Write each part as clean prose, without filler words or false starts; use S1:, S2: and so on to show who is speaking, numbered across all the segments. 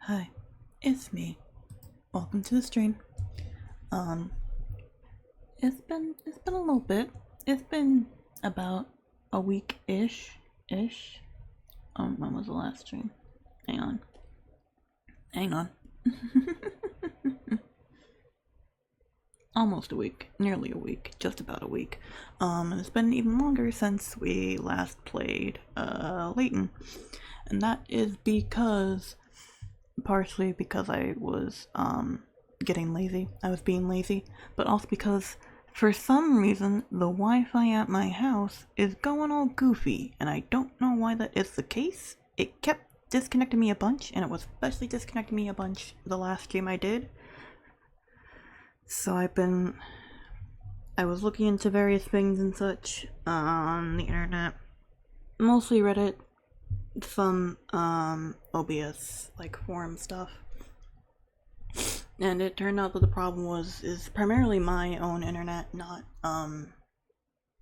S1: Hi, it's me. Welcome to the stream. Um, it's been a little bit. It's been about a week-ish. When was the last stream? Hang on. Almost a week, nearly a week, just about a week. And it's been even longer since we last played Layton, and that is partially because I was getting lazy. I was being lazy, but also because for some reason the Wi-Fi at my house is going all goofy, and I don't know why that is the case. It kept disconnecting me a bunch, and it was especially disconnecting me a bunch the last stream I did. So I was looking into various things and such on the internet, mostly Reddit, some OBS like forum stuff, and it turned out that the problem is primarily my own internet, not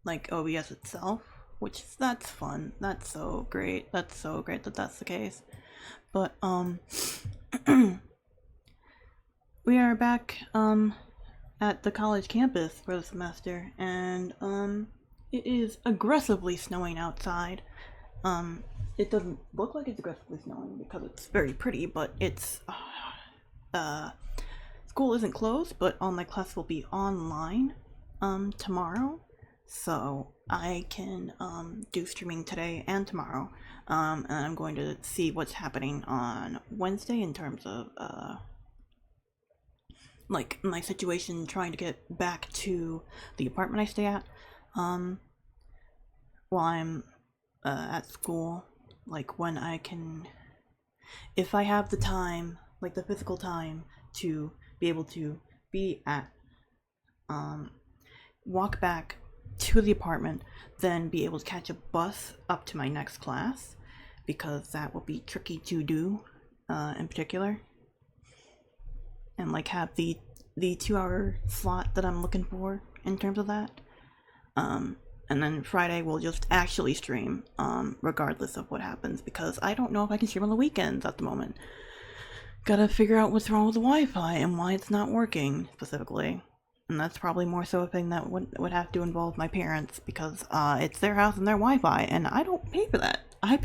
S1: like OBS itself, which that's fun. That's so great. That's so great that that's the case. But we are back at the college campus for the semester, and it is aggressively snowing outside. It doesn't look like it's aggressively snowing because it's very pretty, but it's school isn't closed, but all my class will be online tomorrow, so I can do streaming today and tomorrow. And I'm going to see what's happening on Wednesday in terms of like my situation trying to get back to the apartment I stay at while I'm at school, like when I can, if I have the time, like the physical time to be able to be at walk back to the apartment, then be able to catch a bus up to my next class, because that will be tricky to do in particular, and like have the 2-hour slot that I'm looking for in terms of that. And then Friday we'll just actually stream, regardless of what happens, because I don't know if I can stream on the weekends at the moment. Gotta figure out what's wrong with the Wi-Fi and why it's not working specifically. And that's probably more so a thing that would have to involve my parents, because it's their house and their Wi-Fi, and I don't pay for that. I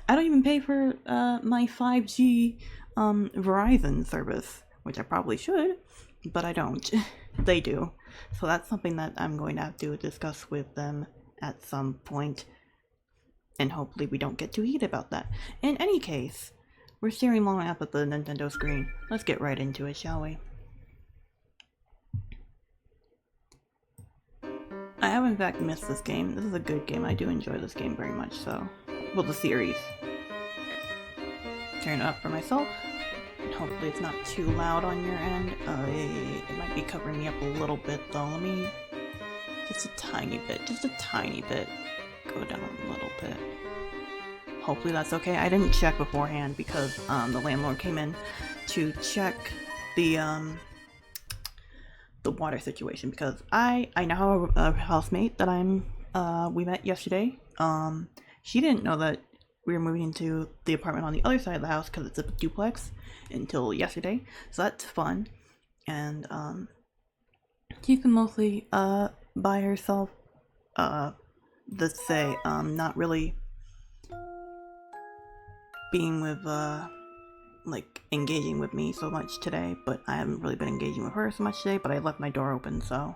S1: don't even pay for my 5G Verizon service, which I probably should, but I don't. They do. So that's something that I'm going to have to discuss with them at some point, and hopefully we don't get too heated about that. In any case, we're staring long enough at the Nintendo screen. Let's get right into it, shall we? I have in fact missed this game. This is a good game. I do enjoy this game very much, so. Well, the series. Turn it up for myself. Hopefully it's not too loud on your end. It might be covering me up a little bit though. Let me, just a tiny bit, go down a little bit. Hopefully that's okay. I didn't check beforehand because the landlord came in to check the water situation, because I now have a housemate that we met yesterday. She didn't know that we were moving into the apartment on the other side of the house because it's a duplex until yesterday, so that's fun. And she's been mostly by herself, let's say, not really being with like engaging with me so much today, but I haven't really been engaging with her so much today, but I left my door open. So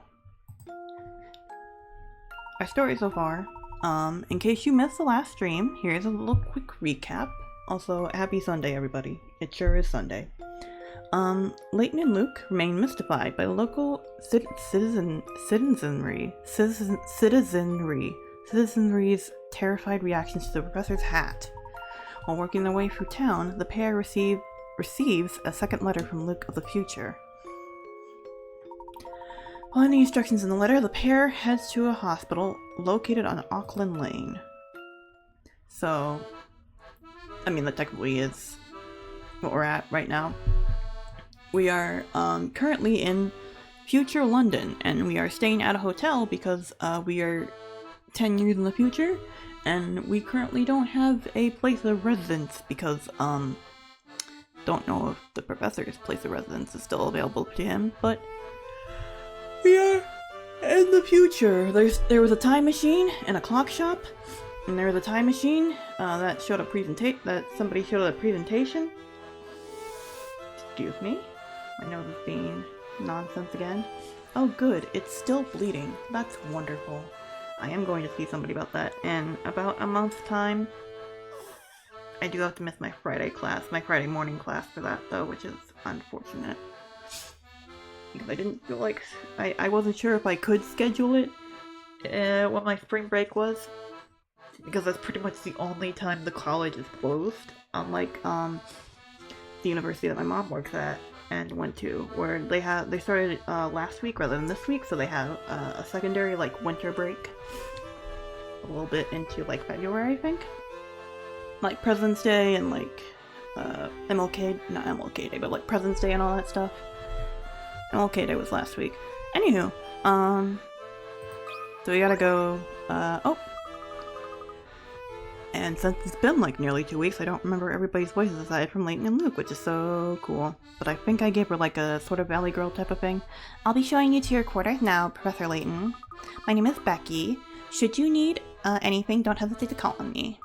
S1: our story so far, in case you missed the last stream, here's a little quick recap. Also, happy Sunday, everybody. It sure is Sunday. Layton and Luke remain mystified by the local citizenry's terrified reactions to the professor's hat. While working their way through town, the pair receives a second letter from Luke of the future. Following the instructions in the letter, the pair heads to a hospital located on Auckland Lane. So, I mean, that technically is what we're at right now. We are currently in future London, and we are staying at a hotel because we are 10 years in the future, and we currently don't have a place of residence because Don't know if the professor's place of residence is still available to him, but we are in the future. There was a time machine and a clock shop, and there was a time machine that showed a somebody showed a presentation. Excuse me, my nose is being nonsense again. Oh good, it's still bleeding. That's wonderful. I am going to see somebody about that in about a month's time. I do have to miss my Friday morning class for that though, which is unfortunate. Because I didn't feel like, I wasn't sure if I could schedule it when my spring break was. Because that's pretty much the only time the college is closed. Unlike the university that my mom works at and went to, where they started last week rather than this week, so they have a secondary like winter break a little bit into like February, I think. Like President's Day and like not MLK Day, but like President's Day and all that stuff. MLK Day was last week. Anywho, so we gotta go, and since it's been like nearly 2 weeks, I don't remember everybody's voices aside from Layton and Luke, which is so cool. But I think I gave her like a sort of Valley Girl type of thing. I'll be showing you to your quarters now, Professor Layton. My name is Becky. Should you need anything, don't hesitate to call on me.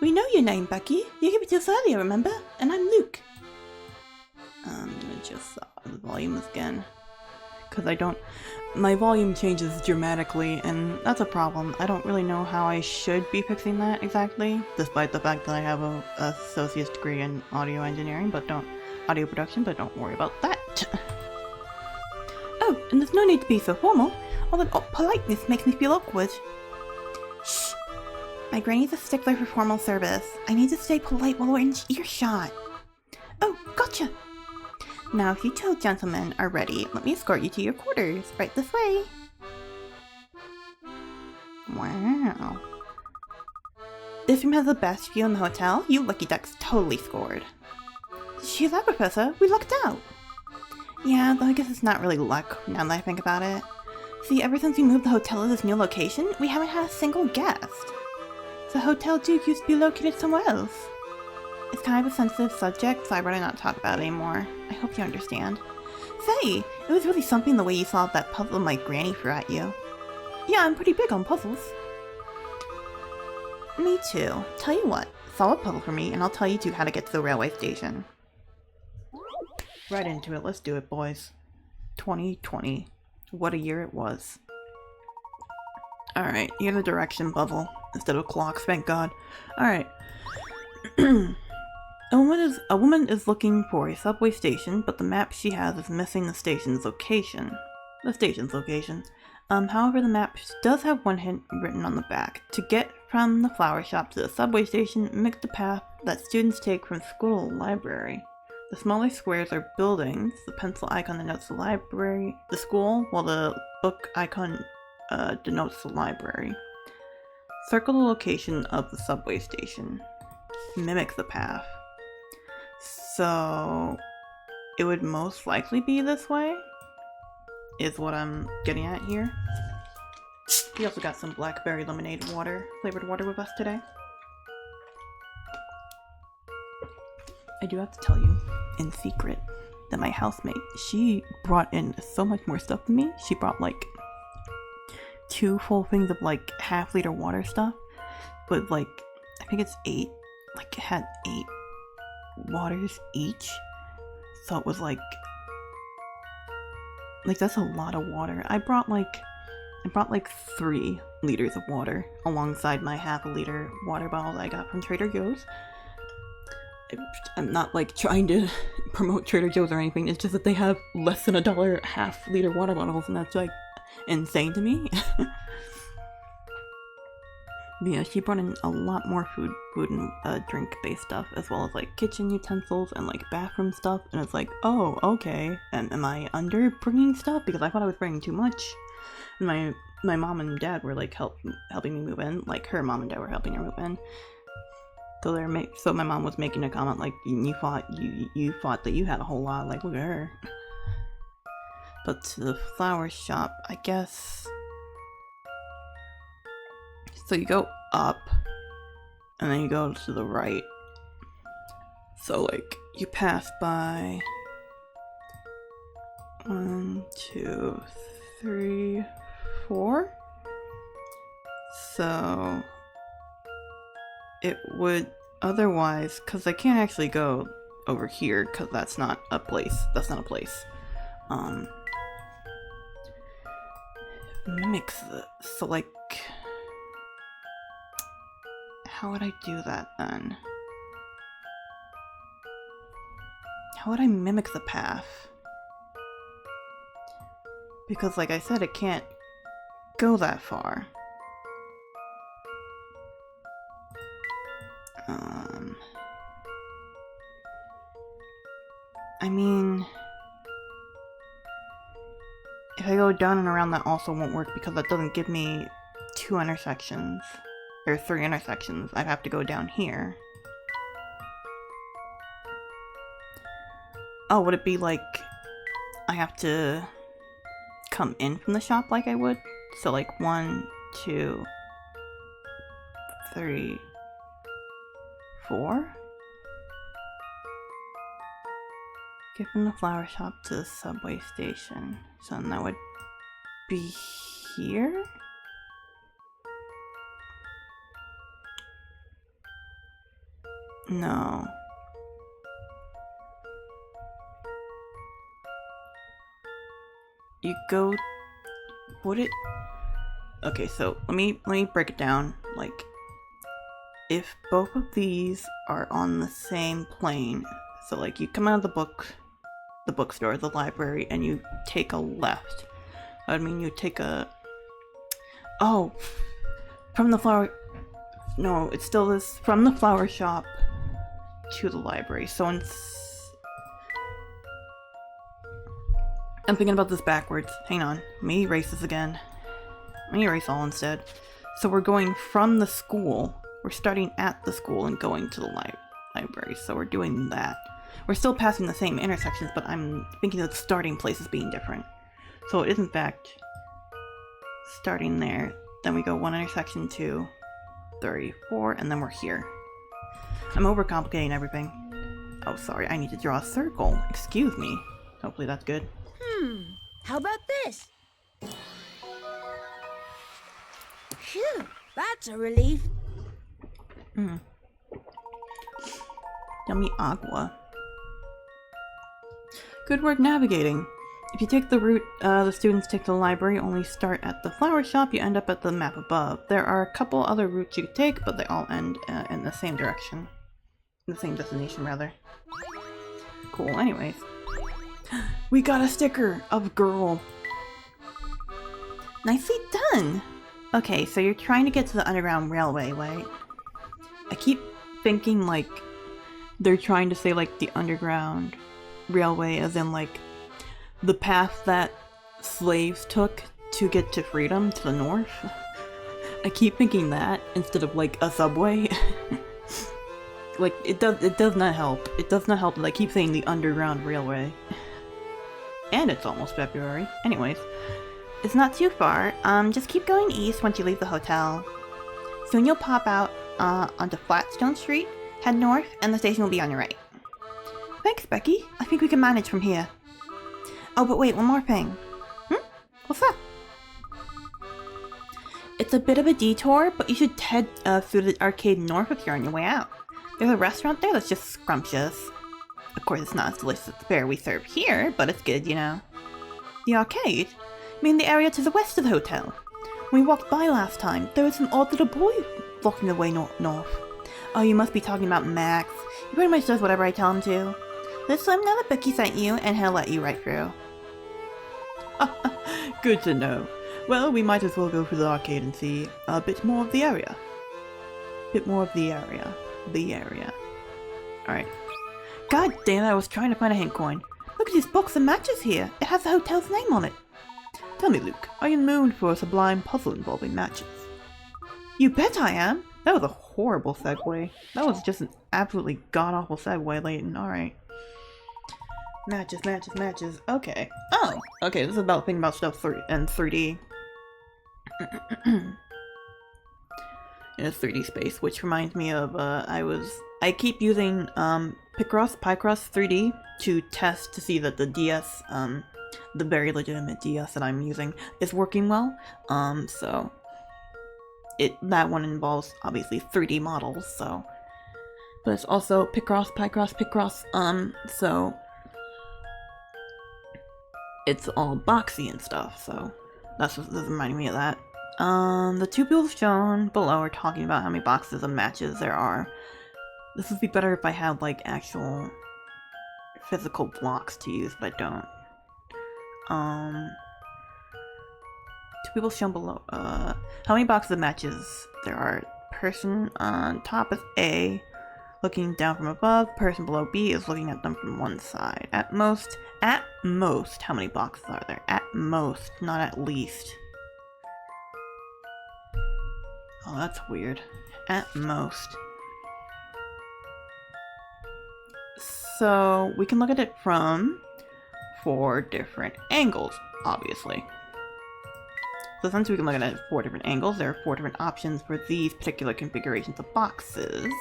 S1: We know your name, Becky. You gave it to us earlier, remember? And I'm Luke. I'm gonna just the volume again. Because my volume changes dramatically, and that's a problem. I don't really know how I should be fixing that exactly, despite the fact that I have a associate's degree in audio engineering, audio production, but don't worry about that. Oh, and there's no need to be so formal. All that politeness makes me feel awkward. Shh. My granny's a stickler for formal service. I need to stay polite while we're in earshot. Oh, gotcha. Now, if you two gentlemen are ready, let me escort you to your quarters. Right this way. Wow. This room has the best view in the hotel. You lucky ducks totally scored. She's that, Professor. We lucked out. Yeah, though I guess it's not really luck now that I think about it. See, ever since we moved the hotel to this new location, we haven't had a single guest. The Hotel Duke used to be located somewhere else. It's kind of a sensitive subject, so I'd rather not talk about it anymore. I hope you understand. Say, it was really something the way you solved that puzzle my granny threw at you. Yeah, I'm pretty big on puzzles. Me too. Tell you what, solve a puzzle for me and I'll tell you two how to get to the railway station. Right into it, let's do it, boys. 2020. What a year it was. Alright, here's a direction puzzle instead of clocks, thank God. Alright. A woman is looking for a subway station, but the map she has is missing the station's location. However, the map does have one hint written on the back. To get from the flower shop to the subway station, mimic the path that students take from school to the library. The smaller squares are buildings. The pencil icon denotes the school, while the book icon denotes the library. Circle the location of the subway station. Mimic the path. So, it would most likely be this way, is what I'm getting at here. We also got some blackberry lemonade flavored water with us today. I do have to tell you, in secret, that my housemate, she brought in so much more stuff than me. She brought like 2 full things of like half-liter water stuff, but like, I think it's 8, like it had 8 waters each, so it was like that's a lot of water. I brought like 3 liters of water alongside my half-a-liter water bottle that I got from Trader Joe's. I'm not like trying to promote Trader Joe's or anything, it's just that they have less than $1 half-liter water bottles, and that's like insane to me. But yeah, she brought in a lot more food and drink-based stuff, as well as like kitchen utensils and like bathroom stuff. And it's like, oh, okay. And am I under bringing stuff? Because I thought I was bringing too much. And my mom and dad were like helping me move in. Like her mom and dad were helping her move in. So my mom was making a comment like, you thought that you had a whole lot. Like, look at her. But to the flower shop, I guess. So you go up, and then you go to the right. So, like, you pass by 1, 2, 3, 4. So it would otherwise, because I can't actually go over here because that's not a place. That's not a place. Mimics the, so like, how would I do that then? How would I mimic the path? Because like I said, it can't go that far. I mean, if I go down and around, that also won't work because that doesn't give me 2 intersections. Or 3 intersections. I'd have to go down here. Oh, would it be like I have to come in from the shop like I would? So like 1, 2, 3, 4? Get from the flower shop to the subway station. So then that would be here? No. You go... Would it... Okay, so let me break it down. Like, if both of these are on the same plane, so like you come out of the bookstore, the library, and you take a left. I mean, you take a... Oh! From the flower... No, it's still this... From the flower shop to the library. So I'm thinking about this backwards. Hang on. Let me erase this again. Let me erase all instead. So we're going from the school. We're starting at the school and going to the library. So we're doing that. We're still passing the same intersections, but I'm thinking of the starting places being different. So it is in fact starting there. Then we go 1 intersection, 2, 3, 4, and then we're here. I'm overcomplicating everything. Oh, sorry, I need to draw a circle. Excuse me. Hopefully that's good.
S2: How about this? Phew, that's a relief.
S1: Yummy agua. Good work navigating. If you take the route the students take to the library, only start at the flower shop, you end up at the map above. There are a couple other routes you could take, but they all end in the same direction. The same destination, rather. Cool, anyways. We got a sticker of girl. Nicely done! Okay, so you're trying to get to the Underground Railway, right? I keep thinking, like, they're trying to say, like, the Underground Railway as in, like, the path that slaves took to get to freedom to the north. I keep thinking that instead of, like, a subway. Like, it does not help. It does not help that I keep saying the Underground Railway. And it's almost February. Anyways, it's not too far. Just keep going east once you leave the hotel. Soon you'll pop out onto Flatstone Street, head north, and the station will be on your right. Thanks, Becky. I think we can manage from here. Oh, but wait, one more thing. What's that? It's a bit of a detour, but you should head through the arcade north if you're on your way out. There's a restaurant there that's just scrumptious. Of course, it's not as delicious as the fare we serve here, but it's good, you know. The arcade? I mean the area to the west of the hotel. When we walked by last time, there was some odd little boy blocking the way north. Oh, you must be talking about Max. He pretty much does whatever I tell him to. Let's let him know that Becky sent you, and he'll let you right through. Good to know. Well, we might as well go through the arcade and see a bit more of the area. Alright. God damn it, I was trying to find a hint coin. Look at this box of matches here. It has the hotel's name on it. Tell me, Luke, are you in the mood for a sublime puzzle involving matches? You bet I am! That was a horrible segue. That was just an absolutely god-awful segue, Layton. Alright. Matches. Okay. Oh! Okay, this is about thinking about stuff in 3D. In a 3D space, which reminds me of, I was I keep using Picross 3D to test to see that the DS, the very legitimate DS that I'm using, is working well. So that one involves obviously 3D models, so, but it's also Picross, so it's all boxy and stuff, so that's reminding me of that. The two people shown below are talking about how many boxes of matches there are. This would be better if I had, like, actual physical blocks to use, but I don't. Two people shown below. How many boxes of matches there are? Person on top is A, looking down from above. Person below B is looking at them from one side. At most, how many boxes are there? At most, not at least. Oh, that's weird. At most. So, we can look at it from 4 different angles, obviously. So since we can look at it at 4 different angles, there are 4 different options for these particular configurations of boxes.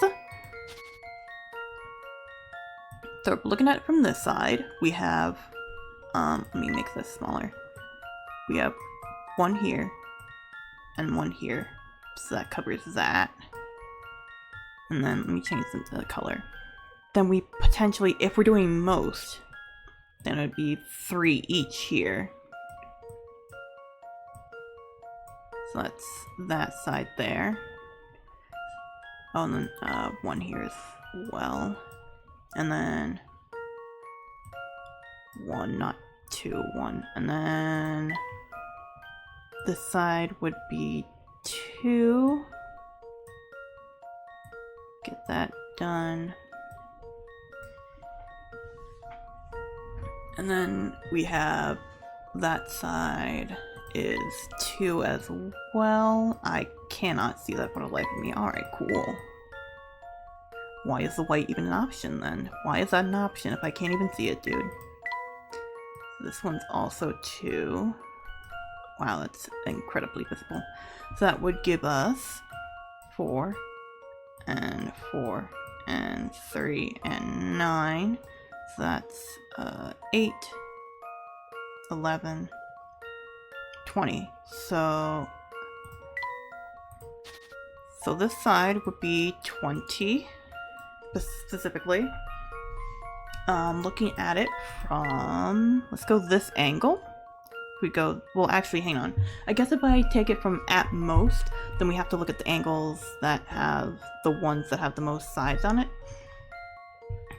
S1: So if we're looking at it from this side, we have, let me make this smaller. We have one here, and one here. So that covers that. And then let me change the color. Then we potentially, if we're doing most, then it would be 3 each here. So that's that side there. Oh, and then one here as well. And then 1, not 2, 1. And then this side would be 2. Get that done. And then we have that side is 2 as well. I cannot see that for the life of me. Alright, cool. Why is the white even an option then? Why is that an option if I can't even see it, dude? This one's also 2. Wow, that's incredibly visible. So that would give us 4, and 4, and 3, and 9. So that's 8, 11, 20. So this side would be 20 specifically. Looking at it from, let's go this angle. We go, well, actually, hang on. I guess if I take it from at most, then we have to look at the angles that have the ones that have the most sides on it.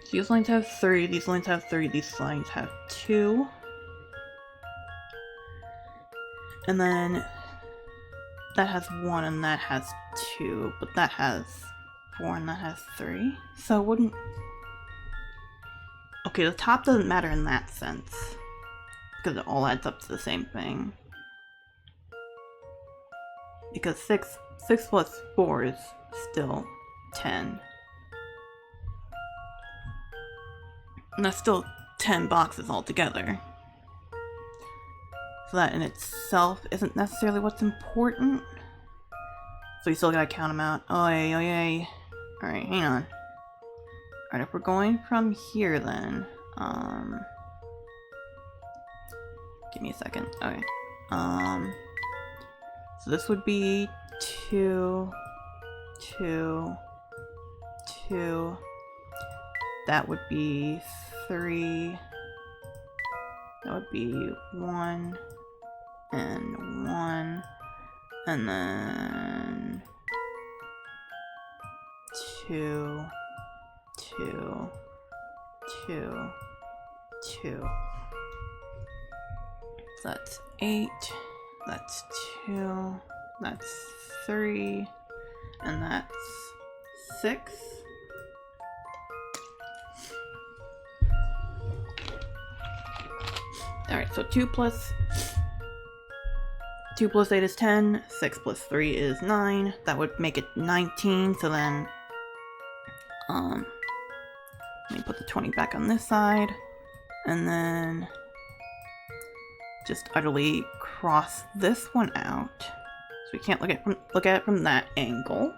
S1: So these lines have 3, these lines have 3, these lines have 2. And then that has 1 and that has 2, but that has 4 and that has 3. So it wouldn't... Okay, the top doesn't matter in that sense, because it all adds up to the same thing. Because 6 plus 4 is still 10. And that's still 10 boxes altogether. So that in itself isn't necessarily what's important. So you still gotta count them out. Oh yay. Alright, hang on. Alright, if we're going from here then, give me a second. Okay. So this would be 2, 2, 2. That would be 3. That would be 1 and 1. And then 2, 2, 2, 2. So that's 8. That's 2. That's 3. And that's 6. Alright, so 2 plus 8 is 10, 6 plus 3 is 9, that would make it 19, so then, let me put the 20 back on this side, and then just utterly cross this one out, so we can't look at it from that angle.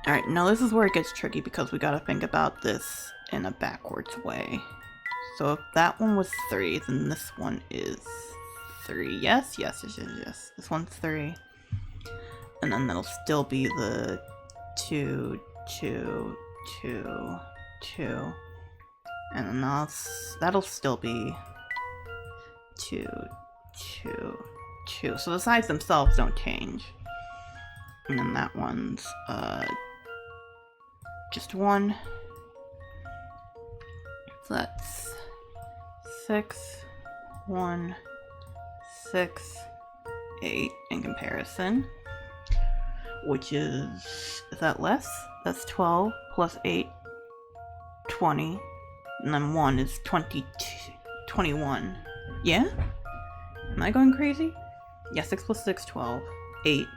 S1: Alright, now this is where it gets tricky because we gotta think about this in a backwards way. So if that one was 3, then this one is 3. Yes, yes, yes, yes, yes. This one's 3. And then that'll still be the 2, 2, 2, 2. And then that'll still be 2, 2, 2. So the sides themselves don't change. And then that one's just 1. So that's 6, 1, 6, 8 in comparison. Which is that less? That's 12 plus 8, 20. And then 1 is 22, 21. Yeah? Am I going crazy? Yeah, 6 plus 6, 12. 8,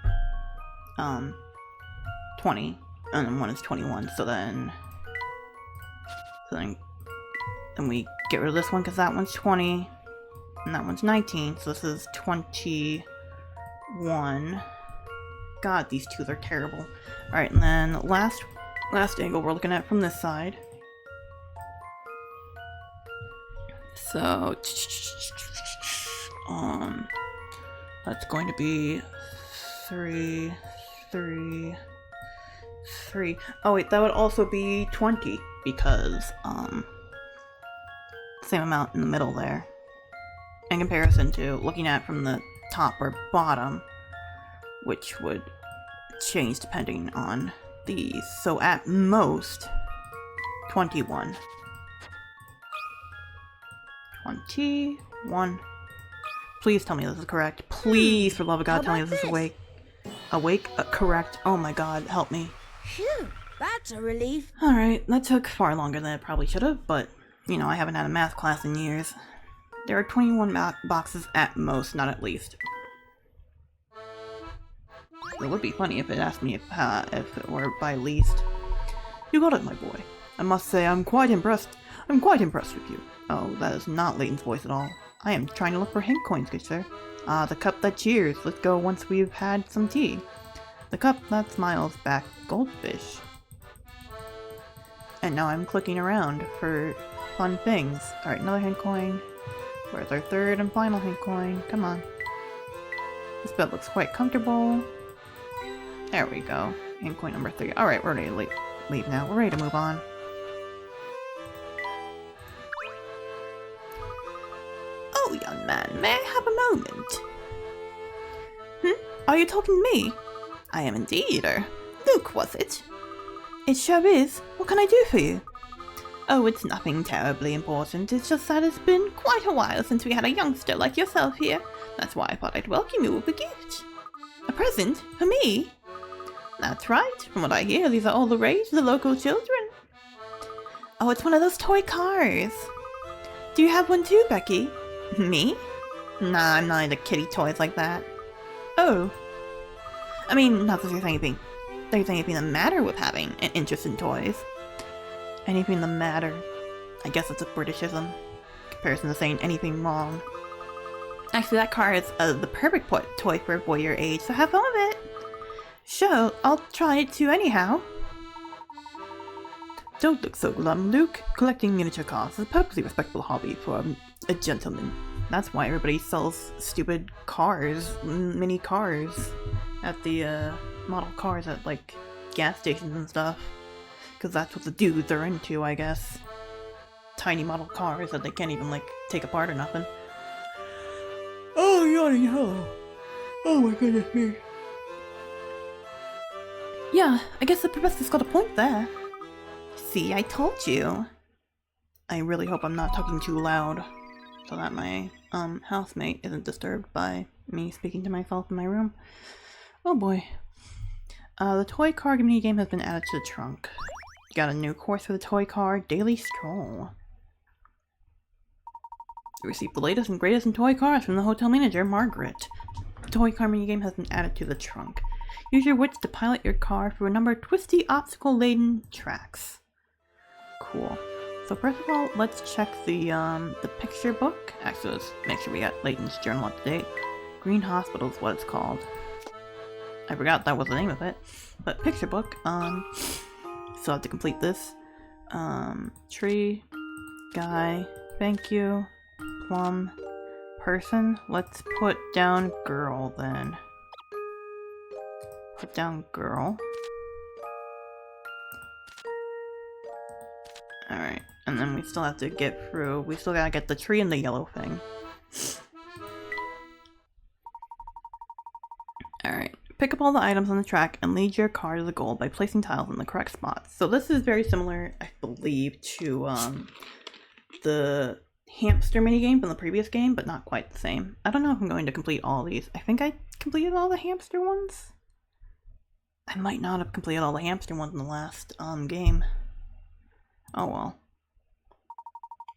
S1: 20. And then 1 is 21. So then we get rid of this one because that one's 20. And that one's 19. So this is 21. God, these twos are terrible. Alright, and then last angle we're looking at from this side. So that's going to be 3, 3, 3. Oh wait, that would also be 20 because same amount in the middle there. In comparison to looking at it from the top or bottom, which would change depending on these. So at most 21. 21. Please tell me this is correct. Please, for love of God, tell me this is awake. Awake? Correct. Oh my God, help me.
S2: Phew, that's a relief.
S1: Alright, that took far longer than it probably should have, but, you know, I haven't had a math class in years. There are 21 boxes at most, not at least. It would be funny if it asked me if it were by least. You got it, my boy. I must say I'm quite impressed. I'm quite impressed with you. Oh, that is not Layton's voice at all. I am trying to look for hint coins, good sir. Ah, the cup that cheers. Let's go once we've had some tea. The cup that smiles back. Goldfish. And now I'm clicking around for fun things. Alright, another hint coin. Where's our third and final hint coin? Come on. This bed looks quite comfortable. There we go. Hint coin number 3. Alright, we're ready to leave now. We're ready to move on. Oh, young man, may I have a moment? Are you talking to me? I am indeed, Luke, was it? It sure is. What can I do for you? Oh, it's nothing terribly important. It's just that it's been quite a while since we had a youngster like yourself here. That's why I thought I'd welcome you with a gift. A present? For me? That's right. From what I hear, these are all the rage of the local children. Oh, it's one of those toy cars. Do you have one too, Becky? Me? Nah, I'm not into kitty toys like that. Oh. I mean, not that there's anything the matter with having an interest in toys. Anything the matter. I guess it's a Britishism. Comparison to saying anything wrong. Actually, that car is the perfect toy for a boy your age, so have fun with it. Sure, I'll try it too anyhow. Don't look so glum, Luke. Collecting miniature cars is a perfectly respectable hobby for a gentleman. That's why everybody sells stupid cars, mini cars, at the model cars at like gas stations and stuff. Because that's what the dudes are into, I guess. Tiny model cars that they can't even like take apart or nothing. Oh, yawning hello. Oh my goodness me. Yeah, I guess the professor's got a point there. See, I told you. I really hope I'm not talking too loud so that my housemate isn't disturbed by me speaking to myself in my room. Oh boy. The toy car mini game has been added to the trunk. You got a new course for the toy car, Daily Stroll. You received the latest and greatest in toy cars from the hotel manager, Margaret. The toy car mini game has been added to the trunk. Use your wits to pilot your car through a number of twisty, obstacle-laden tracks. Cool. So first of all, let's check the picture book. Actually, let's make sure we got Layton's journal up to date. Green Hospital is what it's called. I I forgot that was the name of it. But picture book, still have to complete this. Tree, guy, thank you, plum, person. Let's put down girl then. Put down girl. Alright, and then we still have to get through, we still gotta get the tree and the yellow thing. Alright, pick up all the items on the track and lead your car to the goal by placing tiles in the correct spots. So this is very similar, I believe, to the hamster minigame from the previous game, but not quite the same. I don't know if I'm going to complete all these. I think I completed all the hamster ones? I might not have completed all the hamster ones in the last game. Oh well.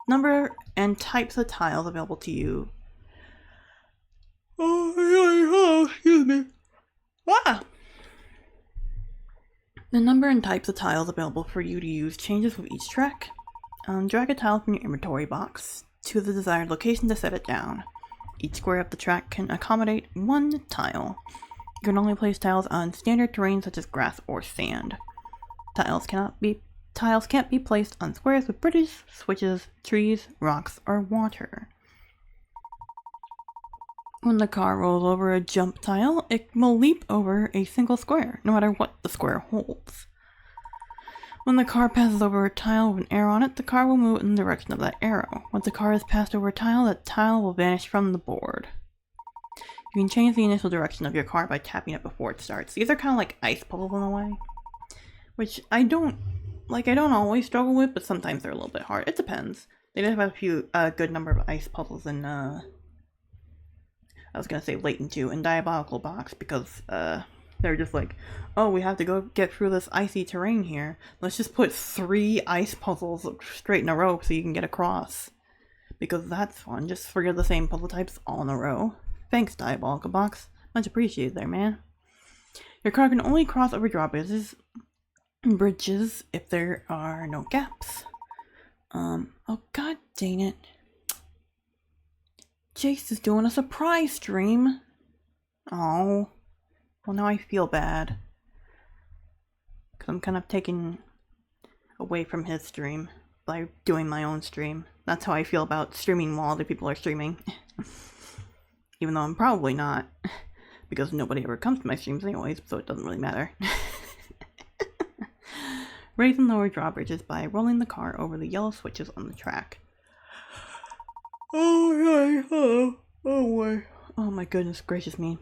S1: Number and types of tiles available to you. Oh, excuse me. Ah! The number and types of tiles available for you to use changes with each track. Drag a tile from your inventory box to the desired location to set it down. Each square of the track can accommodate one tile. You can only place tiles on standard terrain such as grass or sand. Tiles can't be placed on squares with bridges, switches, trees, rocks, or water. When the car rolls over a jump tile, it will leap over a single square, no matter what the square holds. When the car passes over a tile with an arrow on it, the car will move in the direction of that arrow. Once the car has passed over a tile, that tile will vanish from the board. You can change the initial direction of your car by tapping it before it starts. These are kind of like ice puzzles in a way, which I don't always struggle with, but sometimes they're a little bit hard. It depends. They did have a few, good number of ice puzzles in, I was gonna say Layton 2 and Diabolical Box, because, they're just like, oh, we have to go get through this icy terrain here. Let's just put 3 ice puzzles straight in a row so you can get across. Because that's fun. Just forget the same puzzle types all in a row. Thanks, Diabolical Box. Much appreciated there, man. Your car can only cross over drawbridges if there are no gaps. Oh god dang it. Jace is doing a surprise stream. Oh. Well, now I feel bad. Because I'm kind of taking away from his stream by doing my own stream. That's how I feel about streaming while other people are streaming. Even though I'm probably not. Because nobody ever comes to my streams anyways, so it doesn't really matter. Raise and lower drawbridges by rolling the car over the yellow switches on the track. Oh my goodness gracious me.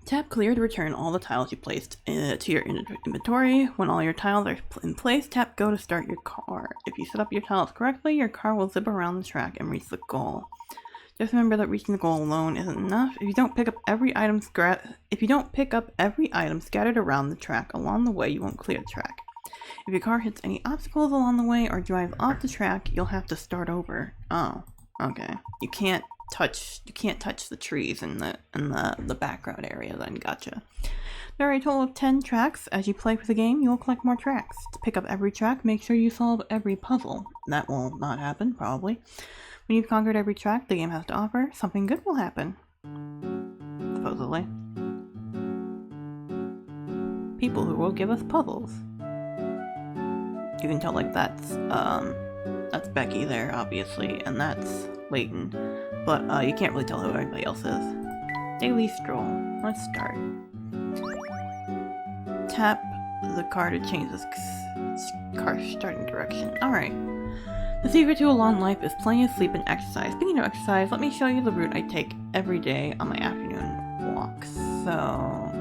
S1: Tap clear to return all the tiles you placed to your inventory. When all your tiles are in place, tap go to start your car. If you set up your tiles correctly, your car will zip around the track and reach the goal. Just remember that reaching the goal alone isn't enough. If you don't pick up every item scattered around the track along the way, you won't clear the track. If your car hits any obstacles along the way or drives off the track, you'll have to start over. Oh, okay. You can't touch the trees in the background area then. Gotcha. There are a total of 10 tracks. As you play for the game, you will collect more tracks. To pick up every track, make sure you solve every puzzle. That will not happen, probably. When you've conquered every track the game has to offer, something good will happen. Supposedly. People who will give us puzzles. You can tell, like, that's Becky there, obviously, and that's Layton. But, you can't really tell who everybody else is. Daily stroll. Let's start. Tap the car to change this car starting direction. Alright. The secret to a long life is plenty of sleep and exercise. Speaking of exercise, let me show you the route I take every day on my afternoon walks. So,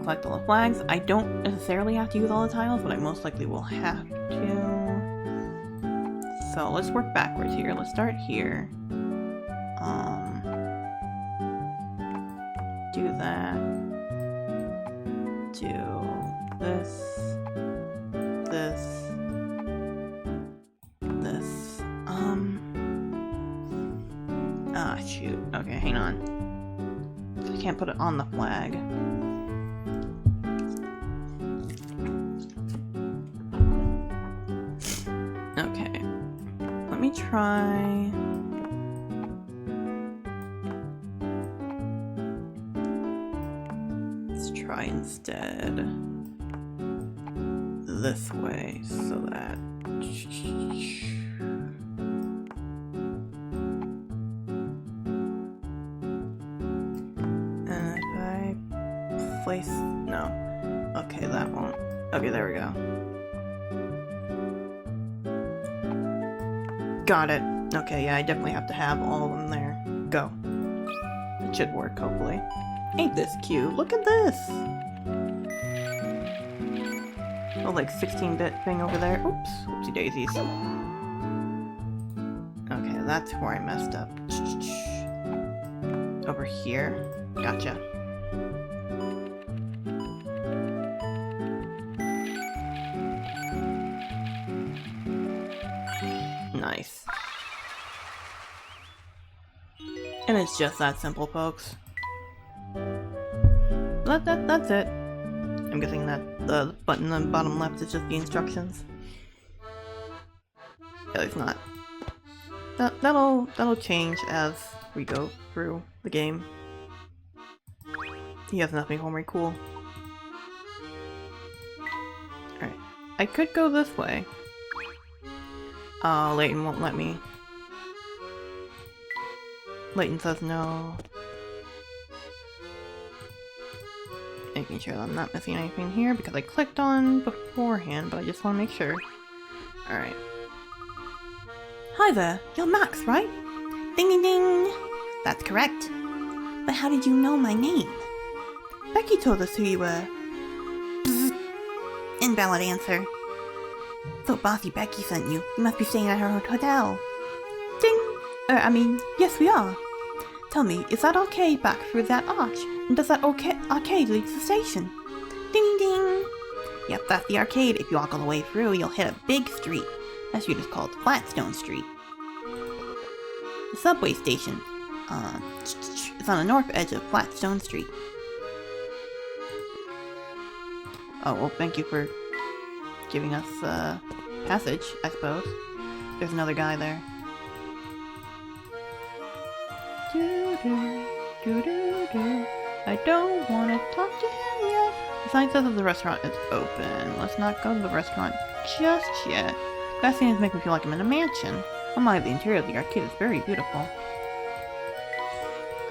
S1: collect all the flags. I don't necessarily have to use all the tiles, but I most likely will have to. So let's work backwards here. Let's start here. Do that. Do this. Ah, shoot. Okay, hang on. I can't put it on the flag. Okay. Let me try... Let's try instead this way so that. And if I place. No. Okay, that won't. Okay, there we go. Got it. Okay, yeah, I definitely have to have all of them there. Go. It should work, hopefully. Ain't this cute? Look at this! Oh, like 16-bit thing over there. Oops. Oopsie daisies. Okay, that's where I messed up. Over here. Gotcha. Nice. And it's just that simple, folks. That's it. I'm guessing that the button on the bottom left is just the instructions. Yeah, it's not. That'll change as we go through the game. He has nothing for me, cool. Alright. I could go this way. Layton won't let me. Layton says no. Making sure that I'm not missing anything here because I clicked on beforehand, but I just want to make sure. Alright. Hi there, you're Max, right? Ding ding ding! That's correct. But how did you know my name? Becky told us who you were. Bzz. Invalid answer. So Bossy Becky sent you. You must be staying at her hotel. Ding! Yes we are. Tell me, is that arcade back through that arch? And does that arcade lead to the station? Ding ding! Yep, that's the arcade. If you walk all the way through, you'll hit a big street. That street is called Flatstone Street. The subway station. It's on the north edge of Flatstone Street. Oh, well, thank you for giving us, passage, I suppose. There's another guy there. I don't want to talk to him yet. The sign says that the restaurant is open. Let's not go to the restaurant just yet. That seems to make me feel like I'm in a mansion. Oh my, the interior of the arcade is very beautiful.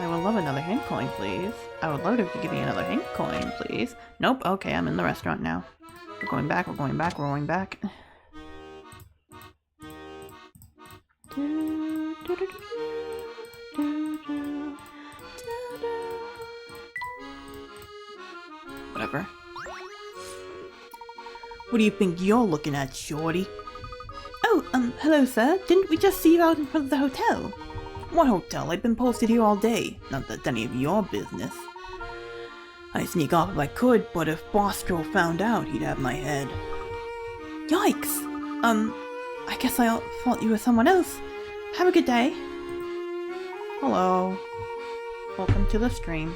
S1: I would love another hint coin, please. I would love it if you give me another hint coin, please. Nope, okay, I'm in the restaurant now. We're going back, we're going back, we're going back. Whatever. What do you think you're looking at, shorty? Oh, hello sir. Didn't we just see you out in front of the hotel? What hotel? I've been posted here all day. Not that it's any of your business. I'd sneak off if I could, but if Bostro found out, he'd have my head. Yikes! I guess I thought you were someone else. Have a good day. Hello. Welcome to the stream.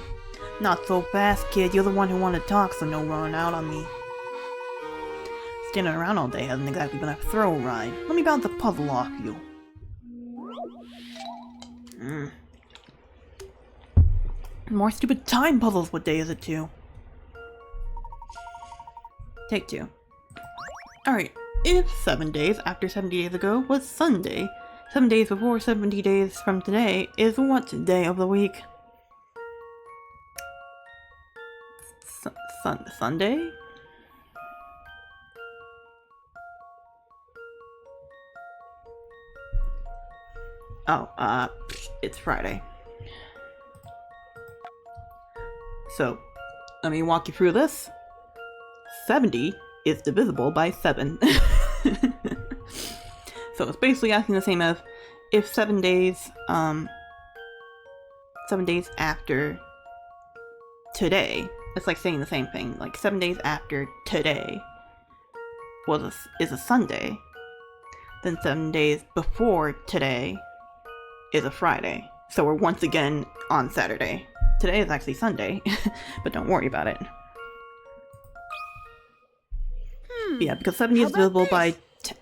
S1: Not so fast, kid. You're the one who wanted to talk, so no running out on me. Standing around all day hasn't exactly been a thrill ride. Let me bounce a puzzle off you. More stupid time puzzles. What day is it too? Take 2. Alright, if 7 days after 70 days ago was Sunday, 7 days before 70 days from today is what day of the week? Sunday? Oh, it's Friday. So, let me walk you through this. 70 is divisible by 7. So it's basically asking the same as if 7 days, 7 days after today, it's like saying the same thing, like 7 days after today is a Sunday, then 7 days before today is a Friday. So we're once again on Saturday. Today is actually Sunday, but don't worry about it. Yeah, because 70 is divisible by 10.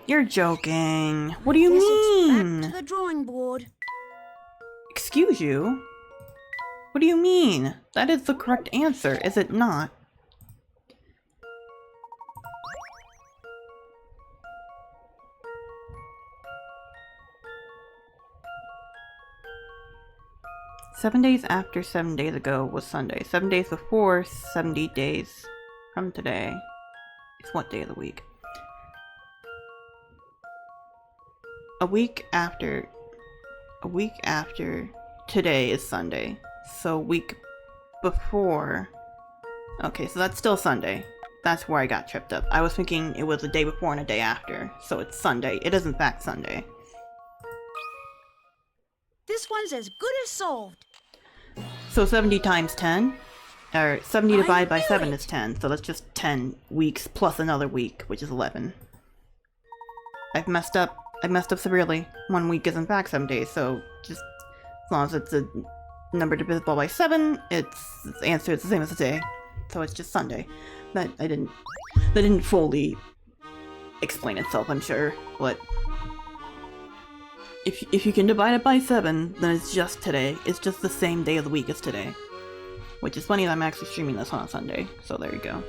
S1: You're joking. What do you mean?
S2: Back to the drawing board.
S1: Excuse you? What What do you mean? That is the correct answer, is it not? Seven days after 7 days ago was Sunday. 7 days before 70 days from today. It's what day of the week? A week after today is Sunday. So week before. Okay, so that's still Sunday. That's where I got tripped up. I was thinking it was a day before and a day after. So it's Sunday. It is in fact Sunday.
S2: This one's as good as solved.
S1: So 70 times 10? Or 70 divided by 7
S2: it.
S1: is 10. So that's just 10 weeks plus another week, which is 11. I've messed up. I messed up severely. 1 week is in fact 7 days, so just as long as it's a number divisible by 7, the answer is the same as today. So it's just Sunday. That didn't fully explain itself, I'm sure, but if you can divide it by 7, then it's just today. It's just the same day of the week as today. Which is funny that I'm actually streaming this on a Sunday, so there you go.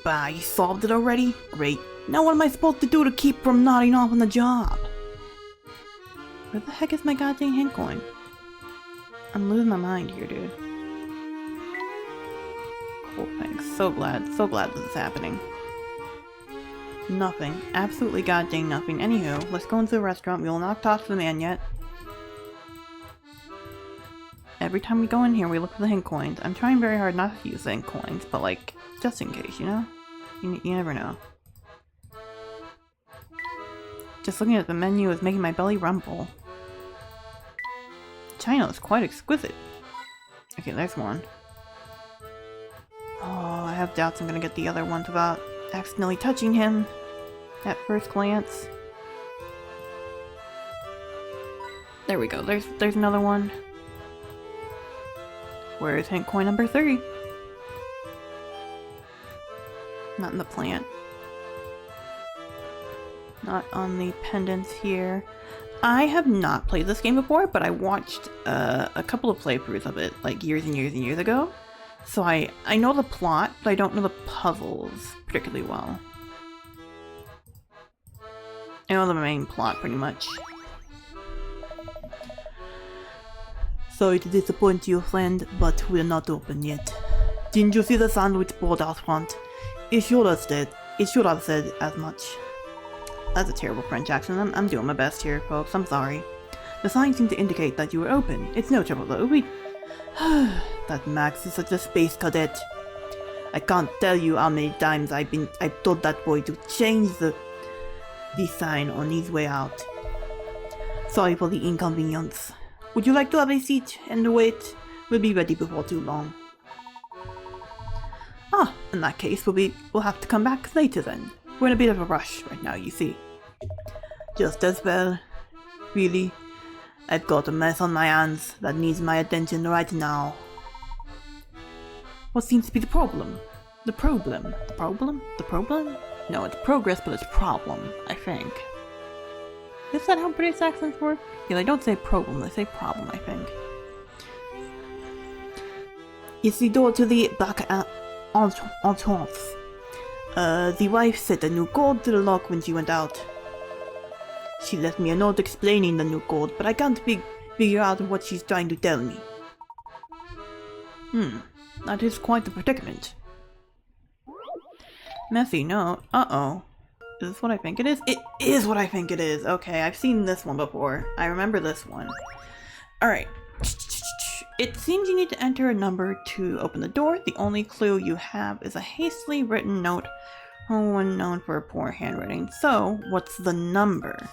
S1: Bah, you solved it already? Great. Now what am I supposed to do to keep from nodding off on the job? Where the heck is my goddamn hand coin? I'm losing my mind here, dude. Cool, thanks. So glad this is happening. Nothing. Absolutely goddamn nothing. Anywho, let's go into the restaurant. We will not talk to the man yet. Every time we go in here, we look for the hint coins. I'm trying very hard not to use the hint coins, but like, just in case, you know? You never know. Just looking at the menu is making my belly rumble. China is quite exquisite. Okay, there's one. Oh, I have doubts I'm gonna get the other ones without accidentally touching him at first glance. There we go. There's another one. Where is hint coin number 3? Not in the plant. Not on the pendants here. I have not played this game before, but I watched a couple of playthroughs of it, like years and years and years ago. So I know the plot, but I don't know the puzzles particularly well. I know the main plot pretty much. Sorry to disappoint you, friend, but we're not open yet. Didn't you see the sandwich board out front? It should have said as much. That's a terrible French accent. I'm doing my best here, folks. I'm sorry. The sign seemed to indicate that you were open. It's no trouble though. That Max is such a space cadet. I can't tell you how many times I've told that boy to change the sign on his way out. Sorry for the inconvenience. Would you like to have a seat and wait? We'll be ready before too long. Ah, in that case, we'll have to come back later then. We're in a bit of a rush right now, you see. Just as well. Really, I've got a mess on my hands that needs my attention right now. What seems to be the problem? The problem? The problem? The problem? No, it's progress, but it's problem, I think. Is that how British accents work? Yeah, they don't say problem, they say problem, I think. It's the door to the back entrance. The wife set a new code to the lock when she went out. She left me a note explaining the new code, but I can't figure out what she's trying to tell me. That is quite the predicament. Messy note. Uh-oh. Is this what I think it is? It is what I think it is! Okay, I've seen this one before. I remember this one. Alright. It seems you need to enter a number to open the door. The only clue you have is a hastily written note from one known for poor handwriting. So, what's the number?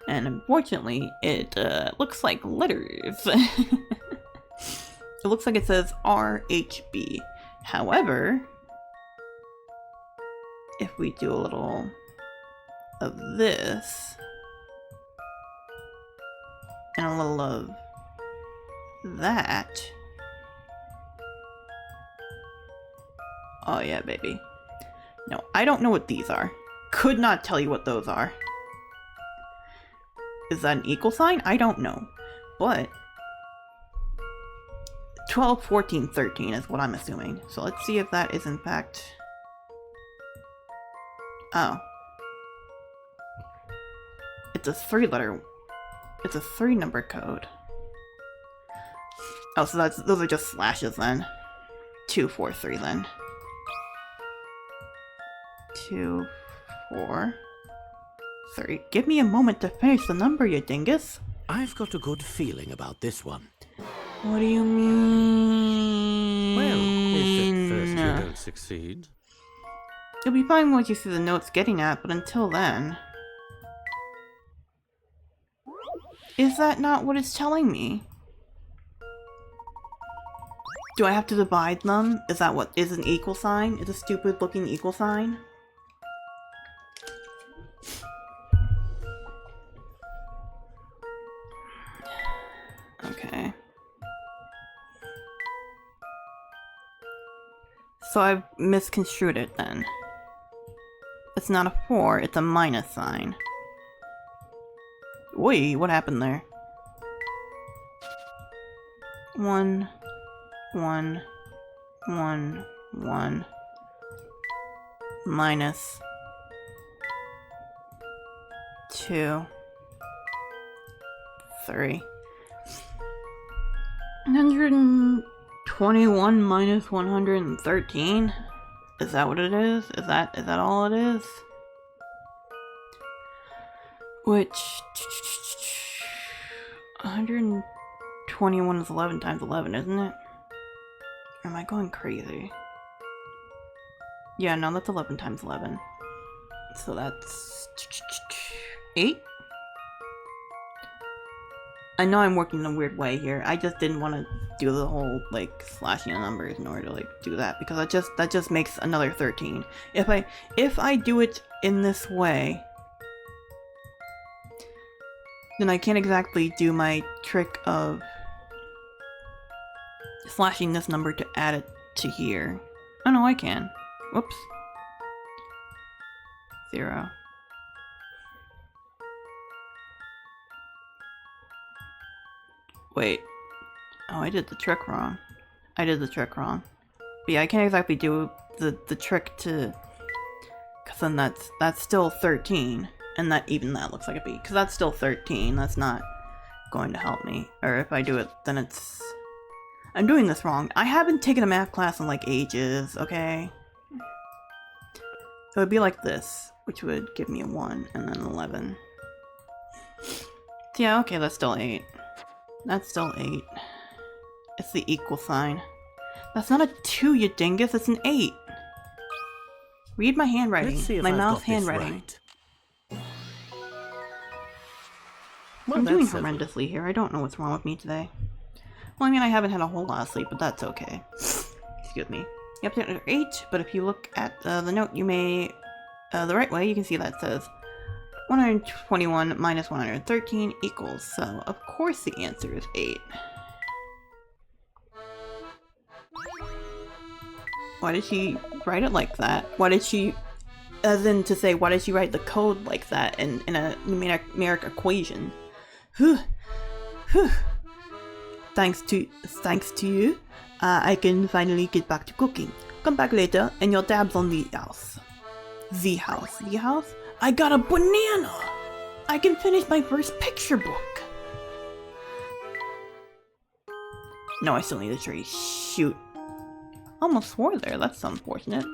S1: And unfortunately, it looks like letters. It looks like it says RHB. However, if we do a little of this, and a little of that. Oh yeah, baby. No, I don't know what these are. Could not tell you what those are. Is that an equal sign? I don't know. But 12, 14, 13 is what I'm assuming. So let's see if that is in fact... Oh. It's a 3-letter... It's a 3-number code. Oh, so those are just slashes then. 2, 4, 3 then. 2, 4, 3. Give me a moment to finish the number, you dingus.
S3: I've got a good feeling about this one.
S1: What do you mean?
S3: Well, if at first you don't succeed.
S1: You'll be fine once you see the notes getting at, but until then... Is that not what it's telling me? Do I have to divide them? Is that what is an equal sign? Is a stupid looking equal sign? Okay. So I've misconstrued it then. It's not a 4, it's a minus sign. Wait, what happened there? 1, 1, 1, 1, minus 2, 3. 121 minus 113? Is that what it is? Is that all it is? Which 121 is 11 times 11, isn't it? Or am I going crazy? Yeah, no, that's 11 times 11. So that's 8? I know I'm working in a weird way here. I just didn't want to do the whole, like, slashing the numbers in order to, like, do that, because that just makes another 13. If I do it in this way, then I can't exactly do my trick of slashing this number to add it to here. Oh no, I can. Whoops. 0. Wait. Oh, I did the trick wrong. But yeah, I can't exactly do the trick to... Because then that's still 13. And that looks like a B. Because that's still 13. That's not going to help me. Or if I do it, then it's... I'm doing this wrong. I haven't taken a math class in like ages, okay? So it'd be like this, which would give me a 1 and then 11. So yeah, okay, that's still 8. That's still 8. It's the equal sign. That's not a 2, you dingus, it's an 8. Read my handwriting.
S3: Let's see if
S1: my
S3: I've
S1: mouse
S3: got this
S1: handwriting.
S3: right. Well,
S1: I'm doing
S3: that's settled.
S1: horrendously here. I don't know what's wrong with me today. Well, I mean, I haven't had a whole lot of sleep, but that's okay. Excuse me. Yep, there are 8, but if you look at the note, you may... the right way, you can see that says 121 minus 113 equals, so of course the answer is 8. Why did she write it like that? Why did she... As in to say, why did she write the code like that in a numeric equation? Whew. Thanks to you, I can finally get back to cooking. Come back later, and your tab's on the house. The house? The house? I got a banana! I can finish my first picture book! No, I still need a tree. Shoot. Almost swore there, that's unfortunate.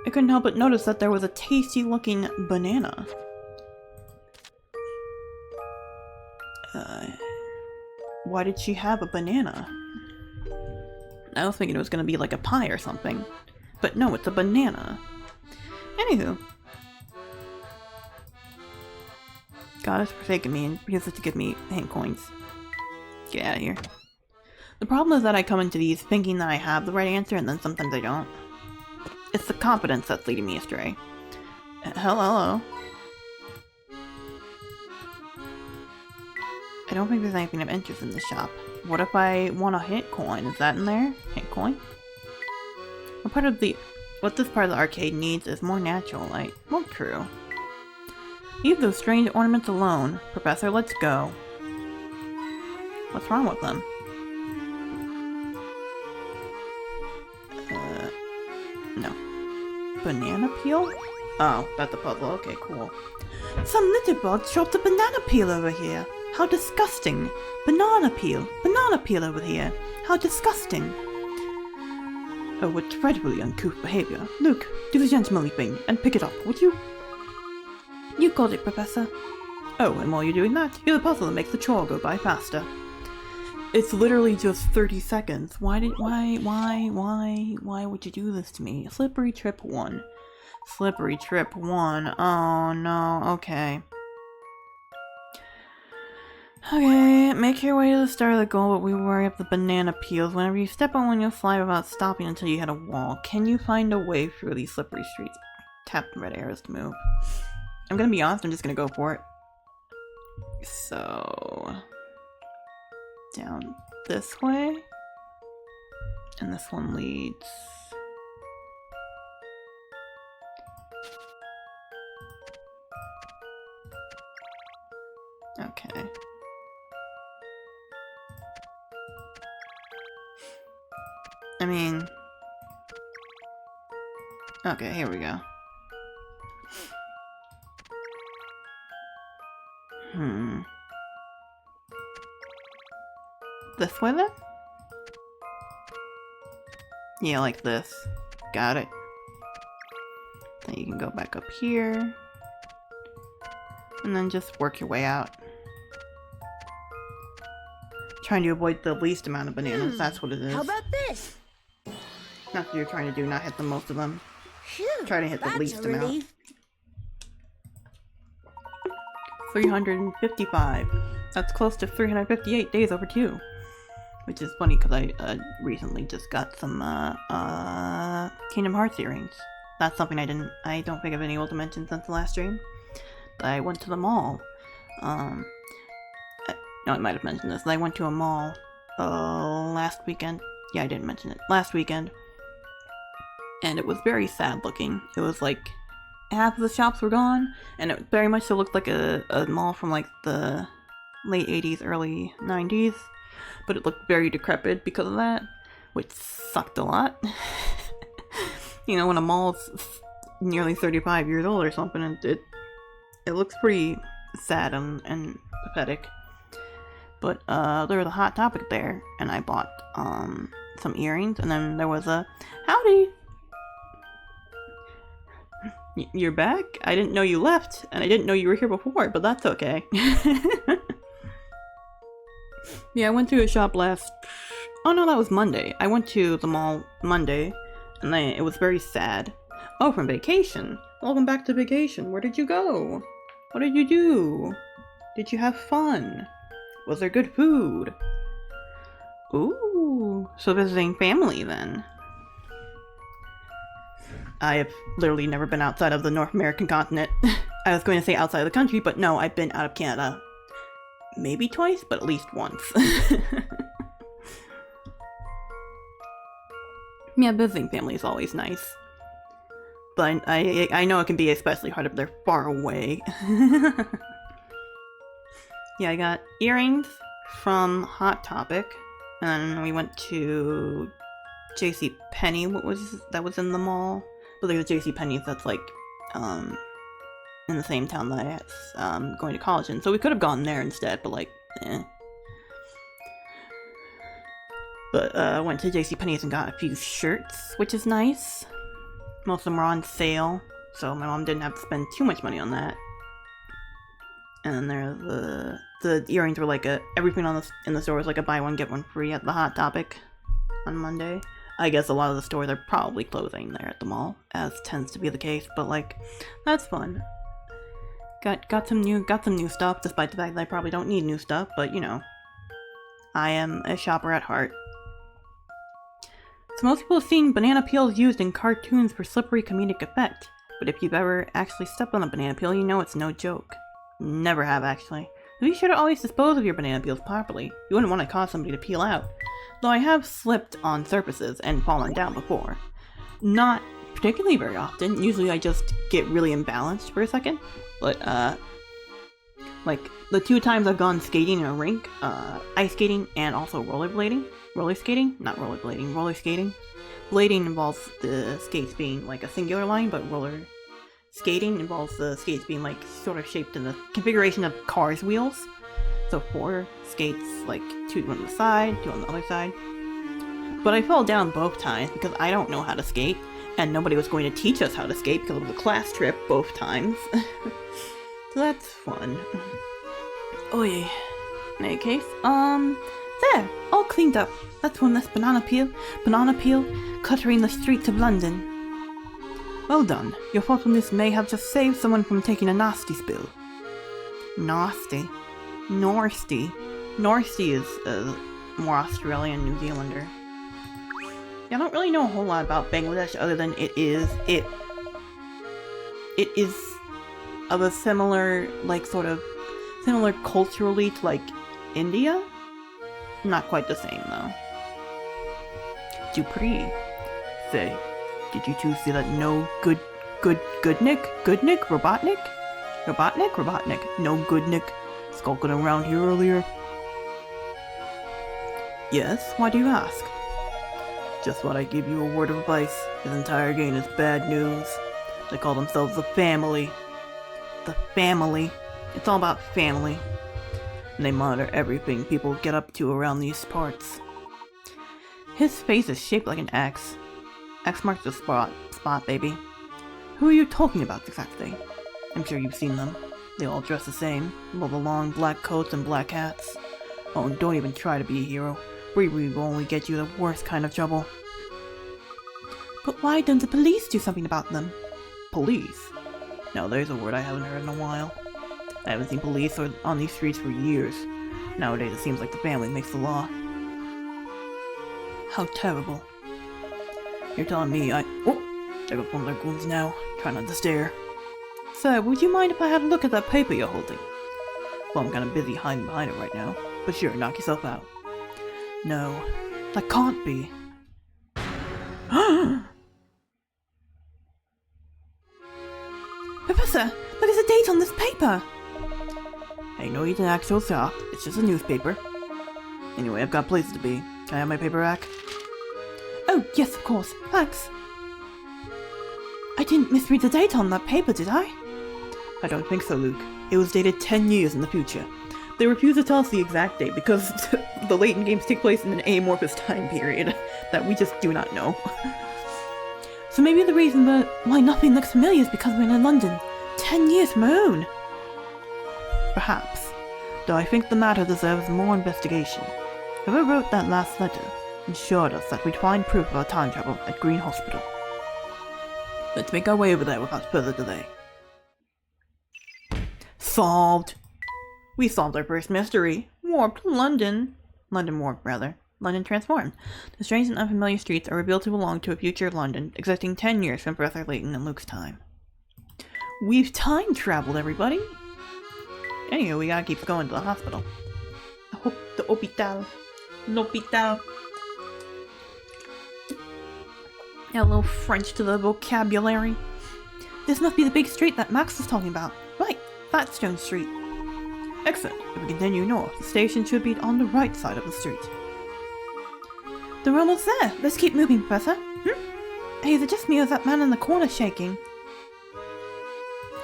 S1: I couldn't help but notice that there was a tasty looking banana. Why did she have a banana? I was thinking it was gonna be like a pie or something. But no, it's a banana. Anywho. God has forsaken me and refuses to give me hand coins. Get out of here. The problem is that I come into these thinking that I have the right answer and then sometimes I don't. It's the confidence that's leading me astray. Hello. I don't think there's anything of interest in the shop. What if I want a hint coin? Is that in there? Hint coin? What this part of the arcade needs is more natural light. Well, true. Leave those strange ornaments alone. Professor, let's go. What's wrong with them? No. Banana peel? Oh, that's a puzzle. Okay, cool. Some litterbug dropped a banana peel over here. How disgusting. Banana peel over here. How disgusting. Oh, what dreadfully uncouth behavior. Luke, do the gentlemanly thing and pick it up, would you? You got it, Professor. Oh, and while you're doing that, here's a puzzle that makes the chore go by faster. It's literally just 30 seconds. Why would you do this to me? Slippery trip 1. Slippery trip 1. Oh no, okay. Okay, make your way to the start of the goal, but we worry up the banana peels. Whenever you step on one, you'll slide without stopping until you hit a wall. Can you find a way through these slippery streets? Tap the red arrows to move. I'm gonna be honest, I'm just gonna go for it. So... down this way. And this one leads... okay. I mean... okay, here we go. This way then? Yeah, like this. Got it. Then you can go back up here. And then just work your way out. Trying to avoid the least amount of bananas, that's what it is.
S2: How about this?
S1: Not what you're trying to do, not hit the most of them.
S2: Phew,
S1: Try to hit the
S2: that's
S1: least
S2: a
S1: amount.
S2: relief.
S1: 355. That's close to 358 days overdue. Which is funny because I recently just got some Kingdom Hearts earrings. That's something I don't think I've been able to mention since the last stream. But I went to the mall. No, I might have mentioned this. I went to a mall last weekend. Yeah, I didn't mention it. Last weekend. And it was very sad looking. It was like half of the shops were gone, and it very much so looked like a mall from like the late 80s, early 90s. But it looked very decrepit because of that, which sucked a lot. You know, when a mall's nearly 35 years old or something, and it looks pretty sad and pathetic. But there was a Hot Topic there, and I bought some earrings, and then there was a howdy. You're back? I didn't know you left, and I didn't know you were here before, but that's okay. Yeah, I went to a shop last... oh no, that was Monday. I went to the mall Monday, and it was very sad. Oh, from vacation. Welcome back to vacation. Where did you go? What did you do? Did you have fun? Was there good food? Ooh, so visiting family then. I have literally never been outside of the North American continent. I was going to say outside of the country, but no, I've been out of Canada. Maybe twice, but at least once. Yeah, visiting family is always nice. But I know it can be especially hard if they're far away. Yeah, I got earrings from Hot Topic, and then we went to JCPenney, that was in the mall. But there's JCPenney that's like, in the same town that I was going to college in. So we could have gone there instead, but like, eh. But I went to JCPenney's and got a few shirts, which is nice. Most of them were on sale, so my mom didn't have to spend too much money on that. And then there's the earrings were like everything in the store was like a buy one get one free at the Hot Topic on Monday. I guess a lot of the stores are probably closing there at the mall, as tends to be the case. But like, that's fun. Got some new stuff, despite the fact that I probably don't need new stuff. But you know, I am a shopper at heart. So most people have seen banana peels used in cartoons for slippery comedic effect. But if you've ever actually stepped on a banana peel, you know it's no joke. Never have, actually. Be sure to always dispose of your banana peels properly. You wouldn't want to cause somebody to peel out. Though I have slipped on surfaces and fallen down before. Not particularly very often. Usually I just get really imbalanced for a second. But, Like, the 2 times I've gone skating in a rink, ice skating and also rollerblading. Roller skating? Not rollerblading, roller skating. Blading involves the skates being like a singular line, but roller skating involves the skates being like sort of shaped in the configuration of cars' wheels. So 4 skates, like 2 on the side, 2 on the other side. But I fell down both times because I don't know how to skate, and nobody was going to teach us how to skate because it was a class trip both times. So that's fun. Oh yeah. In any case, there, all cleaned up. That's one less banana peel cluttering the streets of London. Well done. Your thoughtfulness may have just saved someone from taking a nasty spill. Nasty. Norsty. Norsty is a more Australian New Zealander. Yeah, I don't really know a whole lot about Bangladesh other than it is of a similar, like, similar culturally to, like, India? Not quite the same, though. Dupree. Say, did you two see that no Goodnick? Robotnik? No Goodnick skulking around here earlier? Yes, why do you ask? Just thought I'd give you a word of advice. His entire gang is bad news. They call themselves the Family. The Family. It's all about family. And they monitor everything people get up to around these parts. His face is shaped like an X. X marks the spot, baby. Who are you talking about exactly? I'm sure you've seen them. They all dress the same, with the long black coats and black hats. Oh, and don't even try to be a hero. Bravery will only get you the worst kind of trouble. But why don't the police do something about them? Police? Now there's a word I haven't heard in a while. I haven't seen police on these streets for years. Nowadays it seems like the family makes the law. How terrible. You're telling me Oh! There goes one of their goons now. Try not to stare. Sir, would you mind if I had a look at that paper you're holding? Well, I'm kinda busy hiding behind it right now. But sure, knock yourself out. No, that can't be. Professor, look at the date on this paper! Hey, no, you didn't act so soft. It's just a newspaper. Anyway, I've got places to be. Can I have my paper rack? Oh, yes, of course. Thanks. I didn't misread the date on that paper, did I? I don't think so, Luke. It was dated 10 years in the future. They refuse to tell us the exact date because the Layton games take place in an amorphous time period that we just do not know. So maybe the reason why nothing looks familiar is because we're in London. 10 years from our own. Perhaps. Though I think the matter deserves more investigation. Whoever wrote that last letter assured us that we'd find proof of our time travel at Green Hospital. Let's make our way over there without further delay. Solved! We solved our first mystery. Warped London. London warped, rather. London transformed. The strange and unfamiliar streets are revealed to belong to a future London, existing 10 years from Professor Layton and Luke's time. We've time traveled, everybody! Anyway, we gotta keep going to the hospital. The hospital. L'hôpital. Add a little French to the vocabulary. This must be the big street that Max was talking about. Right, Fatstone Street. Excellent. If we continue north, the station should be on the right side of the street. They're almost there. Let's keep moving, Professor. Hey, is it just me or is that man in the corner shaking?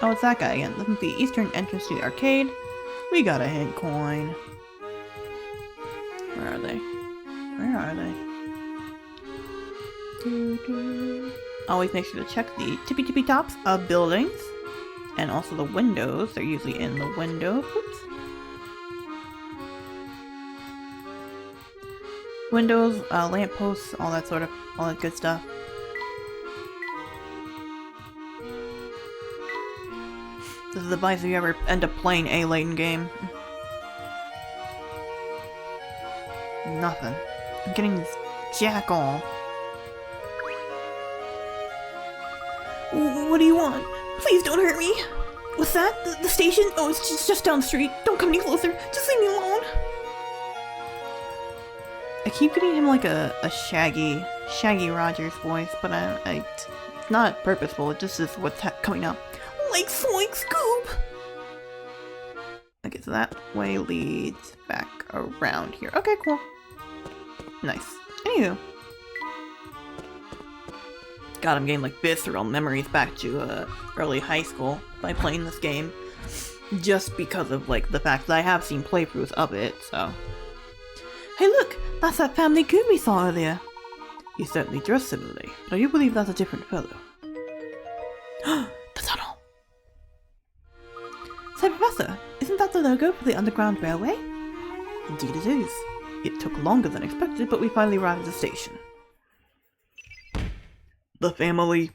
S1: Oh, it's that guy again. Looking for the eastern entrance to the arcade. We got a hint coin. Where are they? Where are they? Always make sure to check the tippy tops of buildings. And also the windows. They're usually in the windows. Oops. Windows, lampposts, all that good stuff. This is advice if you ever end up playing a Layton game. Nothing. I'm getting this jack all. What do you want? Please don't hurt me! What's that? The station? Oh, it's just down the street. Don't come any closer. Just leave me alone. I keep giving him like a Shaggy Rogers voice, but it's not purposeful. It just is what's coming up. Like Soink Scoop! Okay, so that way leads back around here. Okay, cool. Nice. Anywho. God, I'm getting like visceral memories back to early high school by playing this game. Just because of like the fact that I have seen playthroughs of it, so. Hey look! That's that family goon we saw earlier! You certainly dress similarly, but I do believe that's a different fellow. The tunnel! Say, Professor, isn't that the logo for the Underground Railway? Indeed it is. It took longer than expected, but we finally arrived at the station. The family.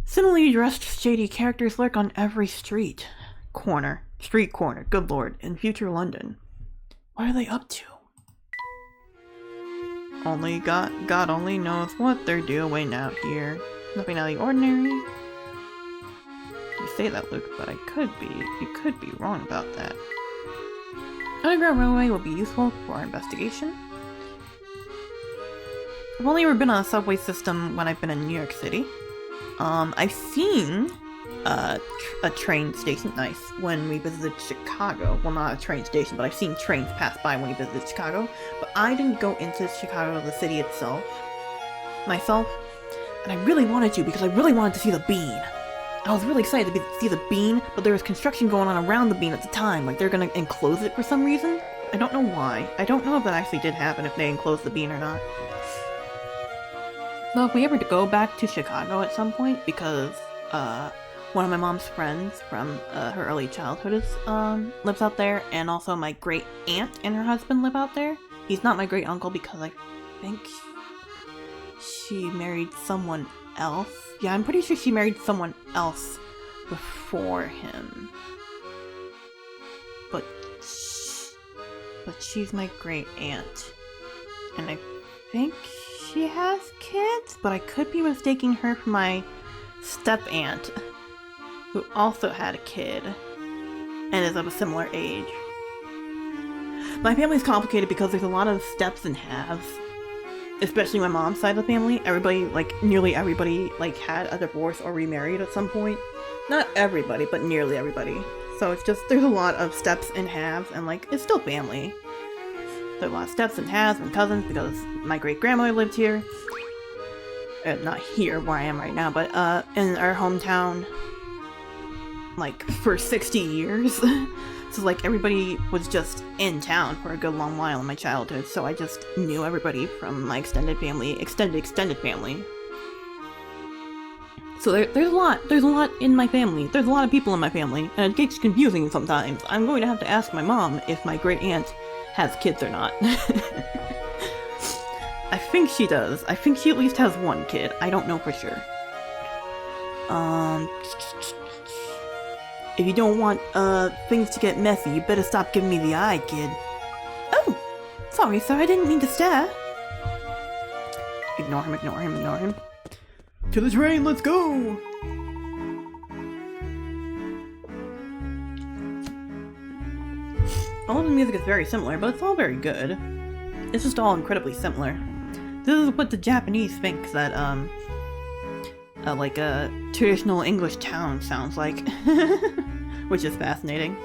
S1: Similarly dressed shady characters lurk on every street corner, good lord, in future London. What are they up to? Only God only knows what they're doing out here. Nothing out of the ordinary. You say that, Luke, but you could be wrong about that. Underground Railway will be useful for our investigation. I've only ever been on a subway system when I've been in New York City. I've seen a train station, nice, when we visited Chicago. Well, not a train station, but I've seen trains pass by when we visited Chicago. But I didn't go into Chicago, the city itself, myself. And I really wanted to, because I really wanted to see the bean. I was really excited to see the bean, but there was construction going on around the bean at the time. Like, they're gonna enclose it for some reason. I don't know why. I don't know if that actually did happen, if they enclosed the bean or not. Well, if we ever go back to Chicago at some point, because one of my mom's friends from her early childhood lives out there, and also my great aunt and her husband live out there. He's not my great uncle because I think she married someone else. Yeah, I'm pretty sure she married someone else before him. But she's my great aunt, and I think she has kids, but I could be mistaking her for my step-aunt, who also had a kid, and is of a similar age. My family's complicated because there's a lot of steps and halves, especially my mom's side of the family. Everybody, like, nearly everybody, like, had a divorce or remarried at some point. Not everybody, but nearly everybody. So it's just, there's a lot of steps and halves, and, like, it's still family. There's a lot of steps and halves and cousins because my great-grandmother lived here. Not here, where I am right now, but in our hometown, like, for 60 years. So, like, everybody was just in town for a good long while in my childhood, so I just knew everybody from my extended family, extended family. So there's a lot in my family. There's a lot of people in my family, and it gets confusing sometimes. I'm going to have to ask my mom if my great-aunt has kids or not. I think she does. I think she at least has one kid. I don't know for sure. If you don't want, things to get messy, you better stop giving me the eye, kid. Oh! Sorry, sir, I didn't mean to stare. Ignore him, ignore him, ignore him. To the train, let's go! All of the music is very similar, but it's all very good. It's just all incredibly similar. This is what the Japanese think that, like a traditional English town sounds like. Which is fascinating.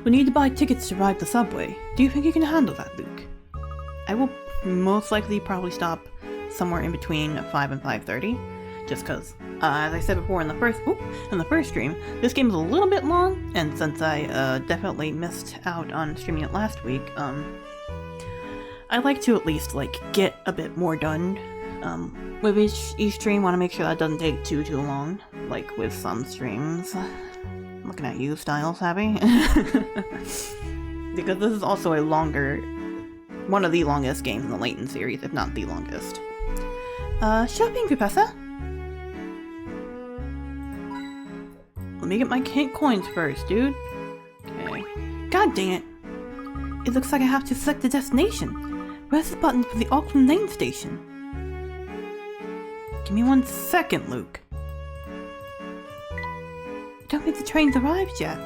S1: We need to buy tickets to ride the subway. Do you think you can handle that, Luke? I will most likely probably stop somewhere in between 5 and 5:30. Just because, as I said before in the first stream, this game is a little bit long, and since I definitely missed out on streaming it last week, I like to at least, like, get a bit more done with each stream. Want to make sure that doesn't take too long, like with some streams. I'm looking at you, Styles, Happy. Because this is also one of the longest games in the Layton series, if not the longest. Shopping, Professor? Let me get my coins first, dude. Okay. God dang it. It looks like I have to select the destination. Where's the button for the Auckland Lane station? Give me 1 second, Luke. I don't think the train's arrived yet.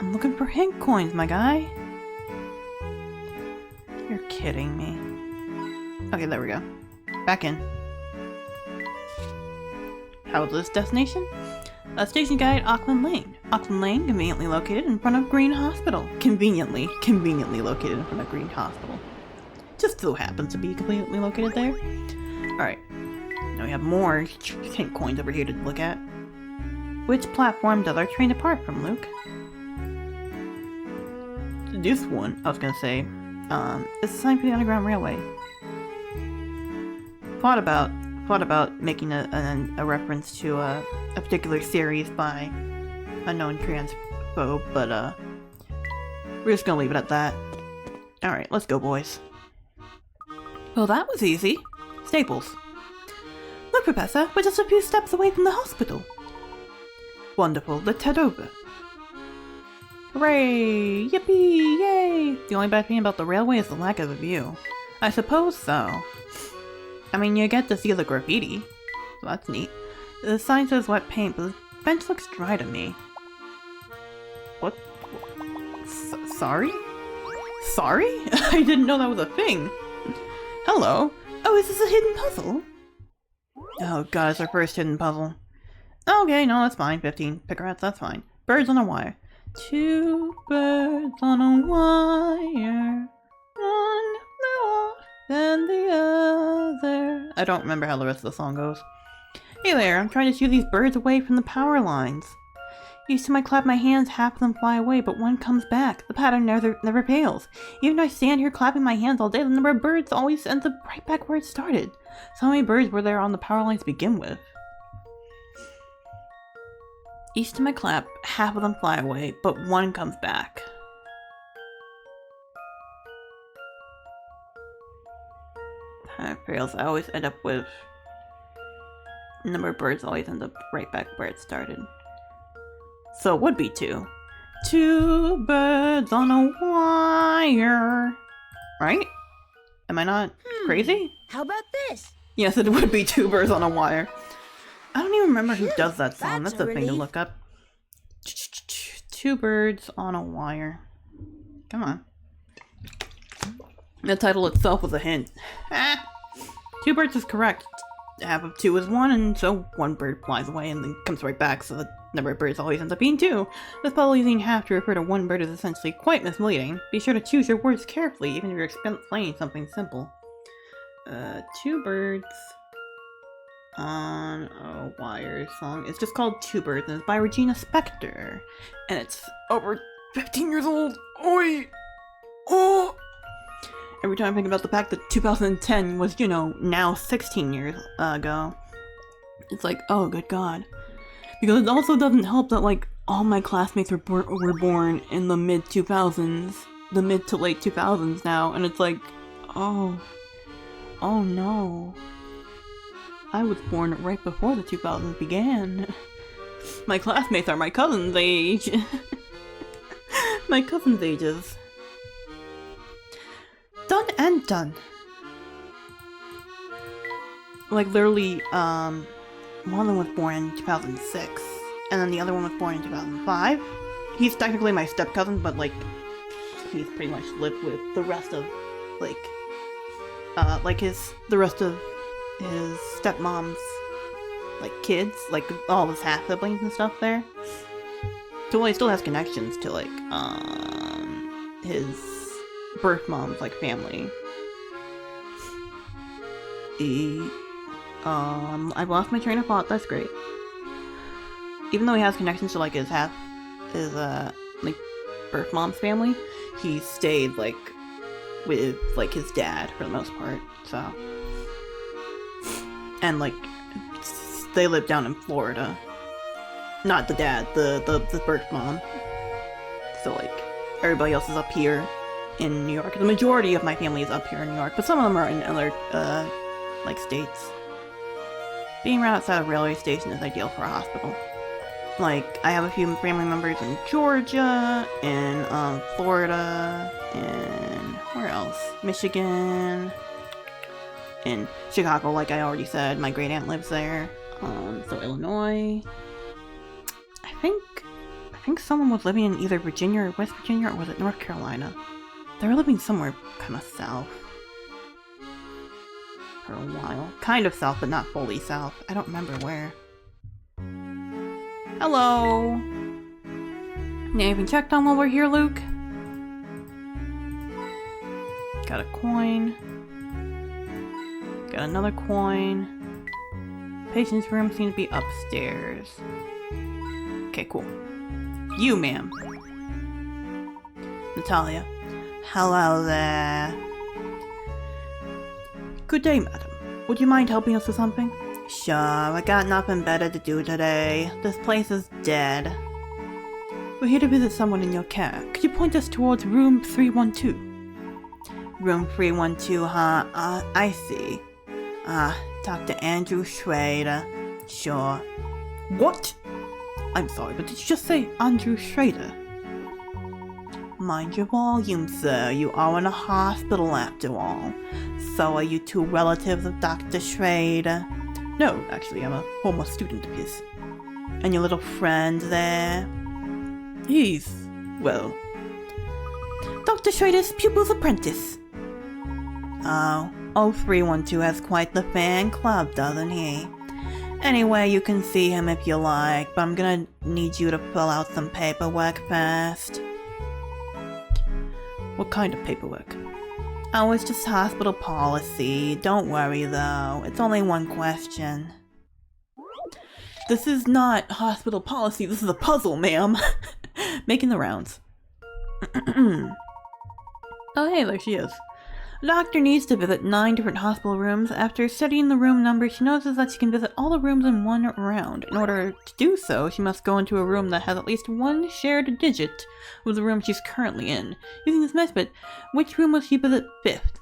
S1: I'm looking for hint coins, my guy. You're kidding me. Okay, there we go. Back in. How is this destination? Station guide, Auckland Lane. Auckland Lane, conveniently located in front of Green Hospital. Conveniently located in front of Green Hospital. Just so happens to be completely located there. Alright. Now we have more hint coins over here to look at. Which platform does our train depart from, Luke? This one, I was gonna say, is assigned for the Underground Railway. Thought about making a reference to a particular series by a known transphobe, but we're just gonna leave it at that. Alright, let's go, boys. Well, that was easy. Staples. Look, Professor, we're just a few steps away from the hospital. Wonderful, let's head over. Hooray! Yippee! Yay! The only bad thing about the railway is the lack of a view. I suppose so. I mean, you get to see the graffiti, so that's neat. The sign says wet paint, but the bench looks dry to me. What? Sorry? Sorry? I didn't know that was a thing. Hello? Oh, is this a hidden puzzle? Oh god, it's our first hidden puzzle. Okay, no, that's fine. 15 picarats, that's fine. Birds on a wire. 2 birds on a wire. One more than the other. I don't remember how the rest of the song goes. Hey there, I'm trying to shoo these birds away from the power lines. Each time I clap my hands, half of them fly away, but one comes back. The pattern never fails. Even though I stand here clapping my hands all day, the number of birds always ends up right back where it started. So how many birds were there on the power lines to begin with? Each time I clap, half of them fly away, but one comes back. Pattern fails. I always end up with... The number of birds always ends up right back where it started. So it would be 2. 2 birds on a wire. Right? Am I not crazy?
S2: How about this?
S1: Yes, it would be 2 birds on a wire. I don't even remember who does that song. That's a thing to look up. 2 birds on a wire. Come on. The title itself was a hint. 2 birds is correct. Half of 2 is 1, and so 1 bird flies away and then comes right back, so the number of birds always ends up being 2. This puzzle using half to refer to 1 bird is essentially quite misleading. Be sure to choose your words carefully, even if you're explaining something simple. 2 birds on a wire song. It's just called 2 Birds, and it's by Regina Spektor. And it's over 15 years old! Oi! Oh! Every time I think about the fact that 2010 was, you know, now 16 years ago, it's like, oh, good god. Because it also doesn't help that, like, all my classmates were born in the mid-2000s. The mid to late 2000s now, and it's like, oh no. I was born right before the 2000s began. My classmates are my cousin's age. My cousin's ages. Done and done. Like, literally, one of them was born in 2006, and then the other one was born in 2005. He's technically my step-cousin, but, like, he's pretty much lived with the rest of, like, the rest of his stepmom's, like, kids, like, all of his half-siblings and stuff there. So, well, he still has connections to, like, his birth mom's, like, family. I've lost my train of thought. That's great. Even though he has connections to, like, his like, birth mom's family, he stayed, like, with, like, his dad for the most part, so. And, like, they live down in Florida. Not the dad, the birth mom. So, like, everybody else is up here in New York. The majority of my family is up here in New York, but some of them are in other, like, states. Being right outside a railway station is ideal for a hospital. Like, I have a few family members in Georgia, and, Florida, and where else? Michigan, in Chicago, like I already said. My great aunt lives there. So Illinois. I think someone was living in either Virginia or West Virginia, or was it North Carolina? They were living somewhere kind of south for a while. Kind of south, but not fully south. I don't remember where. Hello. Anything checked on while we're here, Luke? Got a coin. Got another coin. Patient's room seems to be upstairs. Okay, cool. You, ma'am. Natalia. Hello there. Good day, madam. Would you mind helping us with something? Sure, I got nothing better to do today. This place is dead. We're here to visit someone in your care. Could you point us towards room 312? Room 312, huh? I see. Dr. Andrew Schrader. Sure. What? I'm sorry, but did you just say Andrew Schrader? Mind your volume, sir. You are in a hospital after all. So are you two relatives of Dr. Schrader? No, actually, I'm a former student of his. And your little friend there? He's, well, Dr. Schrader's pupil's apprentice. Oh, 312 has quite the fan club, doesn't he? Anyway, you can see him if you like, but I'm gonna need you to fill out some paperwork first. What kind of paperwork? Oh, it's just hospital policy. Don't worry though, it's only one question. This is not hospital policy, this is a puzzle, ma'am. Making the rounds. Oh hey, there she is. The doctor needs to visit 9 different hospital rooms. After studying the room number, she notices that she can visit all the rooms in one round. In order to do so, she must go into a room that has at least one shared digit with the room she's currently in. Using this method, which room will she visit 5th?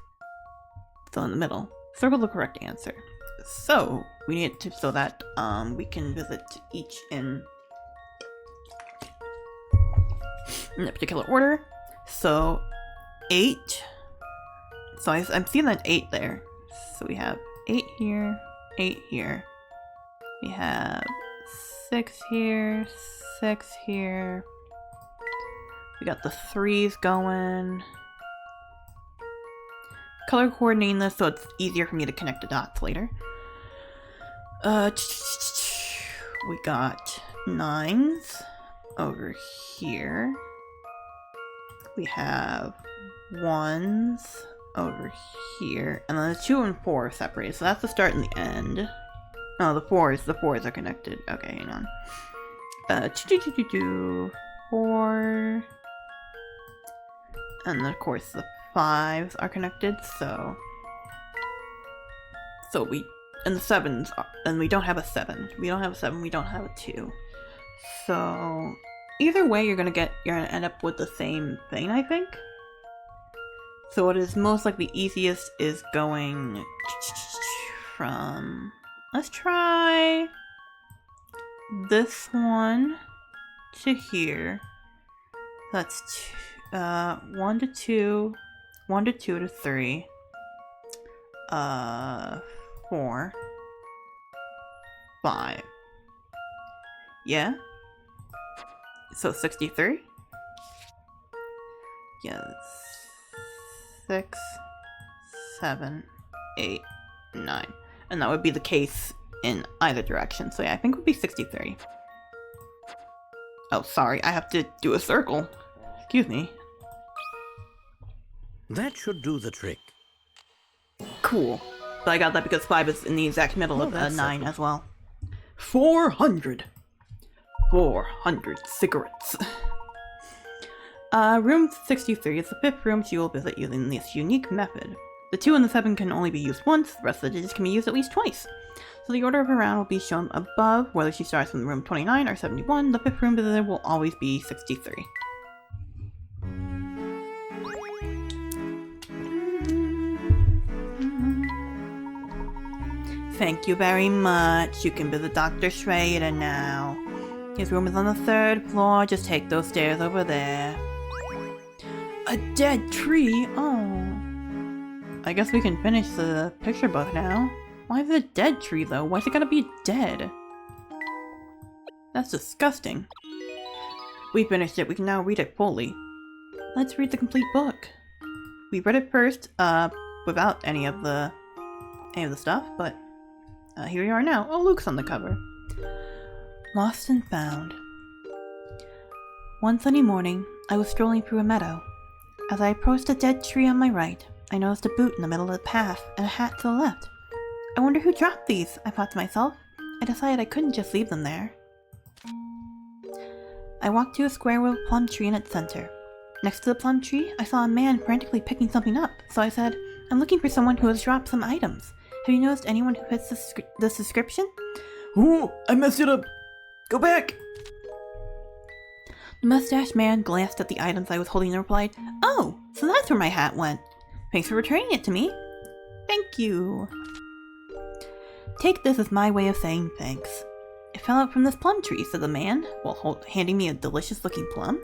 S1: So in the middle. Circle the correct answer. So, we need to, so that we can visit each in a particular order. So, 8. So I'm seeing that 8 there. So we have 8 here, 8 here. We have 6 here, 6 here. We got the 3s going. Color coordinating this so it's easier for me to connect the dots later. We got 9s over here. We have 1s over here, and then the 2 and 4 are separated, so that's the start and the end. Oh, the 4s are connected. Okay, hang on. 4, and then of course the 5s are connected. So we, and the 7s are, and we don't have a 7. We don't have a 7. We don't have a 2. So either way, you're gonna end up with the same thing, I think. So what is most likely easiest is going from, let's try this one to here. That's 1 to 2, 1 to 2 to 3, 4, 5. Yeah? So 63? Yes. 6, 7, 8, 9. And that would be the case in either direction. So yeah, I think it would be 63. Oh, sorry, I have to do a circle. Excuse me.
S3: That should do the trick.
S1: Cool. But I got that because 5 is in the exact middle of 9
S3: settled.
S1: as well. 400. 400 cigarettes. Room 63 is the 5th room she will visit using this unique method. The 2 and the 7 can only be used once, the rest of the digits can be used at least twice. So the order of her round will be shown above, whether she starts from room 29 or 71, the 5th room visitor will always be 63. Thank you very much. You can visit Dr. Schrader now. His room is on the 3rd floor, just take those stairs over there. A dead tree? Oh. I guess we can finish the picture book now. Why is it a dead tree though? Why is it gotta be dead? That's disgusting. We finished it, we can now read it fully. Let's read the complete book. We read it first, without any of the stuff, but here we are now. Oh, Luke's on the cover. Lost and Found. One sunny morning, I was strolling through a meadow. As I approached a dead tree on my right, I noticed a boot in the middle of the path and a hat to the left. I wonder who dropped these, I thought to myself. I decided I couldn't just leave them there. I walked to a square with a plum tree in its center. Next to the plum tree, I saw a man frantically picking something up, so I said, "I'm looking for someone who has dropped some items. Have you noticed anyone who fits this description?"
S4: "Ooh, I messed it up! Go back!"
S1: The mustached man glanced at the items I was holding and replied, "Oh, so that's where my hat went. Thanks for returning it to me." "Thank you." "Take this as my way of saying thanks. It fell out from this plum tree," said the man, while handing me a delicious-looking plum.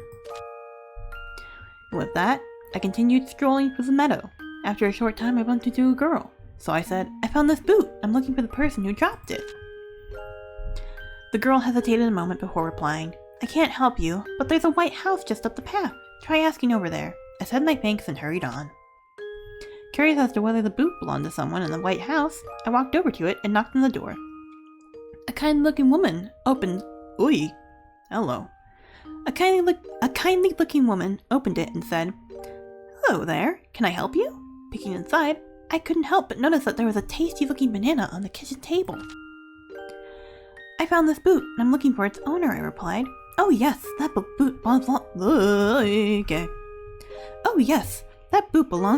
S1: And with that, I continued strolling through the meadow. After a short time, I bumped into a girl. So I said, "I found this boot. I'm looking for the person who dropped it." The girl hesitated a moment before replying, "I can't help you, but there's a white house just up the path. Try asking over there." I said my thanks and hurried on. Curious as to whether the boot belonged to someone in the white house, I walked over to it and knocked on the door. A kindly-looking woman opened. Oi, hello. A kindly-looking woman opened it and said, "Hello there. Can I help you?" Peeking inside, I couldn't help but notice that there was a tasty-looking banana on the kitchen table. "I found this boot, and I'm looking for its owner," I replied. "Oh yes, that boot belongs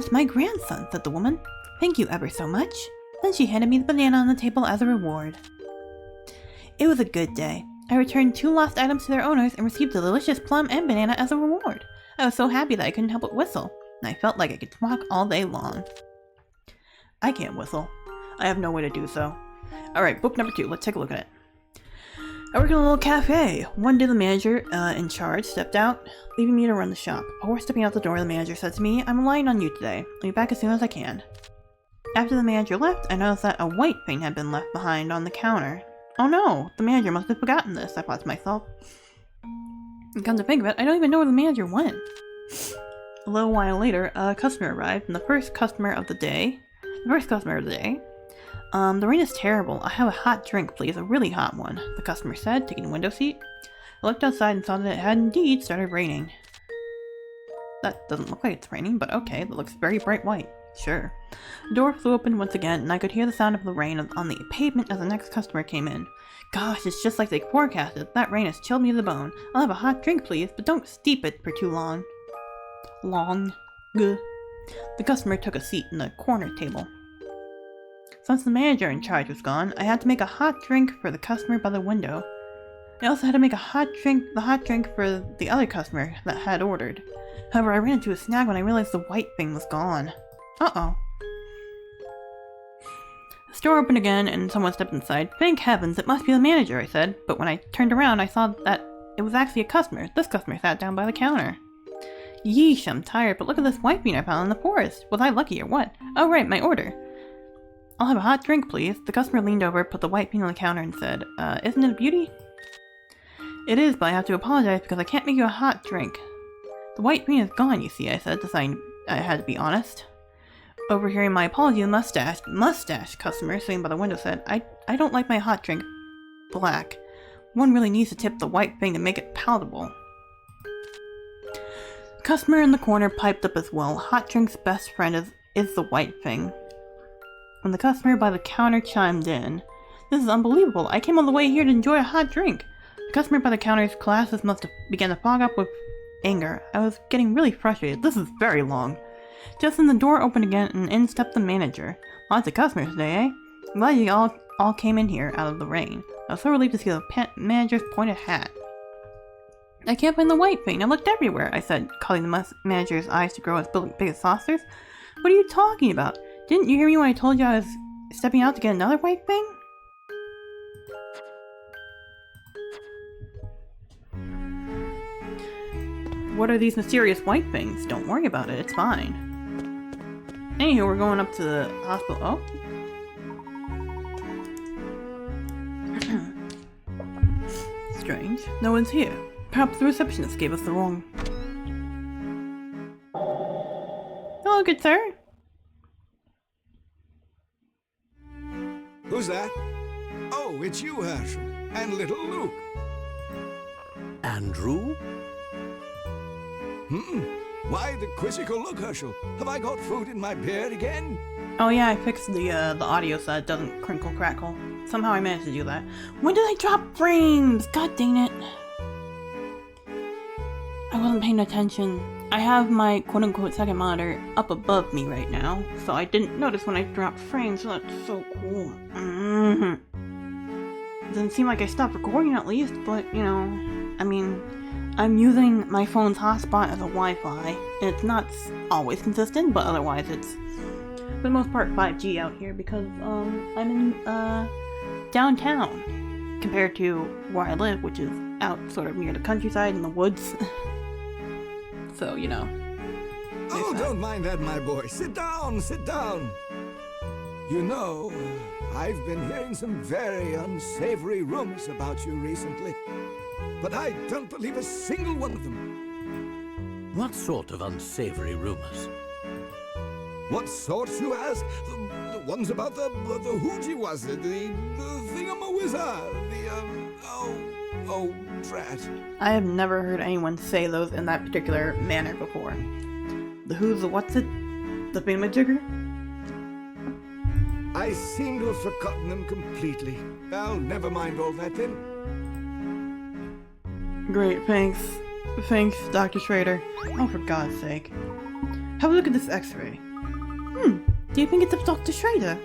S1: to my grandson," said the woman. "Thank you ever so much." Then she handed me the banana on the table as a reward. It was a good day. I returned 2 lost items to their owners and received a delicious plum and banana as a reward. I was so happy that I couldn't help but whistle, and I felt like I could talk all day long. I can't whistle. I have no way to do so. Alright, book number 2. Let's take a look at it. I work in a little cafe. One day the manager in charge stepped out, leaving me to run the shop. Before stepping out the door, the manager said to me, "I'm relying on you today. I'll be back as soon as I can." After the manager left, I noticed that a white thing had been left behind on the counter. Oh no, the manager must have forgotten this, I thought to myself. And come to think of it, I don't even know where the manager went. A little while later, a customer arrived, and the first customer of the day. The rain is terrible. I have a hot drink, please. A really hot one," the customer said, taking a window seat. I looked outside and saw that it had indeed started raining. That doesn't look like it's raining, but okay, that looks very bright white. Sure. The door flew open once again, and I could hear the sound of the rain on the pavement as the next customer came in. Gosh, it's just like they forecasted. That rain has chilled me to the bone. I'll have a hot drink, please, but don't steep it for too long. Gah. The customer took a seat in the corner table. Since the manager in charge was gone, I had to make a hot drink for the customer by the window. I also had to make the hot drink for the other customer that had ordered. However, I ran into a snag when I realized the white thing was gone. Uh-oh. The store opened again, and someone stepped inside. "Thank heavens, it must be the manager," I said. But when I turned around, I saw that it was actually a customer. This customer sat down by the counter. "Yeesh, I'm tired, but look at this white bean I found in the forest. Was I lucky or what? Oh right, my order. I'll have a hot drink, please." The customer leaned over, put the white bean on the counter, and said, "Isn't it a beauty?" "It is, but I have to apologize because I can't make you a hot drink. The white bean is gone, you see," I said, deciding I had to be honest. Overhearing my apology, the mustache customer sitting by the window said, I don't like my hot drink black. One really needs to tip the white thing to make it palatable." The customer in the corner piped up as well. Hot drink's best friend is the white thing. When the customer by the counter chimed in, "This is unbelievable. I came all the way here to enjoy a hot drink." The customer by the counter's glasses must have begun to fog up with anger. I was getting really frustrated. This is very long. Just then the door opened again, and in stepped the manager. "Lots of customers today, eh? I'm glad you all came in here out of the rain." I was so relieved to see the manager's pointed hat. "I can't find the white thing. I looked everywhere," I said, causing the manager's eyes to grow as big as saucers. "What are you talking about? Didn't you hear me when I told you I was stepping out to get another white thing?" "What are these mysterious white things? Don't worry about it, it's fine." Anywho, we're going up to the hospital. Oh. Strange. No one's here. Perhaps the receptionist gave us the wrong... Hello, good sir.
S5: Who's that? Oh, it's you, Herschel. And little Luke.
S3: Andrew?
S5: Why the quizzical look, Herschel? Have I got food in my beard again?
S1: Oh yeah, I fixed the audio so it doesn't crinkle crackle. Somehow I managed to do that. When did I drop frames? God dang it. I wasn't paying attention. I have my quote-unquote second monitor up above me right now, so I didn't notice when I dropped frames, so that's so cool. Doesn't seem like I stopped recording at least, but, you know, I mean, I'm using my phone's hotspot as a Wi-Fi, and it's not always consistent, but otherwise it's, for the most part, 5G out here, because, I'm in, downtown, compared to where I live, which is out sort of near the countryside in the woods. So, you know.
S5: Oh, don't mind that, my boy. Sit down, sit down. You know, I've been hearing some very unsavory rumors about you recently, but I don't believe a single one of them.
S3: What sort of unsavory rumors?
S5: What sorts, you ask? The ones about the hoogie was it? The thingamawizard? Oh, drat.
S1: I have never heard anyone say those in that particular manner before. The who's the what's it? The thingamajigger?
S5: I seem to have forgotten them completely. Well, never mind all that then.
S1: Great, thanks. Thanks, Dr. Schrader. Oh, for God's sake. Have a look at this x-ray. Do you think it's of Dr. Schrader?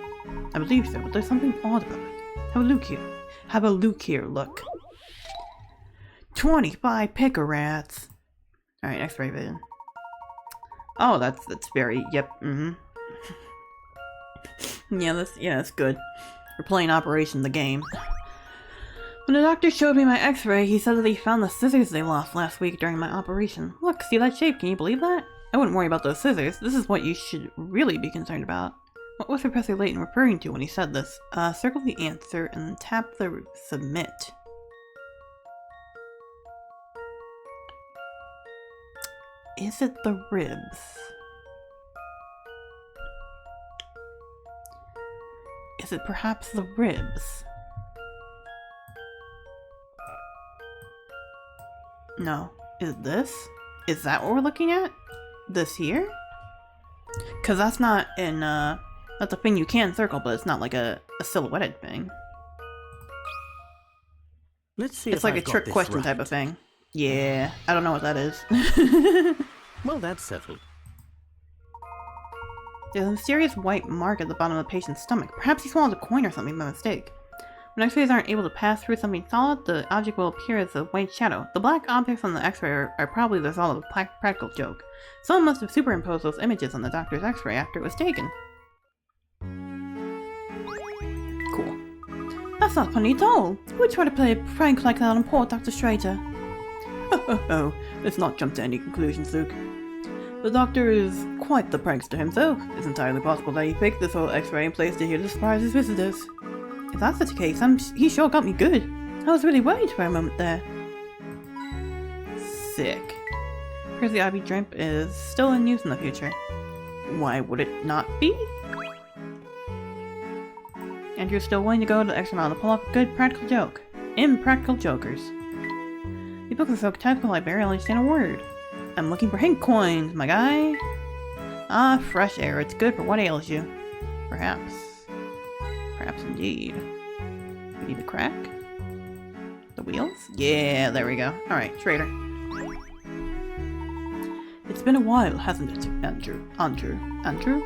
S1: I believe so, but there's something odd about it. Have a look here. Have a look here, look. 25 picker-rats. Alright, x-ray vision. Oh, that's very, yep, Yeah, that's good. We're playing Operation the game. When the doctor showed me my x-ray, he said that he found the scissors they lost last week during my operation. Look, see that shape? Can you believe that? I wouldn't worry about those scissors. This is what you should really be concerned about. What was Professor Layton referring to when he said this? Circle the answer and then tap the submit. Is it the ribs? Is it perhaps the ribs? No. Is it this? Is that what we're looking at? This here? Cause that's not in, that's a thing you can circle, but it's not like a silhouetted thing.
S3: Let's see
S1: It's
S3: if
S1: like
S3: I've
S1: a
S3: got
S1: trick
S3: this
S1: question
S3: right.
S1: type of thing. Yeah, I don't know what that is.
S3: Well, that's settled.
S1: There's a mysterious white mark at the bottom of the patient's stomach. Perhaps he swallowed a coin or something by mistake. When x-rays aren't able to pass through something solid, the object will appear as a white shadow. The black objects on the x-ray are probably the result of a practical joke. Someone must have superimposed those images on the doctor's x-ray after it was taken. Cool. That's not funny at all. Who would try to play a prank like that on poor Dr. Schrader? Oh, let's not jump to any conclusions, Luke. The doctor is quite the prankster himself. It's entirely possible that he faked this whole x-ray in place to here to surprise his visitors. If that's the case, he sure got me good. I was really worried for a moment there. Sick. Here's the IV drip is still in use in the future. Why would it not be? Andrew's still willing to go to the extra mile to pull off a good practical joke. Impractical jokers. These books are so technical I barely understand a word. I'm looking for hint coins, my guy. Ah, fresh air. It's good for what ails you. Perhaps. Perhaps indeed. We need the crack? The wheels? Yeah, there we go. Alright, Schrader. It's been a while, hasn't it, Andrew?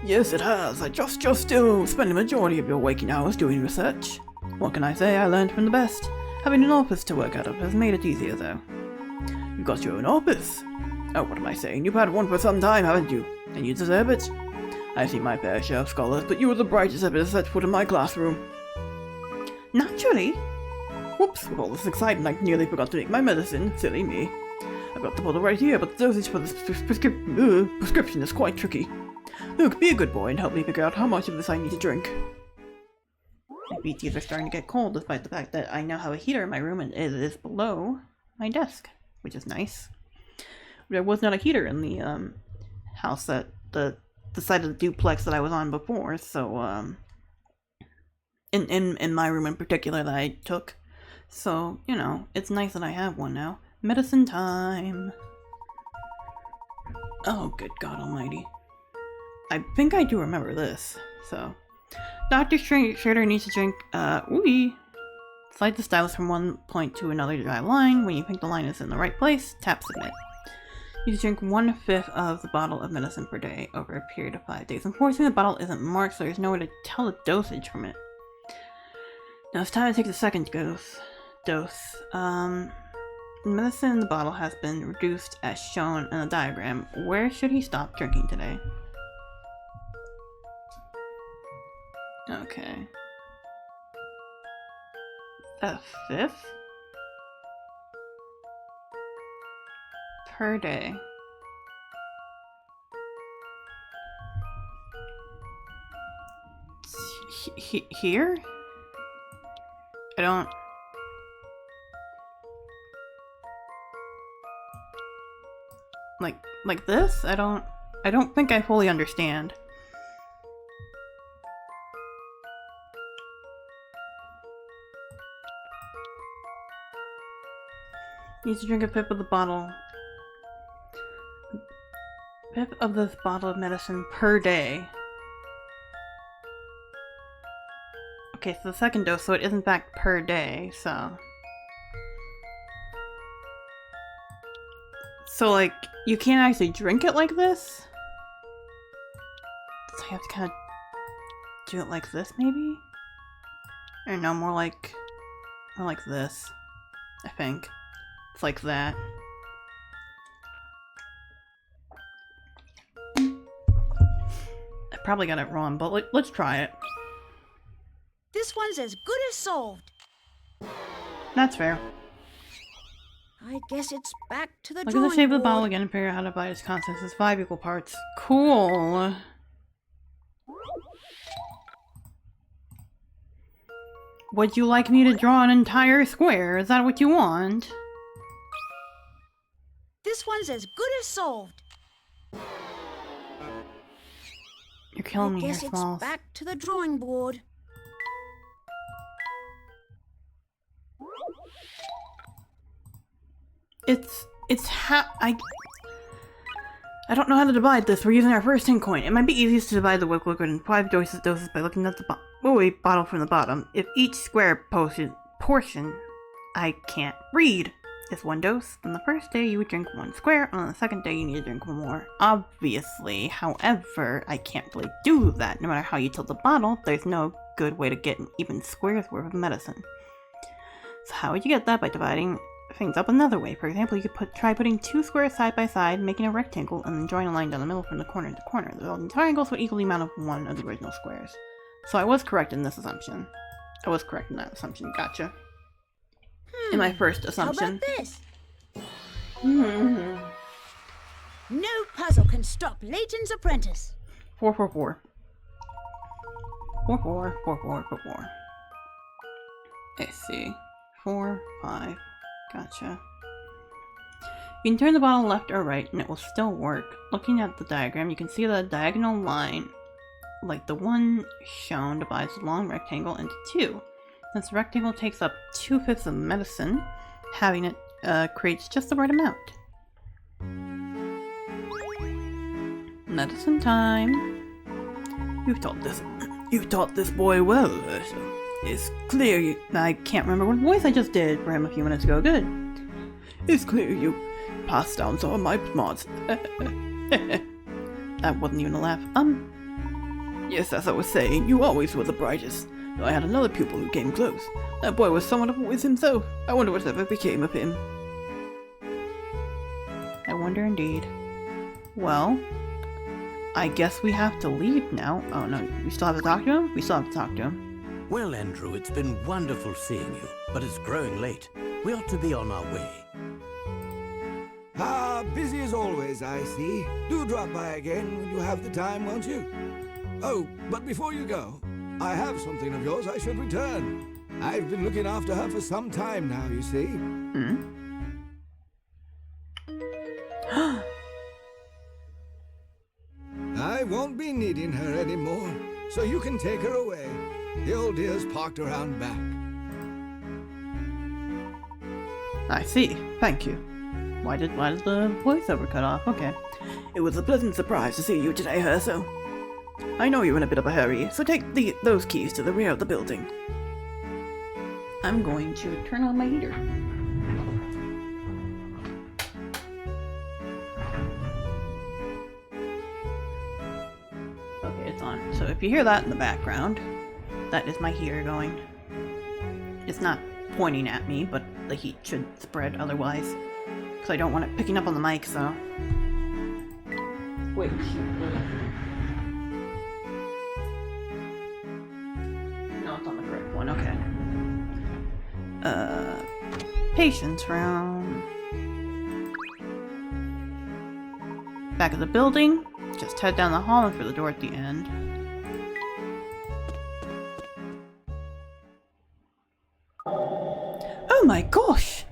S1: Yes, it has. I just spent the majority of your waking hours doing research. What can I say? I learned from the best. Having an office to work out of has made it easier, though. You got your own office? Oh, what am I saying? You've had one for some time, haven't you? And you deserve it. I've seen my fair share of scholars, but you were the brightest ever to set foot in my classroom. Naturally. Whoops, with all this excitement I nearly forgot to make my medicine. Silly me. I've got the bottle right here, but the dosage for this prescription is quite tricky. Luke, be a good boy and help me figure out how much of this I need to drink. My BTs are starting to get cold, despite the fact that I now have a heater in my room and it is below my desk, which is nice. There was not a heater in the house that the side of the duplex that I was on before, so in my room in particular that I took. So, you know, it's nice that I have one now. Medicine time! Oh, good God almighty. I think I do remember this, so. Dr. Schrader needs to drink, ooey. Slide the stylus from one point to another to draw a line. When you think the line is in the right place, tap submit. You drink 1/5 of the bottle of medicine per day over a period of 5 days. Unfortunately, the bottle isn't marked, so there's no way to tell the dosage from it. Now it's time to take the second dose. Medicine in the bottle has been reduced as shown in the diagram. Where should he stop drinking today? Okay. The 5th? Per day. Here? I don't... Like this? I don't think I fully understand. Needs to drink a 5th of the bottle. 5th of this bottle of medicine per day. Okay, so the second dose, so it is in fact per day, so... So, like, you can't actually drink it like this? So you have to kind of do it like this, maybe? Or no, more like this, I think. It's like that. I probably got it wrong, but let's try it.
S2: This one's as good as solved.
S1: That's fair.
S2: I guess it's back to the
S1: Look at
S2: drawing
S1: the shape of the
S2: board.
S1: bottle again and figure out how to divide its contents as 5 equal parts. Cool. Would you like me to draw an entire square? Is that what you want?
S2: This one's as good as solved.
S1: You're killing me
S2: I
S1: here,
S2: guess it's
S1: Smalls.
S2: back to the drawing board.
S1: It's I don't know how to divide this. We're using our first 10 coin. It might be easiest to divide the liquid in 5 doses by looking at the bottle from the bottom. If each square portion I can't read is 1 dose, then the first day you would drink 1 square, and on the second day you need to drink 1 more. Obviously, however, I can't really do that. No matter how you tilt the bottle, there's no good way to get an even square's worth of medicine. So how would you get that? By dividing things up another way. For example, you could try putting 2 squares side by side, making a rectangle, and then drawing a line down the middle from the corner to corner. The resulting triangles would equal the amount of 1 of the original squares. So I was correct in this assumption. I was correct in that assumption. Gotcha. In my first assumption.
S2: How about this? No puzzle can stop Layton's apprentice.
S1: 4, 4, 4. 4, 4, 4, 4, 4, 4. Let's see. 4, 5. Gotcha. You can turn the bottle left or right and it will still work. Looking at the diagram, you can see the diagonal line, like the one shown, divides the long rectangle into 2. Since the rectangle takes up 2/5 of medicine, having it creates just the right amount. Medicine time.
S4: You've taught this boy well. It's clear
S1: I can't remember what voice I just did for him a few minutes ago. Good.
S4: It's clear you passed down some of my smarts.
S1: That wasn't even a laugh.
S4: Yes, as I was saying, you always were the brightest. I had another pupil who came close. That boy was somewhat of a whiz himself. I wonder whatever became of him.
S1: I wonder indeed. Well, I guess we have to leave now. Oh no, we still have to talk to him? We still have to talk to him.
S3: Well, Andrew, it's been wonderful seeing you, but it's growing late. We ought to be on our way.
S5: Busy as always, I see. Do drop by again when you have the time, won't you? Oh, but before you go, I have something of yours I should return. I've been looking after her for some time now, you see. I won't be needing her anymore, so you can take her away. The old dear's parked around back.
S4: I see. Thank you. Why did the voiceover cut off? Okay. It was a pleasant surprise to see you today, Urso. I know you're in a bit of a hurry, so take those keys to the rear of the building. I'm going to turn on my heater. Okay, it's on. So if you hear that in the background, that is my heater going. It's not pointing at me, but the heat should spread otherwise. Because I don't want it picking up on the mic, so... Wait, no, it's on the correct one, okay. Patience room. Back of the building. Just head down the hall and through the door at the end. Oh my gosh!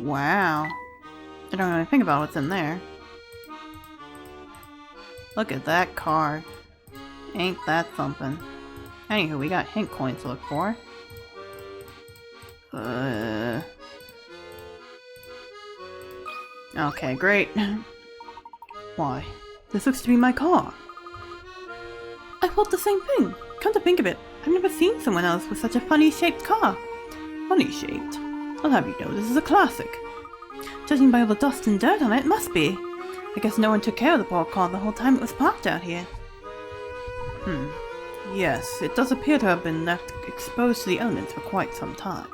S4: Wow. I don't really think about what's in there. Look at that car. Ain't that something. Anywho, we got hint coins to look for. Okay, great. Why? This looks to be my car. I thought the same thing. Come to think of it, I've never seen someone else with such a funny-shaped car. Funny-shaped? I'll have you know this is a classic. Judging by all the dust and dirt on it, it must be. I guess no one took care of the poor car the whole time it was parked out here. Yes, it does appear to have been left exposed to the elements for quite some time.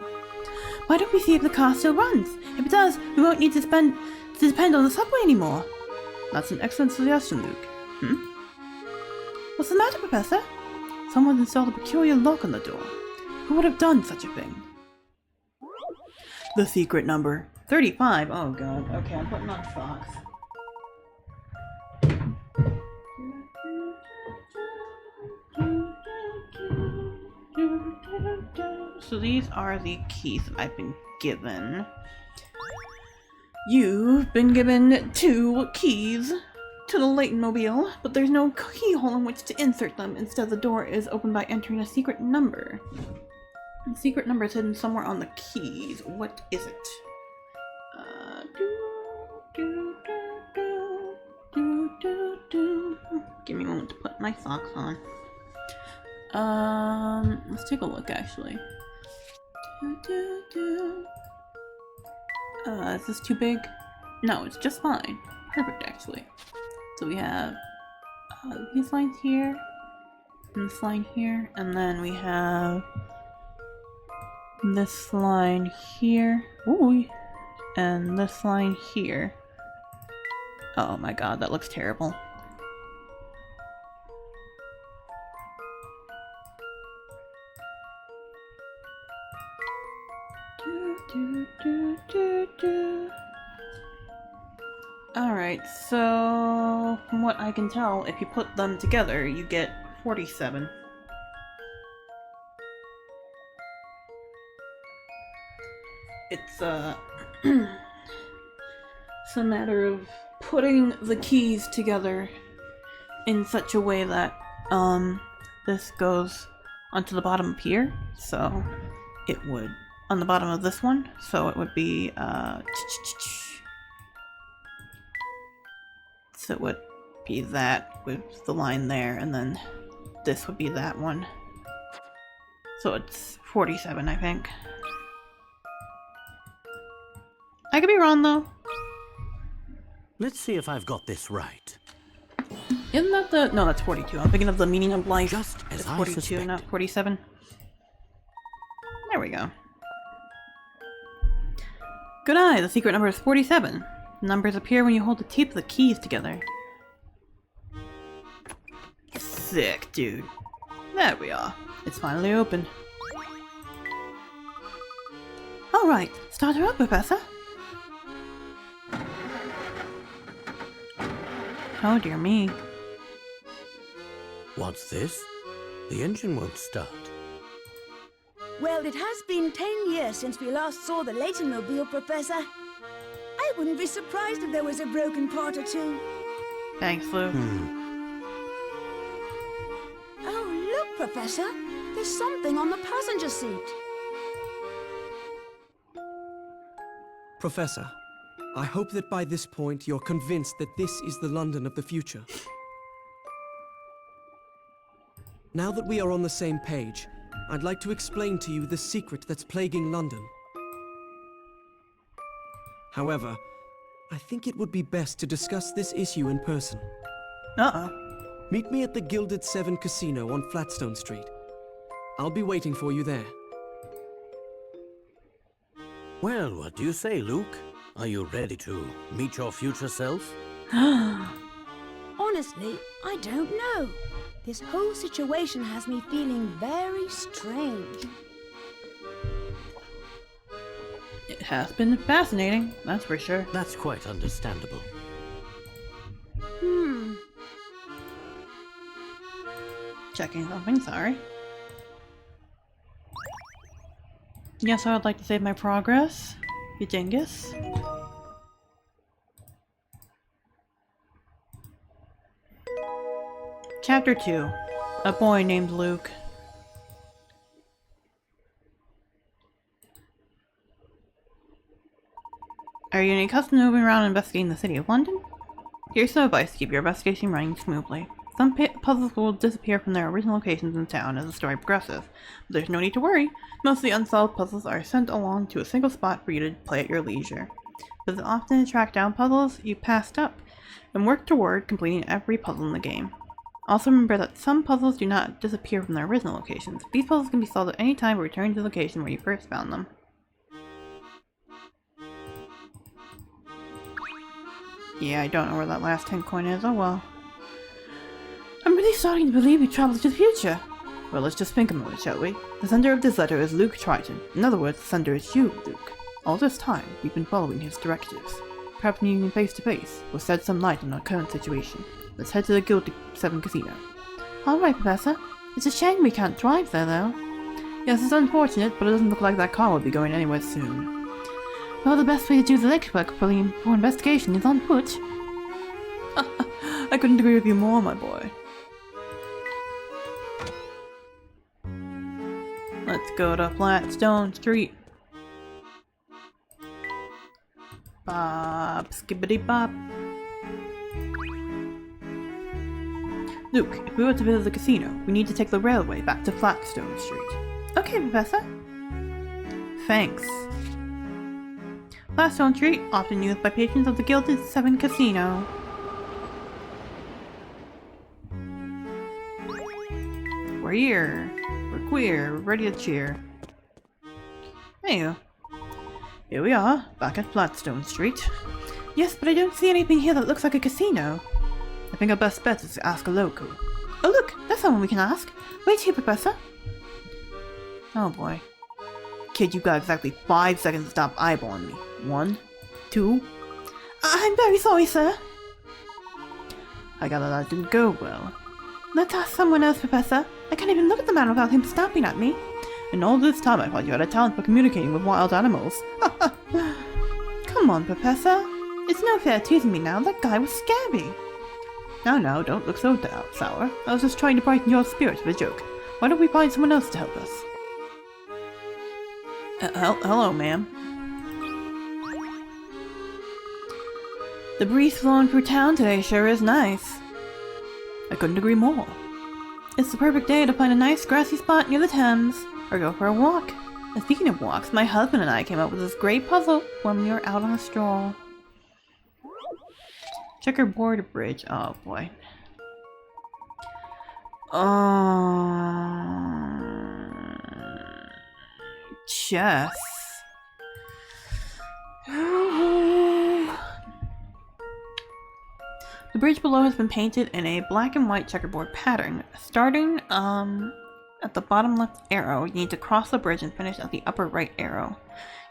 S4: Why don't we see if the car still runs? If it does, we won't need to depend on the subway anymore. That's an excellent suggestion, Luke. What's the matter, Professor? Someone installed a peculiar lock on the door. Who would have done such a thing? The secret number. 35. Oh god. Okay, I'm putting on socks. So these are the keys that I've been given. You've been given 2 keys to the Layton mobile, but there's no keyhole in which to insert them. Instead, the door is opened by entering a secret number. The secret number is hidden somewhere on the keys. What is it? Give me a moment to put my socks on. Let's take a look actually. Is this too big? No, it's just fine. Perfect actually. So we have these lines here, and this line here, and then we have this line here. Ooh, and this line here. Oh my god, that looks terrible. Alright, so from what I can tell, if you put them together, you get 47. It's it's a matter of putting the keys together in such a way that this goes onto the bottom of here, so it would on the bottom of this one, so it would be so it would be that with the line there, and then this would be that one. So it's 47, I think. I could be wrong though.
S3: Let's see if I've got this right.
S1: Isn't that the... No, that's 42. I'm thinking of the meaning of life.
S3: Just as
S1: it's
S3: I
S1: 42,
S3: suspected.
S1: not 47. There we go. Good eye, the secret number is 47. Numbers appear when you hold the tip of the keys together. Sick, dude. There we are. It's finally open. Alright, start her up, Professor. Oh dear me.
S3: What's this? The engine won't start.
S2: Well, it has been 10 years since we last saw the Layton mobile, Professor. I wouldn't be surprised if there was a broken part or two.
S1: Thanks, Luke.
S2: Oh, look, Professor. There's something on the passenger seat.
S6: Professor, I hope that by this point you're convinced that this is the London of the future. Now that we are on the same page, I'd like to explain to you the secret that's plaguing London. However, I think it would be best to discuss this issue in person.
S4: Uh-oh.
S6: Meet me at the Gilded Seven Casino on Flatstone Street. I'll be waiting for you there.
S3: Well, what do you say, Luke? Are you ready to meet your future self?
S2: Honestly, I don't know. This whole situation has me feeling very strange.
S4: It has been fascinating, that's for sure.
S3: That's quite understandable.
S4: Checking something, sorry. Yes, I would like to save my progress. You dingus. Chapter 2. A boy named Luke. Are you any accustomed to moving around and investigating the city of London? Here's some advice to keep your investigation running smoothly. Some puzzles will disappear from their original locations in town as the story progresses, but there's no need to worry. Most of the unsolved puzzles are sent along to a single spot for you to play at your leisure. As often to track down puzzles you passed up, and work toward completing every puzzle in the game. Also remember that some puzzles do not disappear from their original locations. These puzzles can be solved at any time but return to the location where you first found them. Yeah, I don't know where that last 10 coin is, oh well. I'm really starting to believe we traveled to the future. Well, let's just think a moment, shall we? The sender of this letter is Luke Triton. In other words, the sender is you, Luke. All this time, we've been following his directives. Perhaps meeting him face to face will shed some light on our current situation. Let's head to the Gilded Seven Casino. Alright, Professor. It's a shame we can't drive there, though. Yes, it's unfortunate, but it doesn't look like that car will be going anywhere soon. Well, the best way to do the legwork for investigation is on foot. I couldn't agree with you more, my boy. Let's go to Flatstone Street. Bop, skibbity bop. Luke, if we were to visit the casino, we need to take the railway back to Flatstone Street. Okay, Professor. Thanks. Flatstone Street, often used by patrons of the Gilded Seven Casino. We're here. We're queer. We're ready to cheer. Anywho. Here we are, back at Flatstone Street. Yes, but I don't see anything here that looks like a casino. I think our best bet is to ask a local. Oh look, there's someone we can ask. Wait here, Professor. Oh boy. Kid, you got exactly 5 seconds to stop eyeballing me. 1, 2... I'm very sorry, sir. I gather that didn't go well. Let's ask someone else, Professor. I can't even look at the man without him snapping at me. And all this time I thought you had a talent for communicating with wild animals. Come on, Professor. It's no fair teasing me now. That guy was scary. Now, don't look so sour. I was just trying to brighten your spirits with a joke. Why don't we find someone else to help us? Hello, ma'am. The breeze flowing through town today sure is nice. I couldn't agree more. It's the perfect day to find a nice grassy spot near the Thames, or go for a walk. And speaking of walks, my husband and I came up with this great puzzle when we were out on a stroll. Checkerboard bridge. Oh boy. Chess. The bridge below has been painted in a black and white checkerboard pattern. Starting at the bottom left arrow, you need to cross the bridge and finish at the upper right arrow.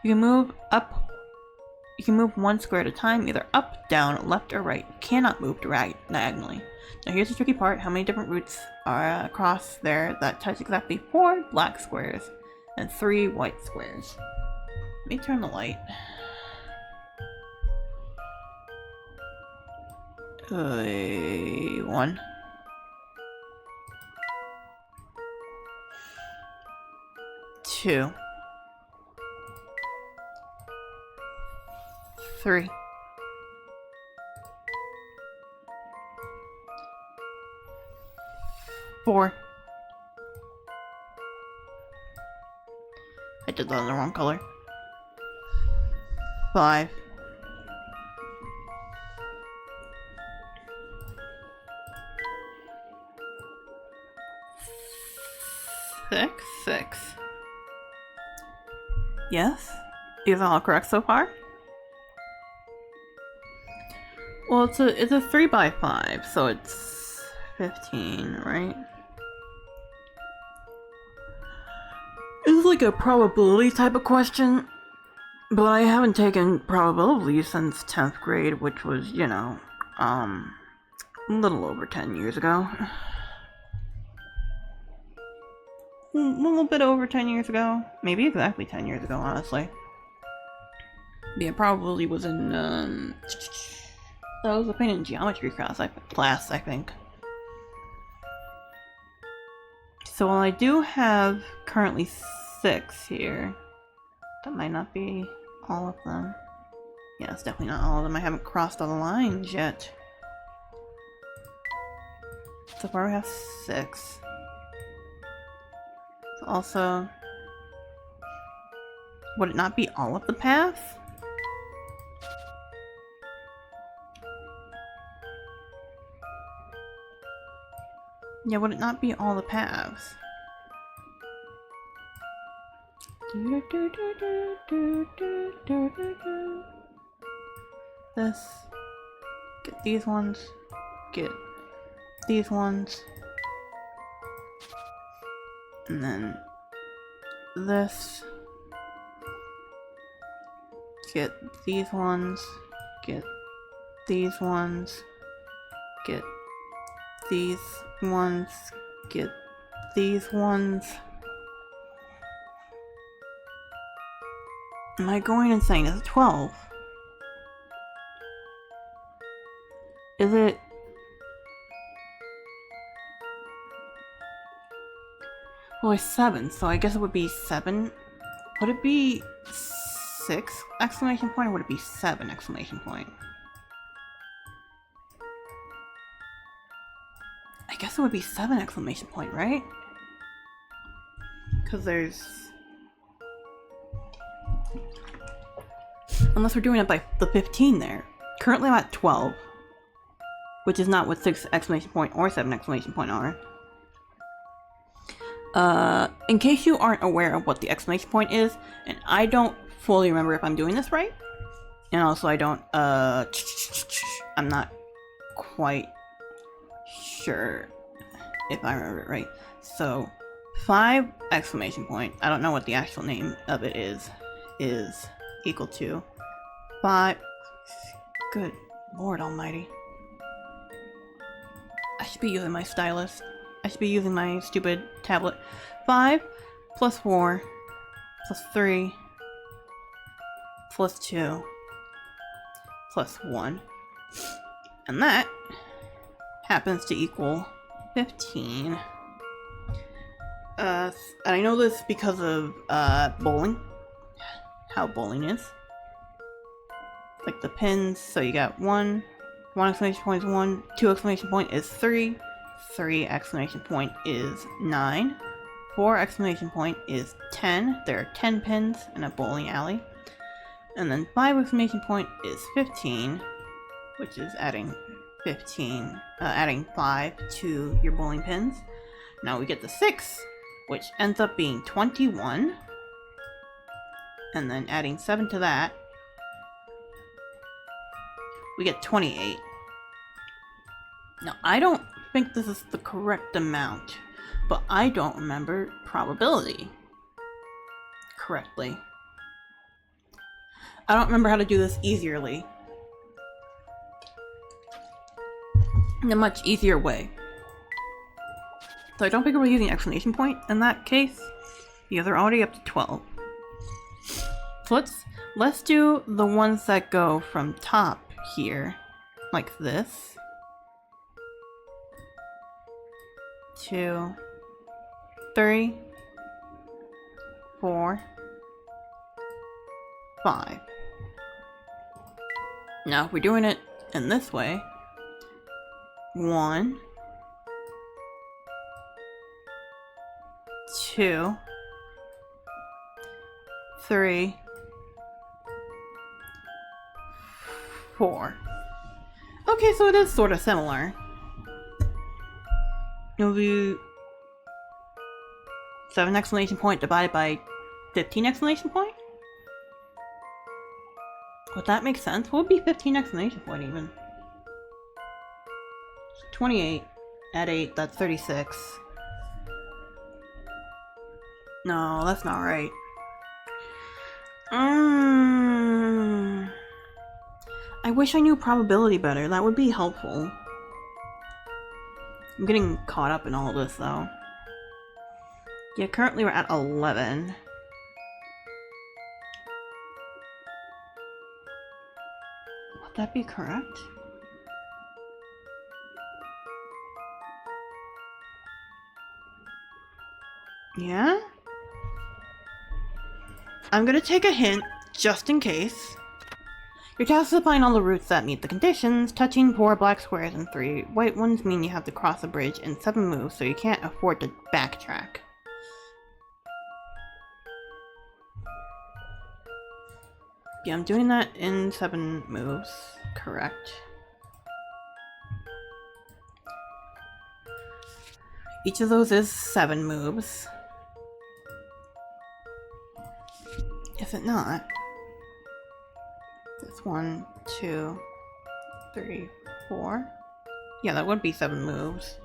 S4: You can move one square at a time, either up, down, left, or right. You cannot move diagonally. Now here's the tricky part. How many different routes are across there that touch exactly 4 black squares and 3 white squares? Let me turn the light. 1. 2. 3. Four. I did that in the wrong color. 5. 6. Yes? Is all correct so far? Well, it's a 3 by 5, so it's 15, right? It's like a probability type of question, but I haven't taken probability since 10th grade, which was, you know, a little over 10 years ago. A little bit over 10 years ago. Maybe exactly 10 years ago, honestly. Yeah, probably was in, that was a pain in geometry class, I think. So while I do have currently 6 here, that might not be all of them. Yeah, it's definitely not all of them. I haven't crossed all the lines yet. So far we have 6. So also, would it not be all of the paths? Yeah, would it not be all the paths? This. Get these ones. Get these ones. And then this. Get these ones. Get these ones. Get these ones. Get these ones. Am I going insane? Is it 12? Is it... Well, it's 7, so I guess it would be 7. Would it be 6 exclamation point, or would it be 7 exclamation point? I guess it would be 7 exclamation point, right? Because there's... Unless we're doing it by the 15 there. Currently I'm at 12. Which is not what 6 exclamation point or 7 exclamation point are. In case you aren't aware of what the exclamation point is, and I don't fully remember if I'm doing this right, and also I don't, I'm not quite sure if I remember it right. So, 5 exclamation point, I don't know what the actual name of it is equal to 5, good lord almighty. I should be using my stylus. I should be using my stupid tablet. 5 plus 4 plus 3 plus 2 plus 1. And that happens to equal 15. And I know this because of bowling. How bowling is. Like the pins, so you got 1 exclamation point is 1, 2 exclamation point is 3, 3 exclamation point is 9, 4 exclamation point is 10, there are 10 pins in a bowling alley, and then 5 exclamation point is 15, which is adding 5 to your bowling pins. Now we get the 6, which ends up being 21, and then adding 7 to that, we get 28. Now, I don't think this is the correct amount, but I don't remember probability correctly. I don't remember how to do this easierly. In a much easier way. So I don't think we're using exclamation point in that case, because they're already up to 12. So let's do the ones that go from top here, like this. 2, 3, 4, 5.
S1: Now, if we're doing it in this way, 1, 2, 3, 4. Okay, so it is sort of similar. It'll be 7 exclamation point divided by 15 exclamation point? Would that make sense? What would be 15 exclamation point even? 28. Add 8, that's 36. No, that's not right. I wish I knew probability better. That would be helpful. I'm getting caught up in all of this, though. Yeah, currently we're at 11. Would that be correct? Yeah? I'm gonna take a hint, just in case. Your task is to find all the routes that meet the conditions. Touching 4 black squares and 3 white ones mean you have to cross a bridge in 7 moves, so you can't afford to backtrack. Yeah, I'm doing that in 7 moves. Correct. Each of those is 7 moves. Is it not? It's 1, 2, 3, 4. Yeah, that would be 7 moves.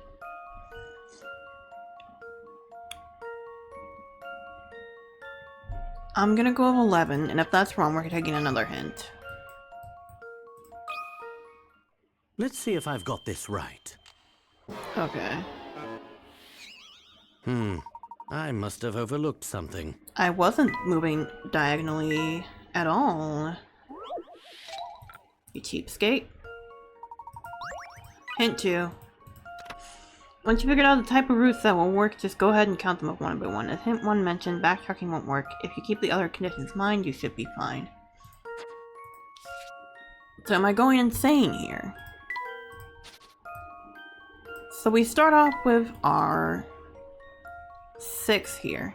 S1: I'm gonna go with 11, and if that's wrong, we're taking another hint.
S3: Let's see if I've got this right.
S1: Okay.
S3: I must have overlooked something.
S1: I wasn't moving diagonally at all. You cheapskate. Hint 2. Once you figured out the type of routes that will work, just go ahead and count them up one by one. As hint 1 mentioned, backtracking won't work. If you keep the other conditions in mind, you should be fine. So am I going insane here? So we start off with our 6 here.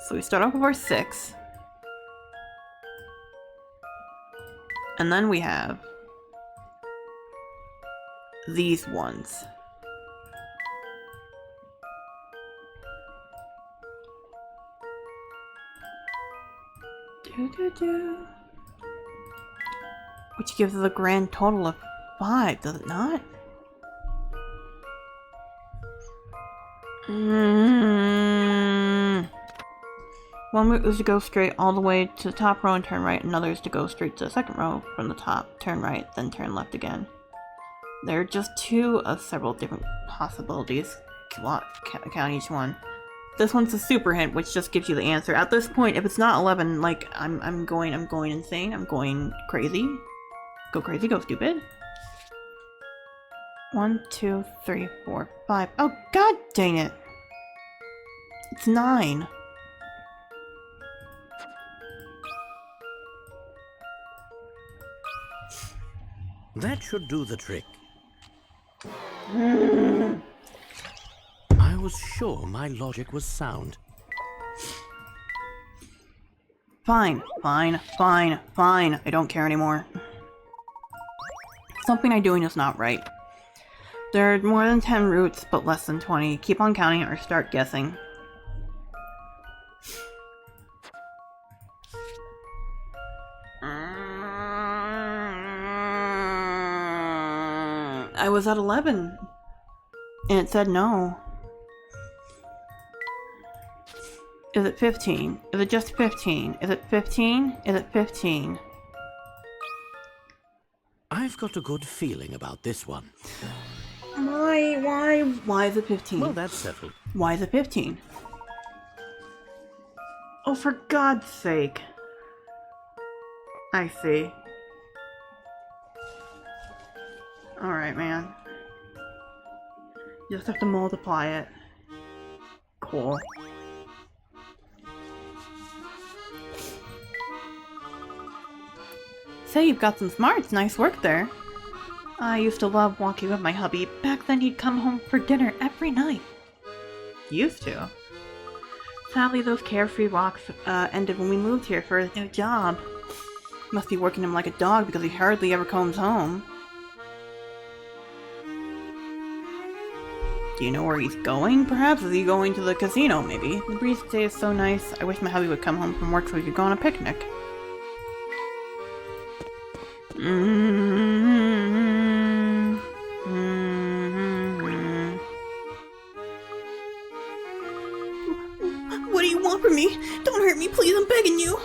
S1: So we start off with our 6. And then we have these ones. Which gives us a grand total of 5, does it not? One route is to go straight all the way to the top row and turn right, another is to go straight to the second row from the top, turn right, then turn left again. There are just 2 of several different possibilities. Count each one. This one's a super hint, which just gives you the answer. At this point, if it's not 11, like, I'm going insane. I'm going crazy. Go crazy, go stupid. 1, 2, 3, 4, 5. Oh, god dang it! It's 9.
S3: That should do the trick. I was sure my logic was sound.
S1: Fine. I don't care anymore. Something I'm doing is not right. There are more than 10 routes, but less than 20. Keep on counting or start guessing. I was at 11, and it said no. Is it 15? Is it just 15? Is it 15? Is it 15?
S3: I've got a good feeling about this one.
S1: Why is it 15?
S3: Well, that's settled.
S1: Why is it 15? Oh, for God's sake. I see. Alright, man. You just have to multiply it. Cool.
S4: Say you've got some smarts, nice work there. I used to love walking with my hubby. Back then he'd come home for dinner every night. Used to? Sadly, those carefree walks ended when we moved here for his new job. Must be working him like a dog because he hardly ever comes home. Do you know where he's going? Perhaps is he going to the casino, maybe? The breeze today is so nice. I wish my hubby would come home from work so we could go on a picnic.
S1: What do you want from me? Don't hurt me, please, I'm begging you.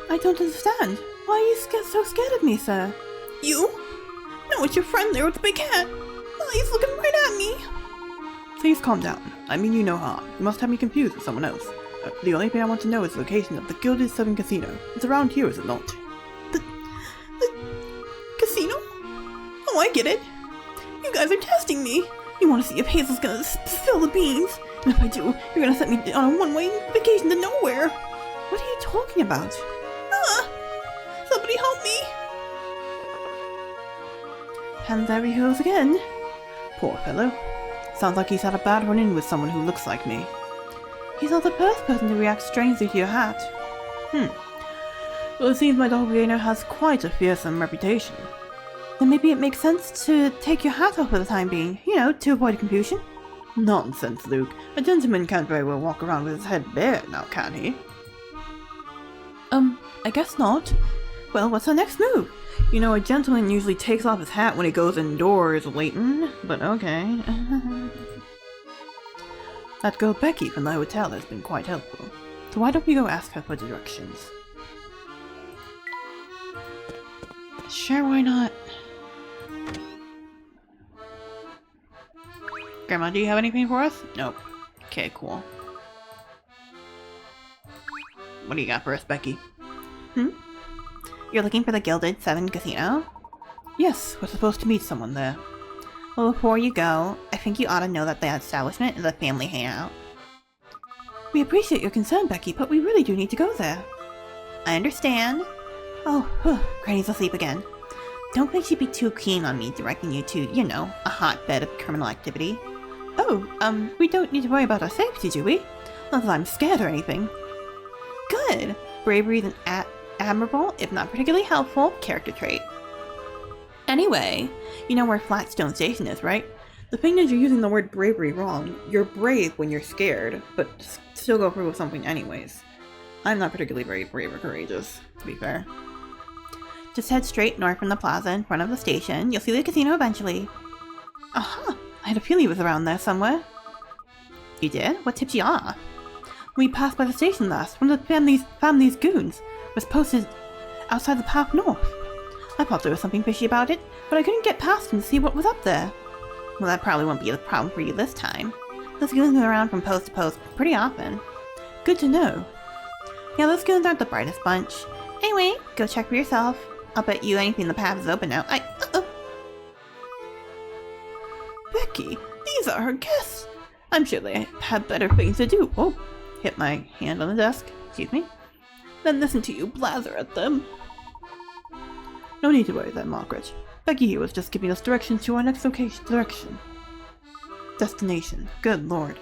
S4: I don't understand. Why are you so scared of me, sir?
S1: You? No, it's your friend there with the big hat. Oh, he's looking right at me.
S4: Please calm down. I mean you no harm. You must have me confused with someone else. The only thing I want to know is the location of the Gilded Southern Casino. It's around here, is it not?
S1: The casino? Oh, I get it. You guys are testing me. You want to see if Hazel's gonna spill the beans. And if I do, you're gonna send me on a one-way vacation to nowhere.
S4: What are you talking about?
S1: Somebody help me.
S4: And there he goes again. Poor fellow. Sounds like he's had a bad run-in with someone who looks like me. He's not the first person to react strangely to your hat. Well, it seems my doppelganger has quite a fearsome reputation. Then maybe it makes sense to take your hat off for the time being, you know, to avoid confusion. Nonsense, Luke. A gentleman can't very well walk around with his head bare now, can he? I guess not. Well, what's our next move? You know, a gentleman usually takes off his hat when he goes indoors, Layton, but okay. That girl Becky from the hotel has been quite helpful. So why don't we go ask her for directions? Sure, why not? Grandma, do you have anything for us? Nope. Okay, cool. What do you got for us, Becky?
S1: You're looking for the Gilded Southern Casino?
S4: Yes, we're supposed to meet someone there.
S1: Well, before you go, I think you ought to know that the establishment is a family hangout.
S4: We appreciate your concern, Becky, but we really do need to go there.
S1: I understand. Oh, Granny's asleep again. Don't think she'd be too keen on me directing you to, you know, a hotbed of criminal activity.
S4: Oh, we don't need to worry about our safety, do we? Not that I'm scared or anything.
S1: Good. Bravery is an admirable, if not particularly helpful, character trait. Anyway, you know where Flatstone Station is, right?
S4: The thing is, you're using the word bravery wrong. You're brave when you're scared, but still go through with something anyways. I'm not particularly very brave or courageous, to be fair.
S1: Just head straight north from the plaza in front of the station. You'll see the casino eventually.
S4: Aha! I had a feeling he was around there somewhere.
S1: You did? What tipped you off?
S4: We passed by the station last. One of the family's goons was posted outside the path north. I thought there was something fishy about it, but I couldn't get past him to see what was up there.
S1: Well, that probably won't be a problem for you this time. Those goons move around from post to post pretty often.
S4: Good to know.
S1: Yeah, those goons aren't the brightest bunch. Anyway, go check for yourself. I'll bet you anything the path is open now.
S4: Becky, these are her guests. I'm sure they have better things to do. Oh, hit my hand on the desk. Excuse me. Then listen to you blather at them. No need to worry then, Margaret. Becky here was just giving us directions to our next destination. Good lord.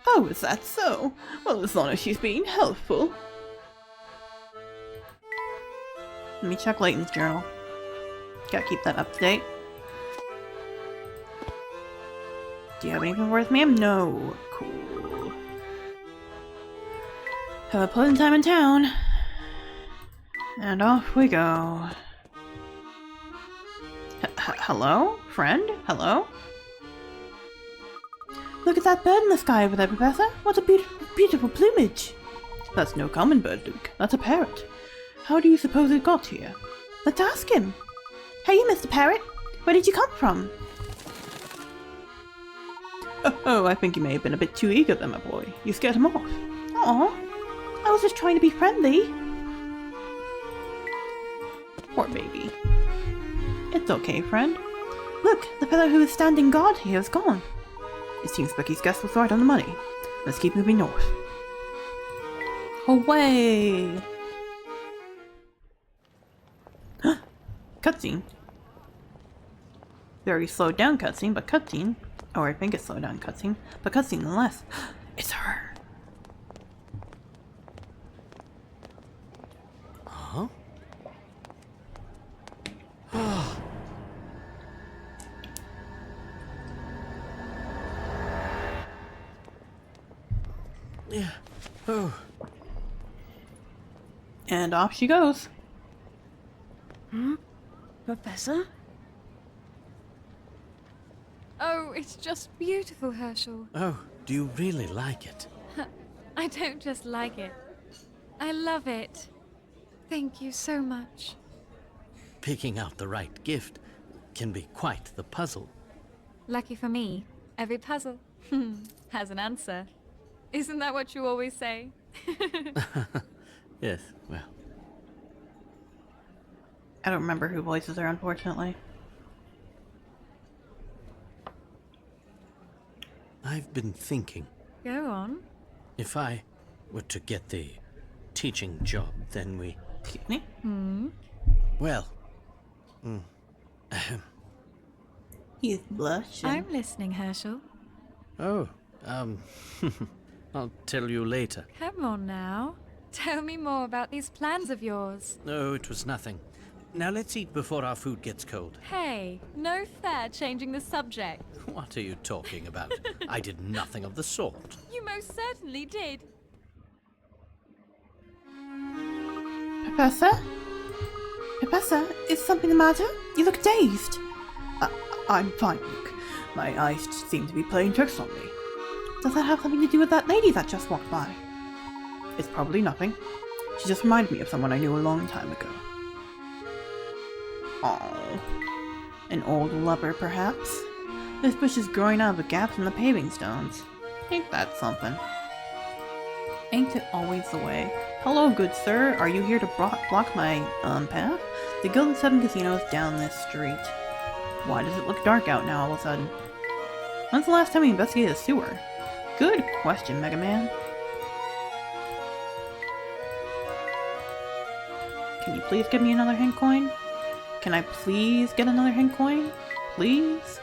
S4: Oh, is that so? Well, as long as she's being helpful. Let me check Layton's journal. Gotta keep that up to date. Do you have anything for us, ma'am? No. Cool. Have a pleasant time in town. And off we go. Hello? Friend? Hello? Look at that bird in the sky over there, Professor. What a beautiful plumage. That's no common bird, Luke. That's a parrot. How do you suppose it got here? Let's ask him.
S1: Hey, Mr. Parrot. Where did you come from?
S4: Oh, I think you may have been a bit too eager there, my boy. You scared him off.
S1: Aw, I was just trying to be friendly.
S4: Poor baby. It's okay, friend. Look, the fellow who was standing guard here is gone. It seems Becky's guess was right on the money. Let's keep moving north. Away! cutscene. Very slowed down cutscene, but cutscene. Or I think it's slowed down cutscene, but cutscene nonetheless. It's her.
S3: Huh? Yeah. Oh.
S4: And off she goes.
S2: Professor?
S7: Oh, it's just beautiful, Herschel.
S3: Oh, do you really like it?
S7: I don't just like it. I love it. Thank you so much.
S3: Picking out the right gift can be quite the puzzle.
S7: Lucky for me, every puzzle has an answer. Isn't that what you always say?
S3: Yes, well.
S4: I don't remember who voices her, unfortunately.
S3: I've been thinking,
S7: Go on.
S3: if I were to get the teaching job, then we...
S4: Excuse me?
S3: Well,
S4: He's blushing.
S7: I'm listening, Herschel.
S3: oh, I'll tell you later.
S7: Come on now. Tell me more about these plans of yours.
S3: No, it was nothing. Now let's eat before our food gets cold.
S7: Hey, no fair changing the subject.
S3: What are you talking about? I did nothing of the sort.
S7: You most certainly did.
S4: Professor? Professor, is something the matter? You look dazed. I'm fine, Luke. My eyes seem to be playing tricks on me. Does that have something to do with that lady that just walked by? It's probably nothing. She just reminded me of someone I knew a long time ago. Oh, an old lover, perhaps? This bush is growing out of the gaps in the paving stones. Ain't that something? Ain't it always the way? Hello, good sir. Are you here to block my, path? The Gilded Seven Casino is down this street. Why does it look dark out now all of a sudden? When's the last time we investigated a sewer? Good question, Mega Man. Can you please give me another hint coin? Can I please get another hint coin? Please?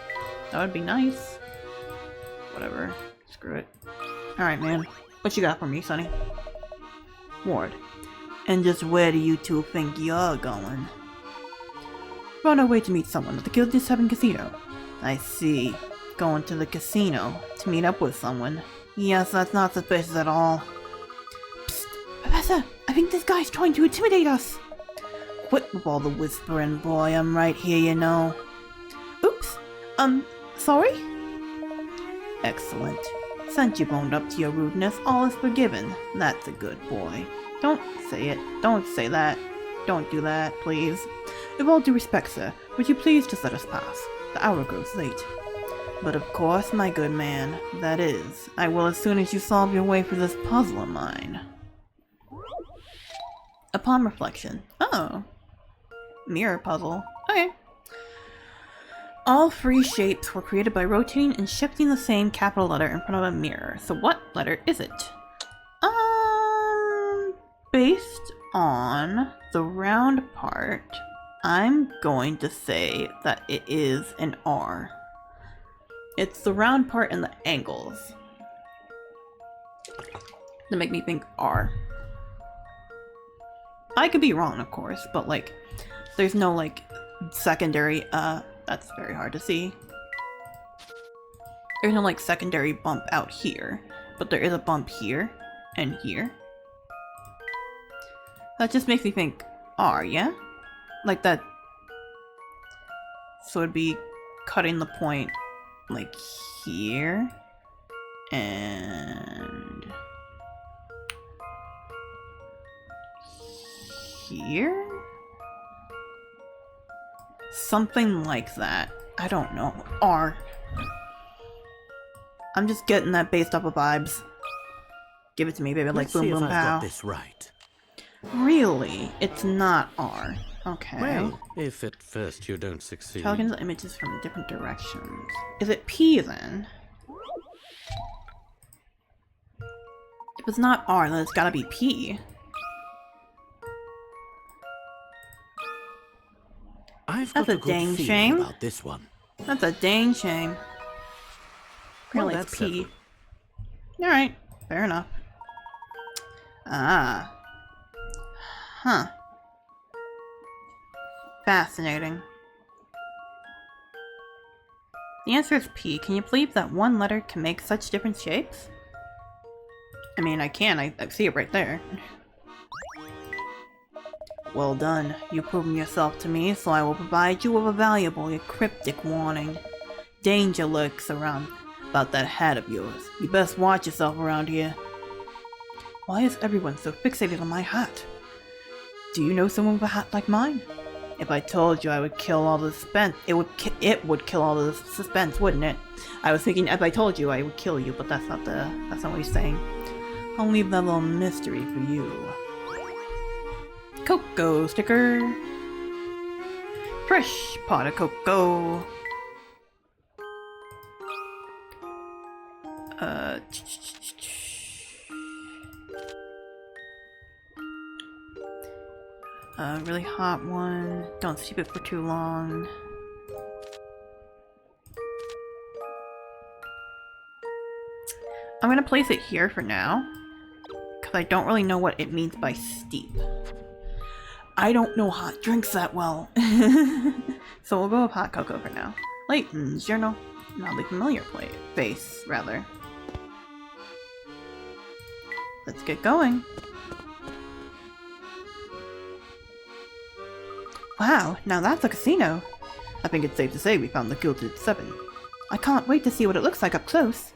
S4: That would be nice. Whatever. Screw it. Alright, man. What you got for me, Sonny? Ward. And just where do you two think you're going? We're on our way to meet someone at the Gilded Seven Casino. I see. Going to the casino to meet up with someone. Yes, that's not suspicious at all. Psst! Professor! I think this guy's trying to intimidate us! Quit with all the whispering, boy. I'm right here, you know. Oops. Sorry? Excellent. Since you've owned up to your rudeness, all is forgiven. That's a good boy. Don't say it. Don't say that. Don't do that, please. With all due respect, sir, would you please just let us pass? The hour grows late. But of course, my good man. That is, I will as soon as you solve your way through this puzzle of mine. Upon reflection. Oh. Mirror puzzle. Okay. All three shapes were created by rotating and shifting the same capital letter in front of a mirror. So what letter is it? Based on the round part, I'm going to say that it is an R. It's the round part and the angles that make me think R. I could be wrong, of course, but like, there's no like secondary, that's very hard to see. There's no like secondary bump out here, but there is a bump here and here. That just makes me think R, yeah? Like that. So it'd be cutting the point like here and here? Something like that. I don't know. R. I'm just getting that based off of vibes. Give it to me, baby, like
S3: Let's
S4: boom
S3: see
S4: boom
S3: if I've
S4: pow.
S3: got this right.
S4: Really? It's not R. Okay.
S3: Well, if at first you don't succeed.
S4: Pelicans images from different directions. Is it P then? If it's not R, then it's gotta be P.
S3: I I've
S1: That's
S3: got
S1: a
S3: a good
S1: dang
S3: feeling
S1: shame.
S3: about this one.
S1: That's a dang shame.
S3: Well,
S1: Apparently
S3: that's
S1: it's P.
S3: settled.
S1: Alright, fair enough. Ah. Huh. Fascinating. The answer is P. Can you believe that one letter can make such different shapes? I mean, I can. I see it right there. Well done. You've proven yourself to me, so I will provide you with a valuable yet cryptic warning. Danger lurks around about that hat of yours. You best watch yourself around here. Why is everyone so fixated on my hat? Do you know someone with a hat like mine? If I told you I would kill all the suspense, it would kill all the suspense, wouldn't it? I was thinking if I told you I would kill you, but that's not what he's saying. I'll leave that little mystery for you. Cocoa sticker. Fresh pot of cocoa. A really hot one. Don't steep it for too long. I'm gonna place it here for now, because I don't really know what it means by steep. I don't know hot drinks that well. So we'll go with hot cocoa for now. Layton's journal. An oddly familiar face, rather. Let's get going. Wow, now that's a casino. I think it's safe to say we found the Gilded Seven. I can't wait to see what it looks like up close.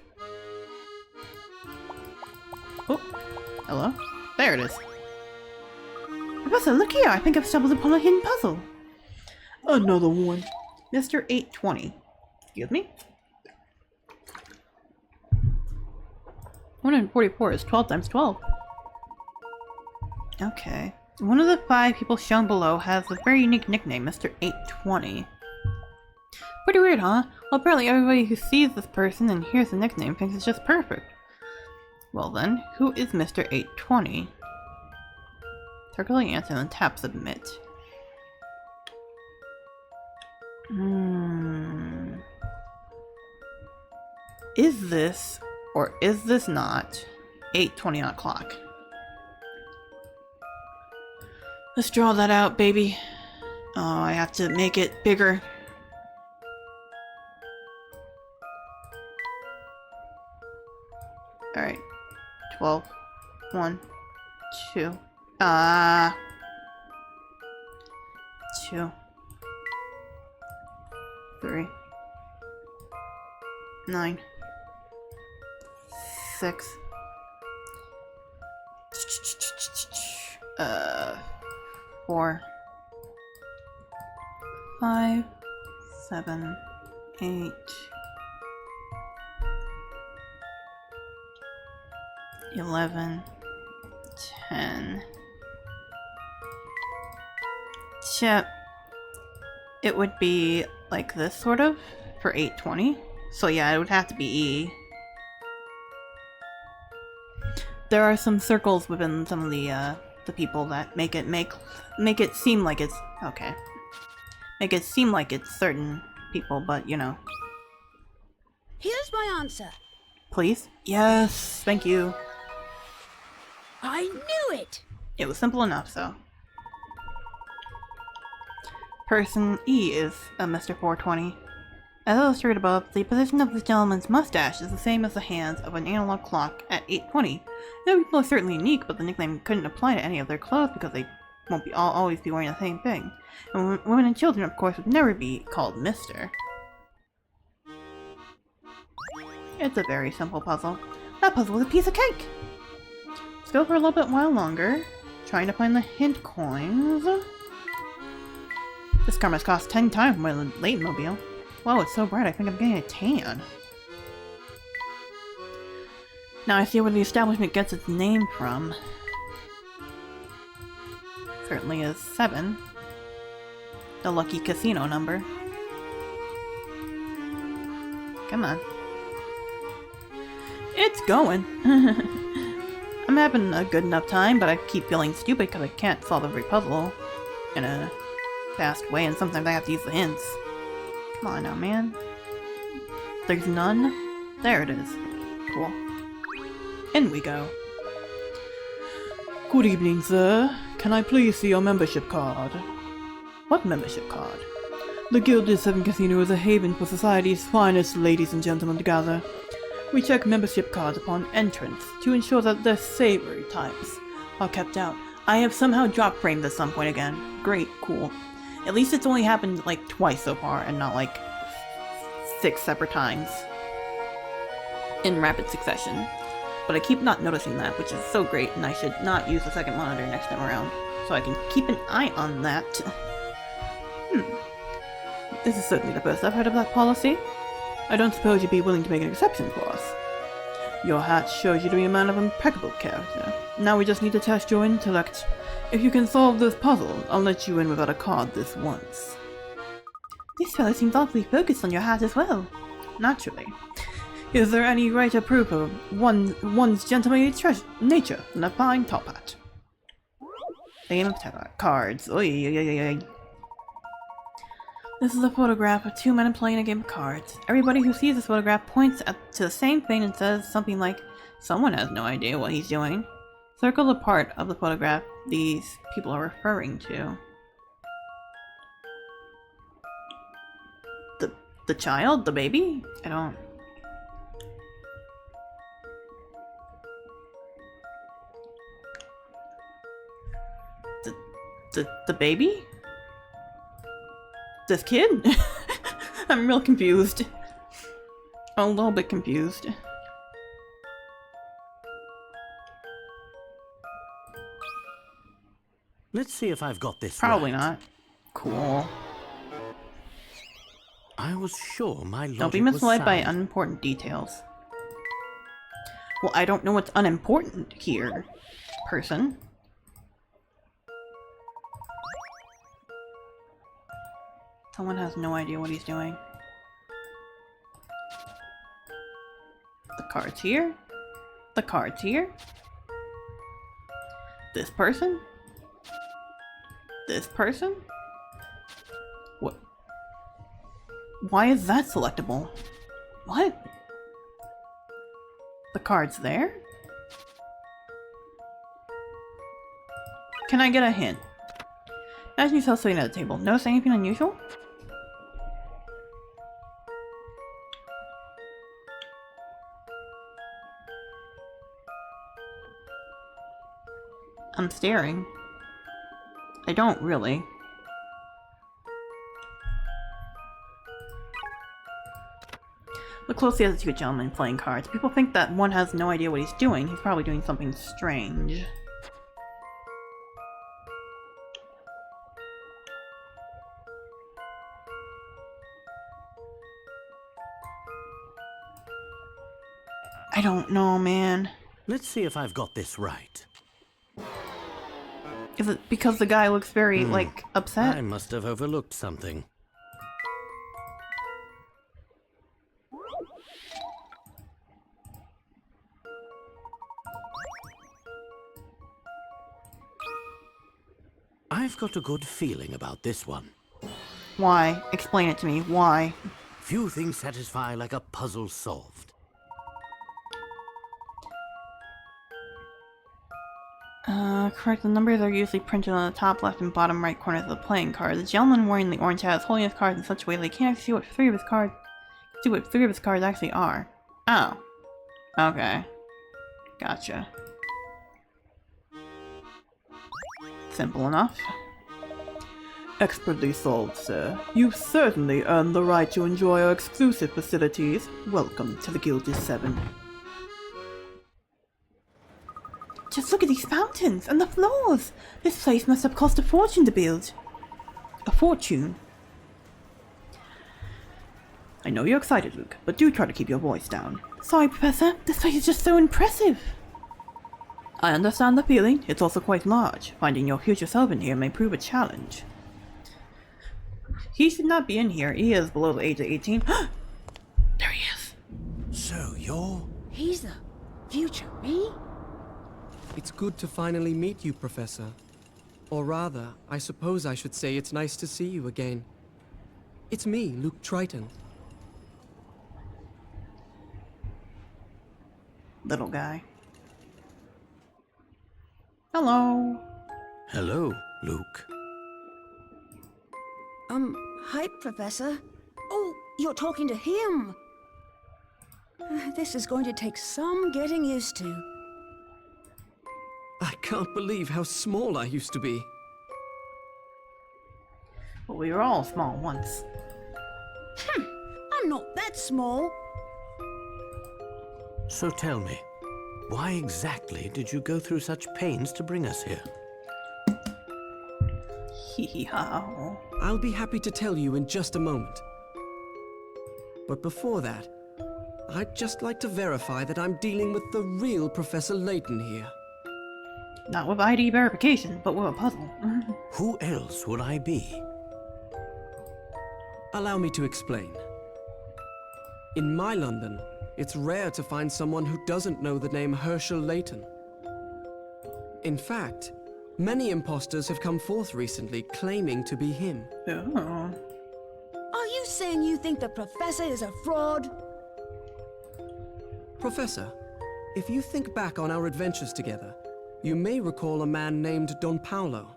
S1: Oh, hello? There it is. Professor, look here! I think I've stumbled upon a hidden puzzle. Another one. Mr. 820. Excuse me? 144 is 12 times 12. Okay. One of the 5 people shown below has a very unique nickname, Mr. 820. Pretty weird, huh? Well, apparently everybody who sees this person and hears the nickname thinks it's just perfect. Well then, who is Mr. 820? Circle the answer and tap submit. Is this, or is this not, 8:20 on clock? Let's draw that out, baby. Oh, I have to make it bigger. Alright. 12. 1. 2. 2. 3. 9. 6. 4. 5. 7. 8. 11. 10. Chip. It would be like this, sort of, for 8:20. So yeah, it would have to be E. There are some circles within some of the people that make it seem like it's okay. Make it seem like it's certain people, but you know.
S2: Here's my answer.
S1: Please? Yes, thank you.
S2: I knew it!
S1: It was simple enough, so. Person E is a Mr. 420. As illustrated above, the position of this gentleman's mustache is the same as the hands of an analog clock at 8:20. The people are certainly unique, but the nickname couldn't apply to any of their clothes because they won't be always be wearing the same thing. And women and children, of course, would never be called Mr. It's a very simple puzzle. That puzzle was a piece of cake! Let's go for a little bit while longer, trying to find the hint coins. This car must cost 10 times more than Layton Mobile. Wow, it's so bright I think I'm getting a tan. Now I see where the establishment gets its name from. Certainly is 7. The lucky casino number. Come on. It's going! I'm having a good enough time, but I keep feeling stupid because I can't solve every puzzle in a
S4: fast way, and sometimes I have to use the hints. Come on now, man. There's none. There it is. Cool. In we go. Good evening, sir. Can I please see your membership card? What membership card? The Gilded Seven Casino is a haven for society's finest ladies and gentlemen to gather. We check membership cards upon entrance to ensure that the savory types are kept out. I have somehow drop framed at some point again. Great, cool. At least it's only happened like twice so far and not like 6 separate times in rapid succession. But I keep not noticing that, which is so great, and I should not use the second monitor next time around. So I can keep an eye on that. This is certainly the first I've heard of that policy. I don't suppose you'd be willing to make an exception for us. Your hat shows you to be a man of impeccable character. Now we just need to test your intellect. If you can solve this puzzle, I'll let you in without a card this once. This fellow seems awfully focused on your hat as well. Naturally. Is there any greater proof of one's gentlemanly nature than a fine top hat? Game of cards. Oy, oy, oy, oy. This is a photograph of 2 men playing a game of cards. Everybody who sees this photograph points to the same thing and says something like, "Someone has no idea what he's doing." Circle the part of the photograph these people are referring to. The child? The baby? I don't... The baby? This kid? I'm real confused. A little bit confused.
S3: Let's see if I've got this
S4: Probably
S3: right.
S4: not. Cool.
S3: I was sure my logic
S4: Don't be
S3: was
S4: misled by
S3: sound.
S4: unimportant details. Well, I don't know what's unimportant here, person. Someone has no idea what he's doing. The card's here. The card's here. This person? This person? What? Why is that selectable? What? The card's there? Can I get a hint? Imagine yourself sitting at a table. Notice anything unusual? I'm staring. I don't really. Look closely at the 2 gentlemen playing cards. People think that one has no idea what he's doing. He's probably doing something strange. I don't know, man.
S3: Let's see if I've got this right.
S4: Is it because the guy looks very, like, upset?
S3: I must have overlooked something. I've got a good feeling about this one.
S4: Why? Explain it to me. Why?
S3: Few things satisfy like a puzzle solved.
S4: Correct. The numbers are usually printed on the top left and bottom right corners of the playing card. The gentleman wearing the orange hat is holding his cards in such a way that he can't see what 3 of his cards actually are. Oh. Okay. Gotcha. Simple enough. Expertly solved, sir. You've certainly earned the right to enjoy our exclusive facilities. Welcome to the Gilded Seven. Just look at these fountains and the floors! This place must have cost a fortune to build. A fortune? I know you're excited, Luke, but do try to keep your voice down. Sorry, Professor. This place is just so impressive. I understand the feeling. It's also quite large. Finding your future self in here may prove a challenge. He should not be in here. He is below the age of 18. There he is.
S3: So you're...
S2: He's the future me?
S6: It's good to finally meet you, Professor. Or rather, I suppose I should say it's nice to see you again. It's me, Luke Triton.
S1: Little guy. Hello.
S3: Hello, Luke.
S2: Hi, Professor. Oh, you're talking to him. This is going to take some getting used to.
S6: I can't believe how small I used to be.
S1: Well, we were all small once.
S2: I'm not that small.
S3: So tell me, why exactly did you go through such pains to bring us here?
S1: Hee hee ha.
S6: I'll be happy to tell you in just a moment. But before that, I'd just like to verify that I'm dealing with the real Professor Layton here.
S1: Not with ID verification, but with a puzzle.
S3: Who else would I be?
S6: Allow me to explain. In my London, it's rare to find someone who doesn't know the name Herschel Layton. In fact, many imposters have come forth recently claiming to be him.
S1: Oh.
S2: Are you saying you think the Professor is a fraud?
S6: Professor, if you think back on our adventures together, you may recall a man named Don Paolo.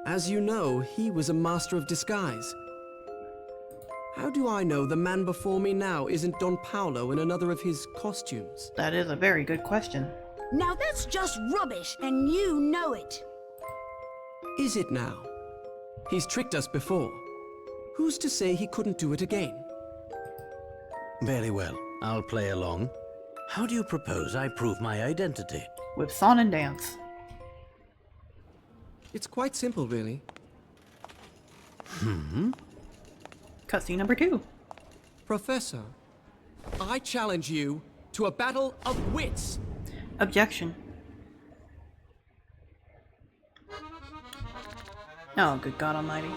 S6: As you know, he was a master of disguise. How do I know the man before me now isn't Don Paolo in another of his costumes?
S1: That is a very good question.
S2: Now that's just rubbish, and you know it.
S6: Is it now? He's tricked us before. Who's to say he couldn't do it again?
S3: Very well, I'll play along. How do you propose I prove my identity?
S1: With song and dance.
S6: It's quite simple, really.
S1: Cutscene number 2.
S6: Professor, I challenge you to a battle of wits!
S1: Objection. Oh, good God Almighty.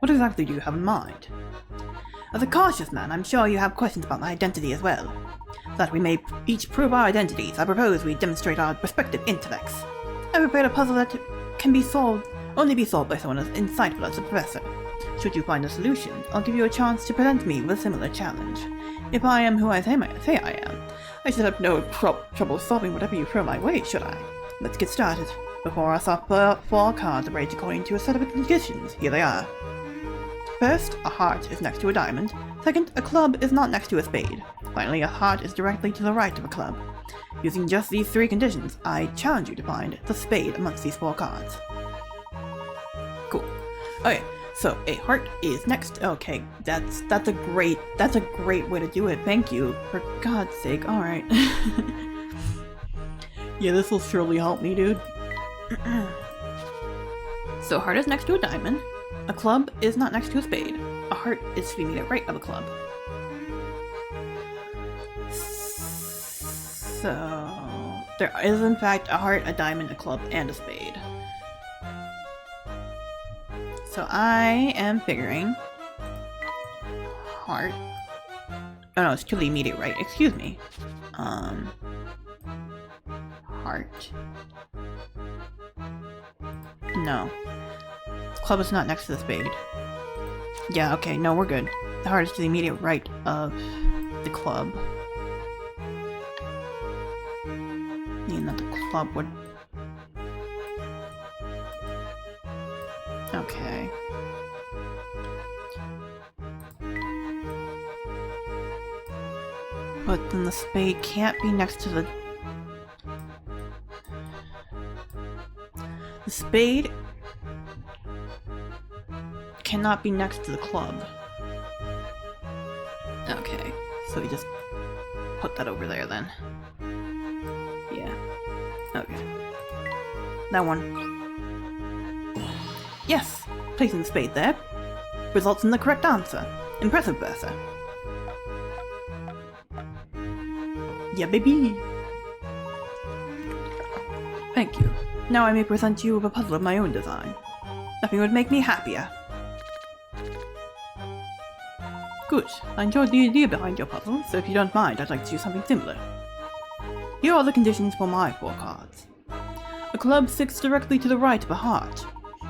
S1: What exactly do you have in mind? As a cautious man, I'm sure you have questions about my identity as well. So that we may each prove our identities, I propose we demonstrate our respective intellects. I prepared a puzzle that can only be solved by someone as insightful as the Professor. Should you find a solution, I'll give you a chance to present me with a similar challenge. If I am who I say I am, I should have no trouble solving whatever you throw my way, should I? Let's get started. Before us are 4 cards arranged according to a set of conditions. Here they are. First, a heart is next to a diamond. Second, a club is not next to a spade. Finally, a heart is directly to the right of a club. Using just these 3 conditions, I challenge you to find the spade amongst these 4 cards. Cool. Okay, so a heart is next. Okay, that's a great way to do it. Thank you. For God's sake. All right. Yeah, this will surely help me, dude. So heart is next to a diamond. A club is not next to a spade. A heart is to the immediate right of a club. So there is in fact a heart, a diamond, a club, and a spade. So I am figuring heart. Oh no, it's to the immediate right. Excuse me. Heart. No. Club is not next to the spade. Yeah, okay, no, we're good. The heart is to the immediate right of the club. Meaning that the club would... Okay. But then the spade can't be next to the... The spade cannot be next to the club. Okay, so we just put that over there then. Yeah. Okay. That one. Yes! Placing the spade there results in the correct answer. Impressive, Bertha. Yeah, baby! Thank you. Now I may present you with a puzzle of my own design. Nothing would make me happier. Good. I enjoyed the idea behind your puzzle, so if you don't mind, I'd like to do something similar. Here are the conditions for my 4 cards. A
S4: club sits directly to the right of a heart.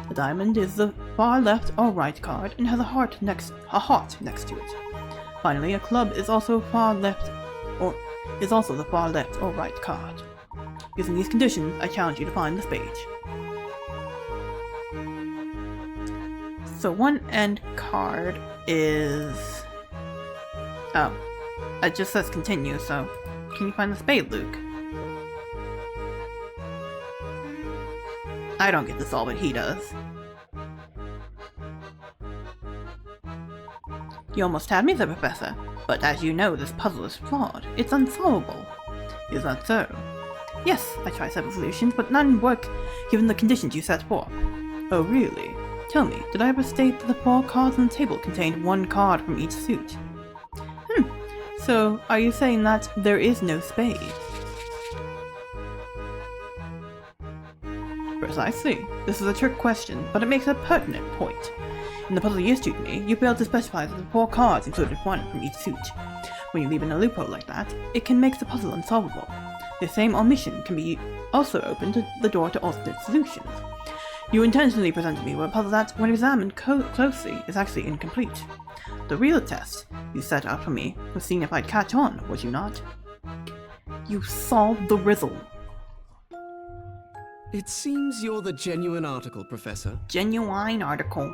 S4: The diamond is the far left or right card and has a heart next to it. Finally, a club is also the far left or right card. Using these conditions, I challenge you to find the spade. So one end card is... Oh, it just says continue, so can you find the spade, Luke? I don't get to solve it, he does. You almost had me, the Professor, but as you know, this puzzle is flawed. It's unsolvable. Is that so? Yes, I tried several solutions, but none work given the conditions you set forth. Oh, really? Tell me, did I ever state that the 4 cards on the table contained 1 card from each suit? So, are you saying that there is no spade? Precisely. This is a trick question, but it makes a pertinent point. In the puzzle you issued me, you failed to specify that the 4 cards included 1 from each suit. When you leave in a loophole like that, it can make the puzzle unsolvable. The same omission can be also opened the door to alternate solutions. You intentionally presented me with a puzzle that, when examined closely, is actually incomplete. The real test you set out for me was seeing if I'd catch on, was you not? You solved the riddle.
S6: It seems you're the genuine article, Professor.
S4: Genuine article.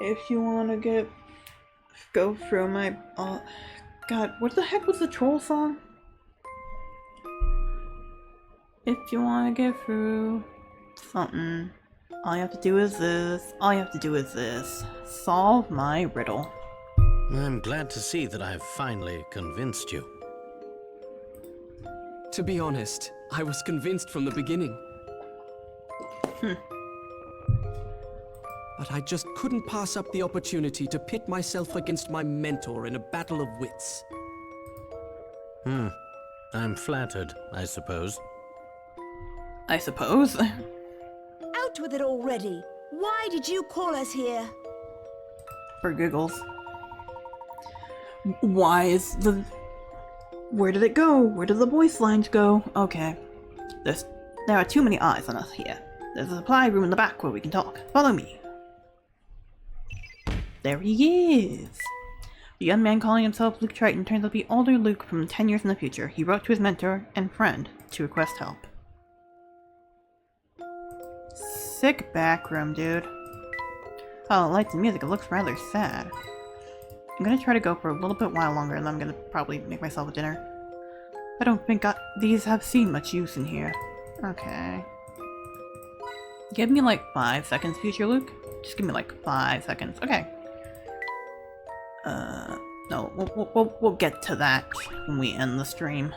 S4: If you wanna go through my, God, what the heck was the troll song? If you wanna get through something, all you have to do is this, all you have to do is this. Solve my riddle.
S3: I'm glad to see that I've finally convinced you.
S6: To be honest, I was convinced from the beginning. But I just couldn't pass up the opportunity to pit myself against my mentor in a battle of wits.
S3: I'm flattered, I suppose.
S4: I suppose.
S2: Out with it already. Why did you call us here?
S4: For giggles. Why is the... Where did it go? Where did the voice lines go? Okay. There are too many eyes on us here. There's a supply room in the back where we can talk. Follow me. There he is. The young man calling himself Luke Triton turns out to be older Luke from 10 years in the future. He wrote to his mentor and friend to request help. Sick back room, dude. Oh, lights and music, it looks rather sad. I'm gonna try to go for a little bit while longer and then I'm gonna probably make myself a dinner. I don't think these have seen much use in here. Okay. Give me like 5 seconds, future Luke. Just give me like 5 seconds. Okay. No, we'll get to that when we end the stream.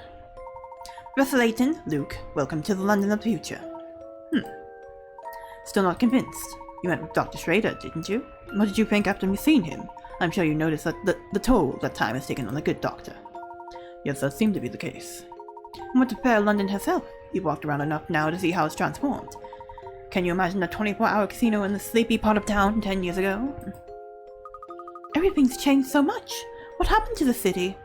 S4: Professor Layton, Luke, welcome to the London of the future. Still not convinced. You met with Dr. Schrader, didn't you? What did you think after you've seen him? I'm sure you noticed that the toll that time has taken on the good doctor. Yes, that seemed to be the case. And what of fair London herself? You've walked around enough now to see how it's transformed. Can you imagine a 24-hour casino in the sleepy part of town 10 years ago? Everything's changed so much. What happened to the city?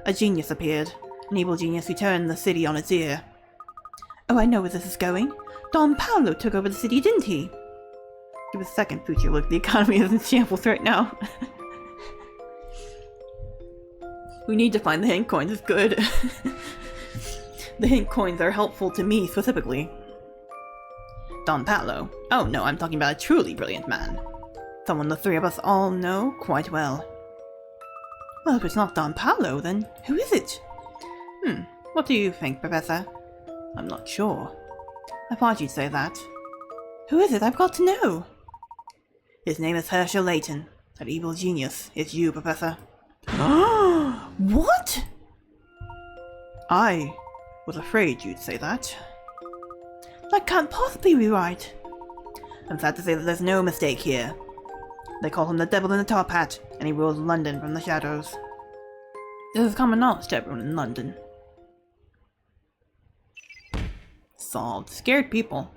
S4: A genius appeared. An evil genius who turned the city on its ear. Oh, I know where this is going. Don Paolo took over the city, didn't he? Give a second, future Luke. The economy is in shambles right now. We need to find the hint coins. It's good. The hint coins are helpful to me specifically. Don Paolo. Oh no, I'm talking about a truly brilliant man. Someone the 3 of us all know quite well. Well, if it's not Don Paolo, then who is it? What do you think, Professor? I'm not sure. I thought you'd say that. Who is it? I've got to know. His name is Herschel Layton. That evil genius is you, Professor. What? I was afraid you'd say that. That can't possibly be right. I'm sad to say that there's no mistake here. They call him the Devil in the Top Hat, and he rules London from the shadows. This is common knowledge to everyone in London. Solved. Scared people.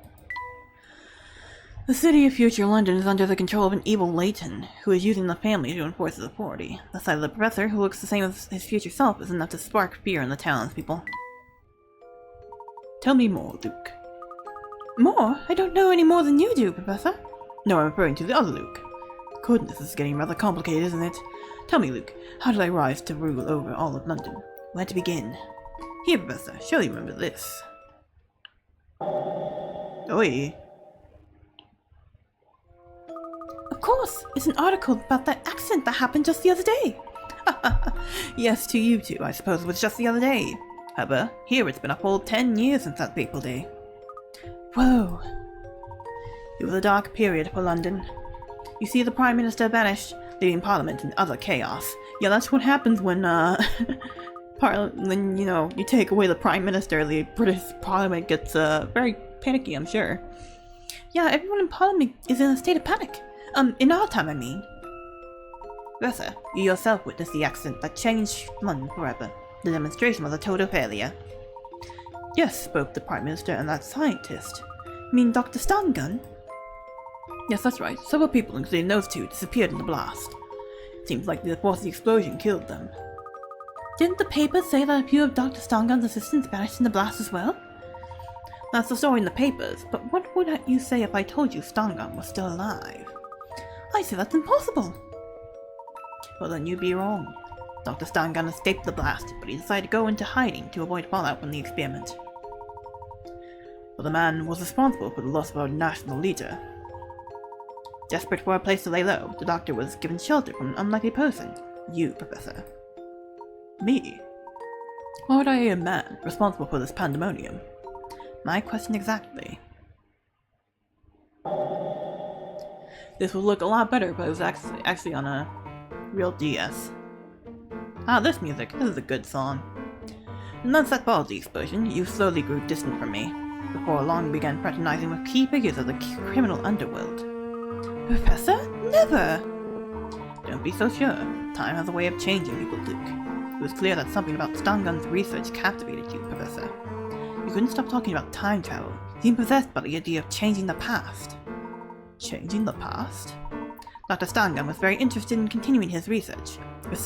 S4: The city of future London is under the control of an evil Layton, who is using the family to enforce his authority. The sight of the professor, who looks the same as his future self, is enough to spark fear in the townspeople. Tell me more, Luke. More? I don't know any more than you do, Professor. No, I'm referring to the other Luke. Goodness, this is getting rather complicated, isn't it? Tell me, Luke, how did I rise to rule over all of London? Where to begin? Here, Professor, surely you remember this. Oi. Of course, it's an article about that accident that happened just the other day. Yes, to you too, I suppose it was just the other day. However, here it's been a whole 10 years since that fateful day. Whoa. It was a dark period for London. You see, the Prime Minister vanished, leaving Parliament in utter chaos. Yeah, that's what happens when, when, you know, you take away the Prime Minister, the British Parliament gets, very panicky, I'm sure. Yeah, everyone in Parliament is in a state of panic. In our time, I mean. Professor, you yourself witnessed the accident that changed London forever. The demonstration was a total failure. Yes, spoke the Prime Minister and that scientist. You mean Dr. Stangun? Yes, that's right. Several people, including those two, disappeared in the blast. Seems like the force of the explosion killed them. Didn't the paper say that a few of Dr. Stangun's assistants vanished in the blast as well? That's the story in the papers, but what would you say if I told you Stangun was still alive? I say that's impossible. Well, then you'd be wrong. Dr. Stangun escaped the blast, but he decided to go into hiding to avoid fallout from the experiment. But the man was responsible for the loss of our national leader. Desperate for a place to lay low, the doctor was given shelter from an unlikely person. You, Professor. Me? Why would I be a man responsible for this pandemonium? My question exactly. This would look a lot better if it was actually on a real DS. Ah, this music. This is a good song. The months that followed the explosion, you slowly grew distant from me. Before long, you began fraternizing with key figures of the criminal underworld. Professor? Never! Don't be so sure. Time has a way of changing people, Luke. It was clear that something about Stangun's research captivated you, Professor. You couldn't stop talking about time travel. You seemed possessed by the idea of changing the past. Changing the past? Dr. Stangun was very interested in continuing his research, but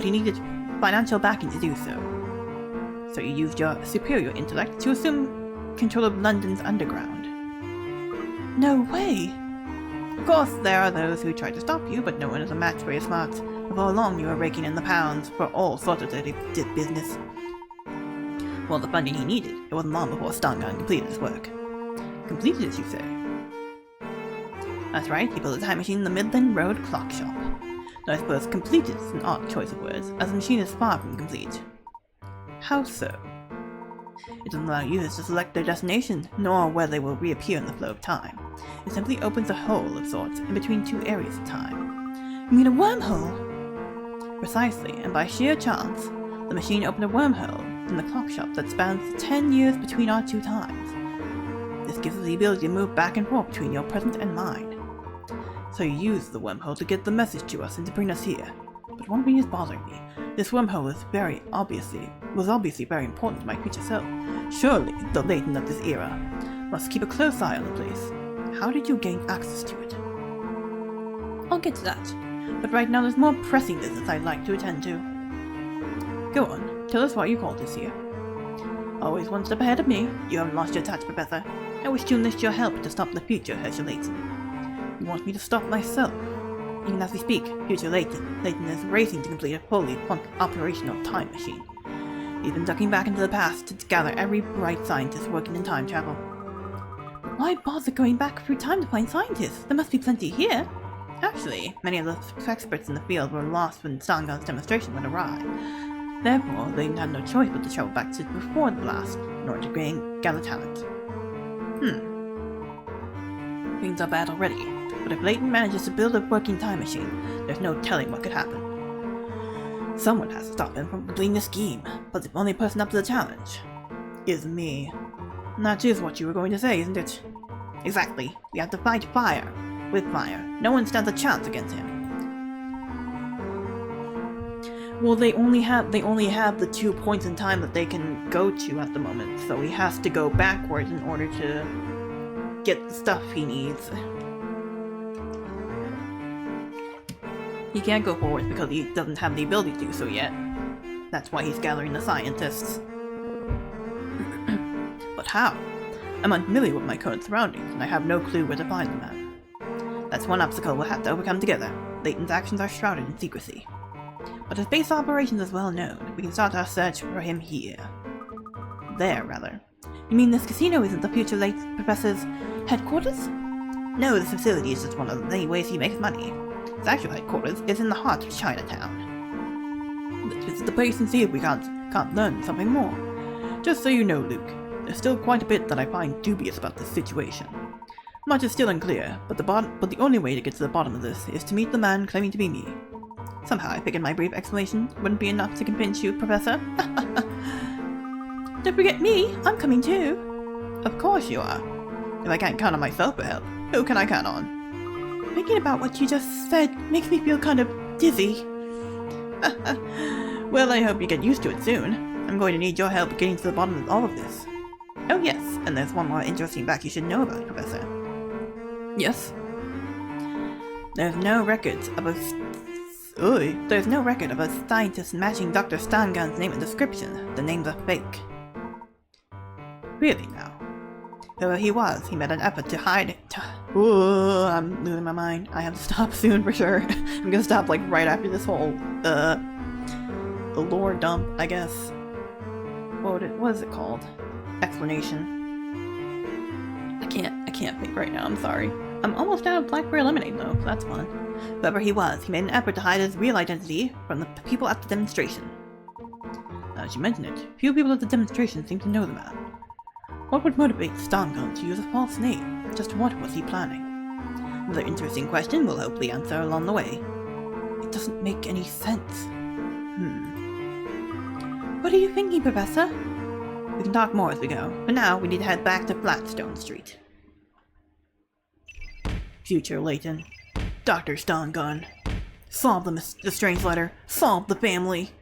S4: he needed financial backing to do so. So you used your superior intellect to assume control of London's underground. No way! Of course, there are those who try to stop you, but no one is a match for your smarts. Before long, you were raking in the pounds for all sorts of dirty business. Well, the funding he needed, it wasn't long before Stangun completed his work. Completed it, you say? That's right, he built a time machine in the Midland Road clock shop. Though I suppose completed is an odd choice of words, as the machine is far from complete. How so? It doesn't allow users to select their destination, nor where they will reappear in the flow of time. It simply opens a hole of sorts in between two areas of time. You mean a wormhole? Precisely, and by sheer chance, the machine opened a wormhole in the clock shop that spans 10 years between our two times. This gives us the ability to move back and forth between your present and mind. So you use the wormhole to get the message to us and to bring us here. But one thing is bothering me. This wormhole was obviously very important to my future self. Surely, the Layton of this era must keep a close eye on the place. How did you gain access to it? I'll get to that. But right now there's more pressing business I'd like to attend to. Go on, tell us why you called us here. Always one step ahead of me. You haven't lost your touch, Professor. I wish to enlist your help to stop the future, Herschel Layton. You want me to stop myself? Even as we speak, future Layton is racing to complete a fully operational time machine. He's been ducking back into the past to gather every bright scientist working in time travel. But why bother going back through time to find scientists? There must be plenty here. Actually, many of the experts in the field were lost when Stangun's demonstration went awry. Therefore, Layton had no choice but to travel back to before the blast in order to gather talent. Things are bad already, but if Layton manages to build a working time machine, there's no telling what could happen. Someone has to stop him from completing the scheme, but the only person up to the challenge is me. And that is what you were going to say, isn't it? Exactly. We have to fight fire with fire. No one stands a chance against him. Well, they only have the 2 points in time that they can go to at the moment, so he has to go backwards in order to get the stuff he needs. He can't go forward because he doesn't have the ability to do so yet. That's why he's gathering the scientists. but how? I'm unfamiliar with my current surroundings, and I have no clue where to find the man. That's one obstacle we'll have to overcome together. Layton's actions are shrouded in secrecy. But his base operations is well known. We can start our search for him here. There, rather. You mean this casino isn't the future Layton Professor's headquarters? No, this facility is just one of the many ways he makes money. His actual headquarters is in the heart of Chinatown. Let's visit the place and see if we can't learn something more. Just so you know, Luke, there's still quite a bit that I find dubious about this situation. Much is still unclear, but the only way to get to the bottom of this is to meet the man claiming to be me. Somehow I figured my brief explanation wouldn't be enough to convince you, Professor. Don't forget me, I'm coming too. Of course you are. If I can't count on myself for help, who can I count on? Thinking about what you just said makes me feel kind of dizzy. Well, I hope you get used to it soon. I'm going to need your help getting to the bottom of all of this. Oh yes, and there's one more interesting fact you should know about it, Professor. Yes? There's no record of a scientist matching Dr. Stangun's name and description. The names are fake. Really now? Whoever he was, he made an effort to hide it. Ooh, I'm losing my mind. I have to stop soon for sure. I'm gonna stop like right after this whole, the lore dump, I guess. What is it called? Explanation. I can't think right now, I'm sorry. I'm almost out of blackberry lemonade though, so that's fun. Whoever he was, he made an effort to hide his real identity from the people at the demonstration. Now that you mention it, few people at the demonstration seem to know the man. What would motivate Stangun to use a false name? Just what was he planning? Another interesting question we'll hopefully answer along the way. It doesn't make any sense. What are you thinking, Professor? We can talk more as we go. For now, we need to head back to Flatstone Street. Future Layton. Dr. Stangun. Solve the strange letter. Solve the family.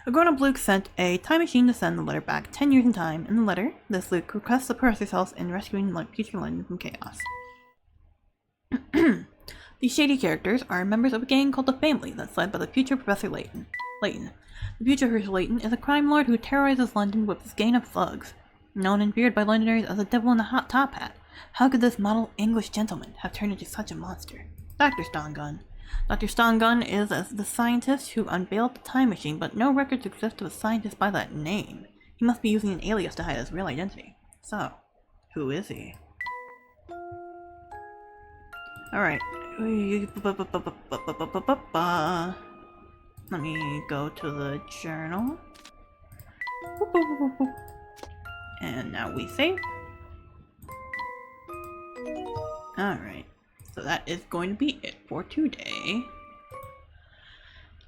S4: A grown-up Luke sent a time machine to send the letter back 10 years in time. In the letter, this Luke requests the Professor's help in rescuing future Layton from chaos. These shady characters are members of a gang called the Family that's led by the future Professor Layton. The future Professor Layton is a crime lord who terrorizes London with his gang of thugs. Known and feared by Londoners as the devil in the hot top hat, how could this model English gentleman have turned into such a monster? Dr. Stangun. Dr. Stangun is the scientist who unveiled the time machine, but no records exist of a scientist by that name. He must be using an alias to hide his real identity. So, who is he? Alright. Let me go to the journal. And now we save. Alright. So that is going to be it for today.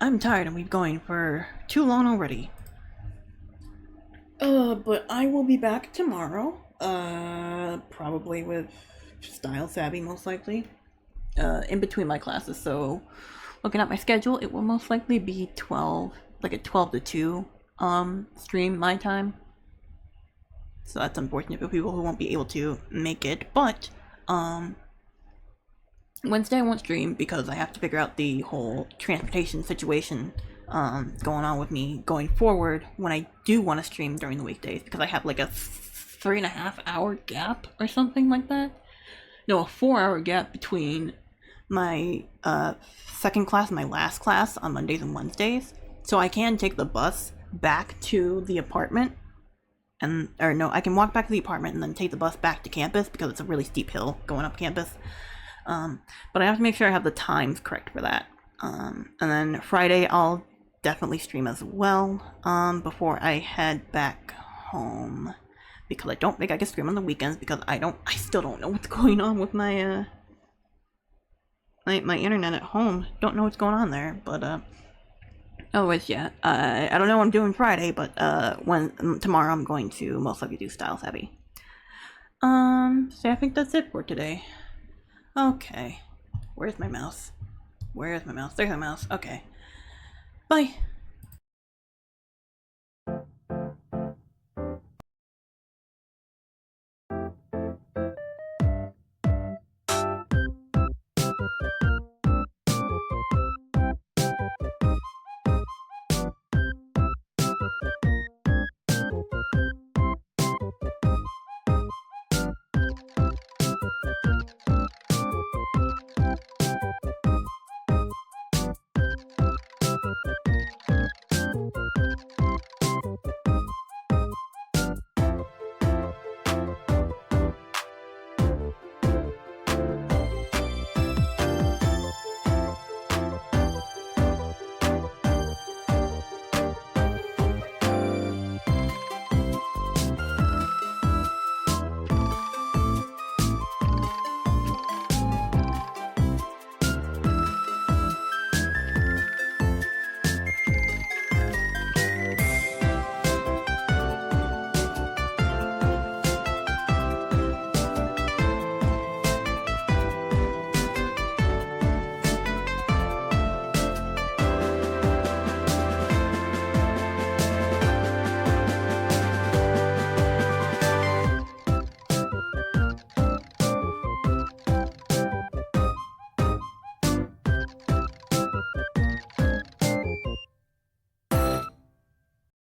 S4: I'm tired and we've been going for too long already. But I will be back tomorrow. Probably with Style Savvy, most likely. In between my classes, so looking at my schedule, it will most likely be 12, like a 12 to 2 stream my time. So that's unfortunate for people who won't be able to make it, but Wednesday I won't stream because I have to figure out the whole transportation situation going on with me going forward when I do want to stream during the weekdays, because I have like a 3.5 hour gap or something like that. No, a 4 hour gap between my second class and my last class on Mondays and Wednesdays. So I can take the bus back to the apartment, I can walk back to the apartment and then take the bus back to campus because it's a really steep hill going up campus. But I have to make sure I have the times correct for that. And then Friday I'll definitely stream as well before I head back home, because I don't think I can stream on the weekends because I still don't know what's going on with my my internet at home. Don't know what's going on there, but otherwise, yeah. I don't know what I'm doing Friday, but tomorrow I'm going to most likely do Style Savvy. So I think that's it for today. Okay. Where's my mouse? Where's my mouse? There's my mouse. Okay. Bye.